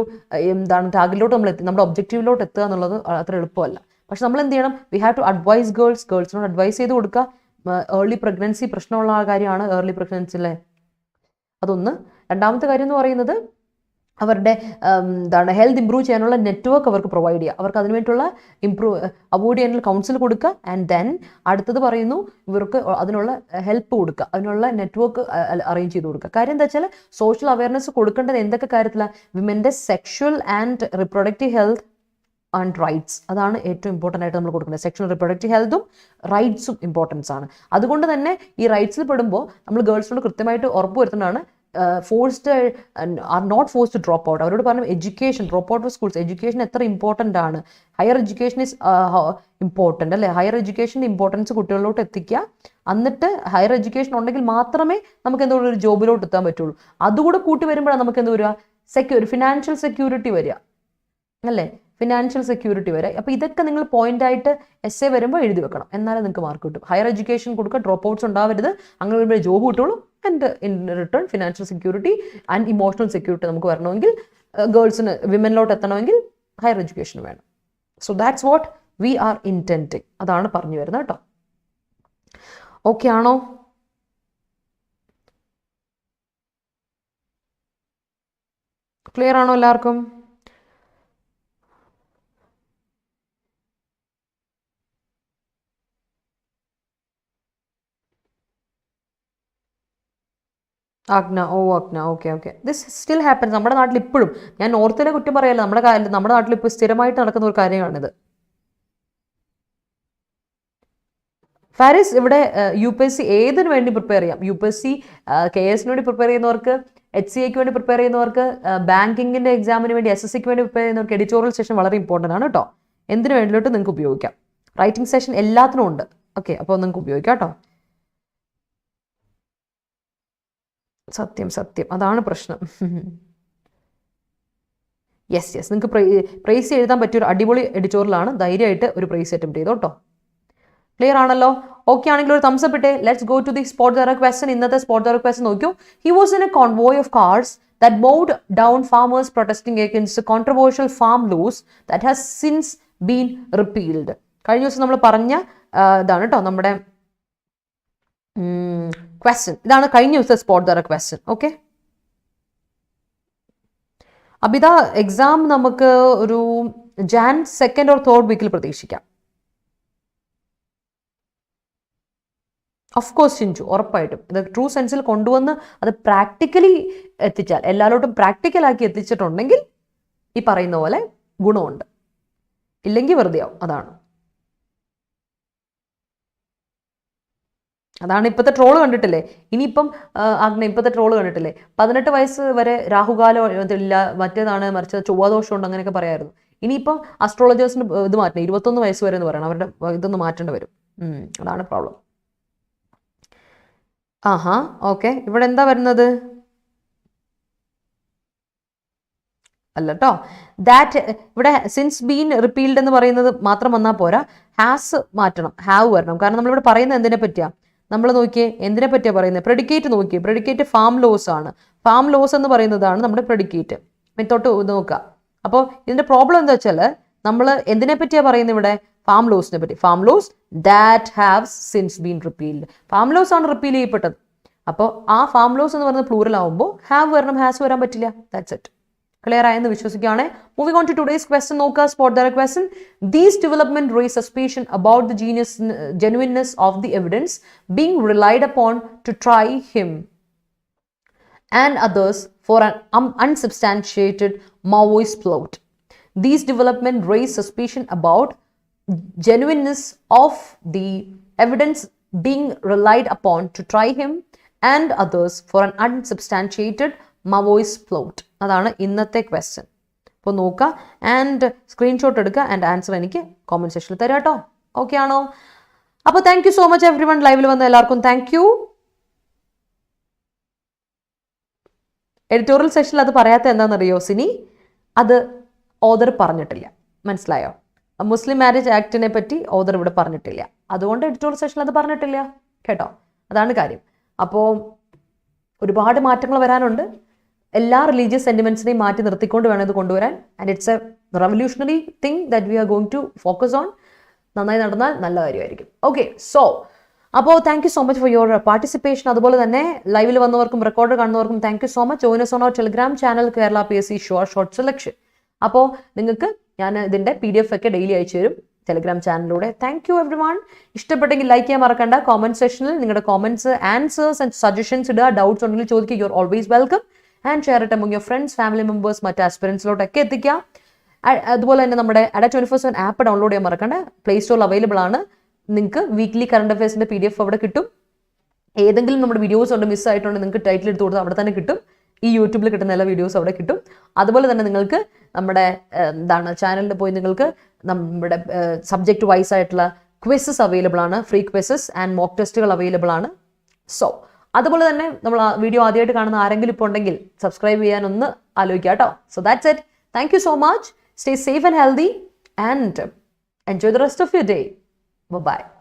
ടാർഗറ്റിലോട്ട് നമ്മുടെ ഒബ്ജക്റ്റീവിലോട്ട് എത്തുക എന്നുള്ളത് അത്ര എളുപ്പമല്ല. പക്ഷെ നമ്മൾ എന്ത് ചെയ്യണം? വി ഹാവ് ടു അഡ്വൈസ് ഗേൾസിനോട് അഡ്വൈസ് ചെയ്ത് കൊടുക്കുക. ഏർലി പ്രഗ്നൻസി പ്രശ്നമുള്ള കാര്യമാണ് ഏർലി പ്രഗ്നൻസിയിലെ, അതൊന്ന്. രണ്ടാമത്തെ കാര്യം എന്ന് പറയുന്നത് അവരുടെ ഹെൽത്ത് ഇമ്പ്രൂവ് ചെയ്യാനുള്ള നെറ്റ്വർക്ക് അവർക്ക് പ്രൊവൈഡ് ചെയ്യുക, അവർക്ക് അതിനുവേണ്ടിയുള്ള അവോയ്ഡ് ചെയ്യാനുള്ള കൗൺസിൽ കൊടുക്കുക. ആൻഡ് ദെൻ അടുത്തത് പറയുന്നു ഇവർക്ക് അതിനുള്ള ഹെൽപ്പ് കൊടുക്കുക, അതിനുള്ള നെറ്റ്വർക്ക് അറേഞ്ച് ചെയ്ത് കൊടുക്കുക. കാര്യം എന്താ വെച്ചാൽ സോഷ്യൽ അവയർനെസ് കൊടുക്കേണ്ടത് എന്തൊക്കെ കാര്യത്തിലാണ്? വിമൻ്റെ sexual and reproductive health and rights, അതാണ് ഏറ്റവും ഇമ്പോർട്ടൻ്റ് ആയിട്ട് നമ്മൾ കൊടുക്കുന്നത്. സെക്ഷൽ റിപ്രൊഡക്റ്റീവ് ഹെൽത്തും റൈറ്റ്സും ഇമ്പോർട്ടൻസ് ആണ്. അതുകൊണ്ട് തന്നെ ഈ റൈറ്റ്സിൽ പെടുമ്പോൾ നമ്മൾ ഗേൾസിനോട് കൃത്യമായിട്ട് ഉറപ്പ് വരുത്തുന്നതാണ് are not forced to drop out. അവരോട് പറഞ്ഞു education, drop out of schools, education എത്ര ഇമ്പോർട്ടൻ്റ് ആണ്. ഹയർ എഡ്യൂക്കേഷൻ ഇസ് ഇമ്പോർട്ടൻ്റ്, അല്ലേ? ഹയർ എഡ്യൂക്കേഷൻ്റെ ഇമ്പോർട്ടൻസ് കുട്ടികളിലോട്ട് എത്തിക്കുക. എന്നിട്ട് ഹയർ എഡ്യൂക്കേഷൻ ഉണ്ടെങ്കിൽ മാത്രമേ നമുക്ക് എന്തോ ഒരു ജോബിലോട്ട് എത്താൻ പറ്റുള്ളൂ. അതുകൂടെ കൂട്ടി വരുമ്പോഴാണ് നമുക്ക് എന്ത് വരിക? ഫിനാൻഷ്യൽ സെക്യൂരിറ്റി വരിക, അല്ലേ? ഫിനാൻഷ്യൽ സെക്യൂരിറ്റി വരെ. അപ്പോൾ ഇതൊക്കെ നിങ്ങൾ പോയിന്റായിട്ട് എസ്സേ വരുമ്പോൾ എഴുതി വെക്കണം, എന്നാലേ നിങ്ങൾക്ക് മാർക്ക് കിട്ടും. ഹയർ എഡ്യൂക്കേഷൻ കൊടുക്കുക, ഡ്രോപ്പ് ഔട്ട്സ് ഉണ്ടാവരുത്, അങ്ങനെ വരുമ്പോൾ ജോബ് കിട്ടുള്ളൂ. And in return financial security and emotional security നമുക്ക് വരണമെങ്കിൽ, ഗേൾസിന് വിമനിലോട്ട് എത്തണമെങ്കിൽ ഹയർ എഡ്യൂക്കേഷൻ വേണം. So that's what we are intending. അതാണ് പറഞ്ഞു വരുന്നത്, കേട്ടോ. ഓക്കെ ആണോ? ക്ലിയർ ആണോ എല്ലാവർക്കും? അഗ്ന, ഓക്കെ. ദിസ് സ്റ്റിൽ ഹാപ്പൻസ് നമ്മുടെ നാട്ടിൽ ഇപ്പോഴും. ഞാൻ നോർത്തിലെ കുറ്റം പറയല്ല, നമ്മുടെ നാട്ടിൽ ഇപ്പോൾ സ്ഥിരമായിട്ട് നടക്കുന്ന ഒരു കാര്യമാണിത്. ഫാരിസ്, ഇവിടെ UPSC ഏതിനു വേണ്ടി പ്രിപ്പയർ ചെയ്യാം? UPSC KS വേണ്ടി പ്രിപ്പയർ ചെയ്യുന്നവർക്ക്, HCAക്ക് വേണ്ടി പ്രിപ്പയർ ചെയ്യുന്നവർക്ക്, ബാങ്കിങ്ങിൻ്റെ എക്സാമിന് വേണ്ടി SSCക്ക് വേണ്ടി പ്രിപ്പയർ ചെയ്യുന്നവർക്ക് എഡിറ്റോറിയൽ സെഷൻ വളരെ ഇമ്പോർട്ടൻ്റ് ആണ്, കേട്ടോ. എന്തിനു വേണ്ടിയിട്ട് നിങ്ങൾക്ക് ഉപയോഗിക്കാം. റൈറ്റിംഗ് സെഷൻ എല്ലാത്തിനും ഉണ്ട്. ഓക്കെ, അപ്പോൾ നിങ്ങൾക്ക് ഉപയോഗിക്കാം കേട്ടോ. സത്യം സത്യം, അതാണ് പ്രശ്നം. യെസ് യെസ്, നിങ്ങൾക്ക് പ്രൈസ് എഴുതാൻ പറ്റിയൊരു അടിപൊളി എഡിറ്റോറിയലാണ്. ധൈര്യമായിട്ട് ഒരു പ്രൈസ് അറ്റംപ്റ്റ് ചെയ്തോ കേട്ടോ. ക്ലിയർ ആണല്ലോ? ഓക്കെ ആണെങ്കിൽ ഒരു തംസ് അപ്പ് ഇട്ടേ. Let's go to the spot the question. ഇന്നത്തെ സ്പോട്ട് ദ ക്വസ്റ്റൻ നോക്കൂ. He was in a convoy of cars that mowed down farmers protesting against the controversial farm laws that has since been repealed. കഴിഞ്ഞ ദിവസം നമ്മൾ പറഞ്ഞ ഇതാണ് കേട്ടോ നമ്മുടെ question. ഇതാണ് കഴിഞ്ഞ ദിവസത്തെ സ്പോട്ട് ദ ക്വസ്റ്റൻ. ഓക്കെ, അപ്പം ഇതാ എക്സാം നമുക്ക് ഒരു Jan 2nd or 3rd വീക്കിൽ പ്രതീക്ഷിക്കാം. ഓഫ് കോഴ്സ് ചിഞ്ചു, ഉറപ്പായിട്ടും ഇത് ട്രൂ സെൻസിൽ കൊണ്ടുവന്ന് അത് പ്രാക്ടിക്കലി എത്തിച്ചാൽ, എല്ലാവരോട്ടും പ്രാക്ടിക്കലാക്കി എത്തിച്ചിട്ടുണ്ടെങ്കിൽ ഈ പറയുന്ന പോലെ ഗുണമുണ്ട്. ഇല്ലെങ്കിൽ വെറുതെയാവും. അതാണ് ഇപ്പോഴത്തെ ട്രോള് കണ്ടിട്ടില്ലേ? ഇനിയിപ്പം ഇപ്പോഴത്തെ ട്രോള് കണ്ടിട്ടില്ലേ? 18 വയസ്സ് വരെ രാഹുകാലം ഇല്ല, മറ്റേതാണ് മറിച്ചത്, ചൊവ്വാദോഷമുണ്ട്, അങ്ങനെയൊക്കെ പറയായിരുന്നു. ഇനിയിപ്പം അസ്ട്രോളജേഴ്സിന് ഇത് മാറ്റണം, 21 വയസ്സ് വരെ എന്ന് പറയണം. അവരുടെ ഇതൊന്ന് മാറ്റേണ്ടി വരും. അതാണ് പ്രോബ്ലം. ഓക്കെ, ഇവിടെ എന്താ വരുന്നത്? അല്ല കേട്ടോ, ദാറ്റ് ഇവിടെ സിൻസ് ബീൻ റിപ്പീൽഡ് എന്ന് പറയുന്നത് മാത്രം വന്നാൽ പോരാ, ഹാസ് മാറ്റണം, ഹാവ് വരണം. കാരണം നമ്മളിവിടെ പറയുന്നത് എന്തിനെ പറ്റിയാ? നമ്മൾ നോക്കിയേ എന്തിനെ പറ്റിയാ പറയുന്നത്? പ്രെഡിക്കേറ്റ് നോക്കിയേ. പ്രെഡിക്കേറ്റ് ഫാം ലോസ് ആണ്. ഫാം ലോസ് എന്ന് പറയുന്നതാണ് നമ്മുടെ പ്രെഡിക്കേറ്റ്. മെത്തോട്ട് നോക്കുക. അപ്പോൾ ഇതിന്റെ പ്രോബ്ലം എന്താ വെച്ചാൽ നമ്മൾ എന്തിനെ പറ്റിയാ പറയുന്നത് ഇവിടെ? ഫാം ലോസിനെ പറ്റി. Farm laws that have since been repealed. Farm laws ആണ് റിപ്പീൽ ചെയ്യപ്പെട്ടത്. അപ്പോൾ ആ ഫാം ലോസ് എന്ന് പറയുന്നത് പ്ലൂറൽ ആവുമ്പോൾ ഹാവ് വരണം, ഹാസ് വരാൻ പറ്റില്ല. That's it. ക്ലിയർ ആയെന്ന് വിശ്വസിക്കുകയാണ്. Moving on to today's question നോക്കുക. Spot the question. These development raise suspicion about the genuineness of the evidence being relied upon to try him and others for an unsubstantiated Maoist plot. These developments raise suspicion about genuineness of the evidence being relied upon to try him and others for an unsubstantiated Maoist plot. അതാണ് ഇന്നത്തെ question. അപ്പോൾ നോക്കുക and screenshot എടുക്കുക and answer എനിക്ക് comment സെക്ഷനിൽ തരാം കേട്ടോ. Okay ആണോ? അപ്പോൾ thank you so much every one. ലൈവിൽ വന്ന എല്ലാവർക്കും താങ്ക് യു. എഡിറ്റോറിയൽ സെക്ഷനിൽ അത് പറയാത്ത എന്താണെന്നറിയോ സിനി? അത് ഓദർ പറഞ്ഞിട്ടില്ല. മനസ്സിലായോ? മുസ്ലിം മാരേജ് ആക്ടിനെ പറ്റി ഓദർ ഇവിടെ പറഞ്ഞിട്ടില്ല. അതുകൊണ്ട് എഡിറ്റോറിയൽ സെക്ഷനിൽ അത് പറഞ്ഞിട്ടില്ല കേട്ടോ. അതാണ് കാര്യം. അപ്പോൾ ഒരുപാട് മാറ്റങ്ങൾ വരാനുണ്ട്. എല്ലാ റിലീജിയസ് സെന്റിമെന്റ്സിനെയും മാറ്റി നിർത്തിക്കൊണ്ട് വേണം ഇത് കൊണ്ടുവരാൻ. And it's a revolutionary thing that we are going to focus on. നന്നായി നടന്നാൽ നല്ല കാര്യമായിരിക്കും. ഓക്കെ, സോ അപ്പോൾ thank you so much for your participation. അതുപോലെ തന്നെ ലൈവിൽ വന്നവർക്കും റെക്കോർഡ് കാണുന്നവർക്കും thank you so much. Join us on our Telegram channel Kerala PSC short selection. അപ്പോൾ നിങ്ങൾക്ക് ഞാൻ ഇതിൻ്റെ PDF ഒക്കെ ഡെയിലി അയച്ചു തരും ടെലിഗ്രാം ചാനലിലൂടെ. Thank you every one. ഇഷ്ടപ്പെട്ടെങ്കിൽ ലൈക്ക് ചെയ്യാൻ മറക്കണ്ട. കോമന്റ് സെക്ഷനിൽ നിങ്ങളുടെ കോമന്റ്സ്, ആൻസേഴ്സ് ആൻഡ് സജഷൻസ് ഇടുക. ഡൗട്ട്സ് ഉണ്ടെങ്കിൽ ചോദിക്കുക. You are always welcome. And share it among your friends, family members, മറ്റ് ആസ്പിറൻസിലോട്ടൊക്കെ എത്തിക്കുക. അതുപോലെ തന്നെ നമ്മുടെ Ada 24/7 ആപ്പ് ഡൗൺലോഡ് ചെയ്യാൻ മറക്കണ്ട. പ്ലേ സ്റ്റോറിൽ അവൈലബിൾ ആണ്. നിങ്ങൾക്ക് വീക്ക്ലി കറണ്ട് അഫയേഴ്സിന്റെ PDF അവിടെ കിട്ടും. ഏതെങ്കിലും നമ്മുടെ വീഡിയോസ് ഉണ്ട് മിസ്സായിട്ടുണ്ടെങ്കിൽ നിങ്ങൾക്ക് ടൈറ്റിൽ എടുത്ത് കൊടുത്താൽ അവിടെ തന്നെ കിട്ടും. ഈ യൂട്യൂബിൽ കിട്ടുന്ന എല്ലാ വീഡിയോസും അവിടെ കിട്ടും. അതുപോലെ തന്നെ നിങ്ങൾക്ക് നമ്മുടെ ചാനലിൽ പോയി നിങ്ങൾക്ക് നമ്മുടെ സബ്ജക്റ്റ് വൈസ് ആയിട്ടുള്ള ക്വിസസ് അവൈലബിൾ ആണ്. ഫ്രീ ക്വിസസ് ആൻഡ് മോക്ക് ടെസ്റ്റുകൾ അവൈലബിൾ ആണ്. സോ അതുപോലെ തന്നെ നമ്മൾ ആ വീഡിയോ ആദ്യമായിട്ട് കാണുന്ന ആരെങ്കിലും ഇപ്പോൾ ഉണ്ടെങ്കിൽ സബ്സ്ക്രൈബ് ചെയ്യാനൊന്ന് ആലോചിക്കുക കേട്ടോ. So that's it. Thank you so much. Stay safe and healthy and enjoy the rest of your day. Bye-bye.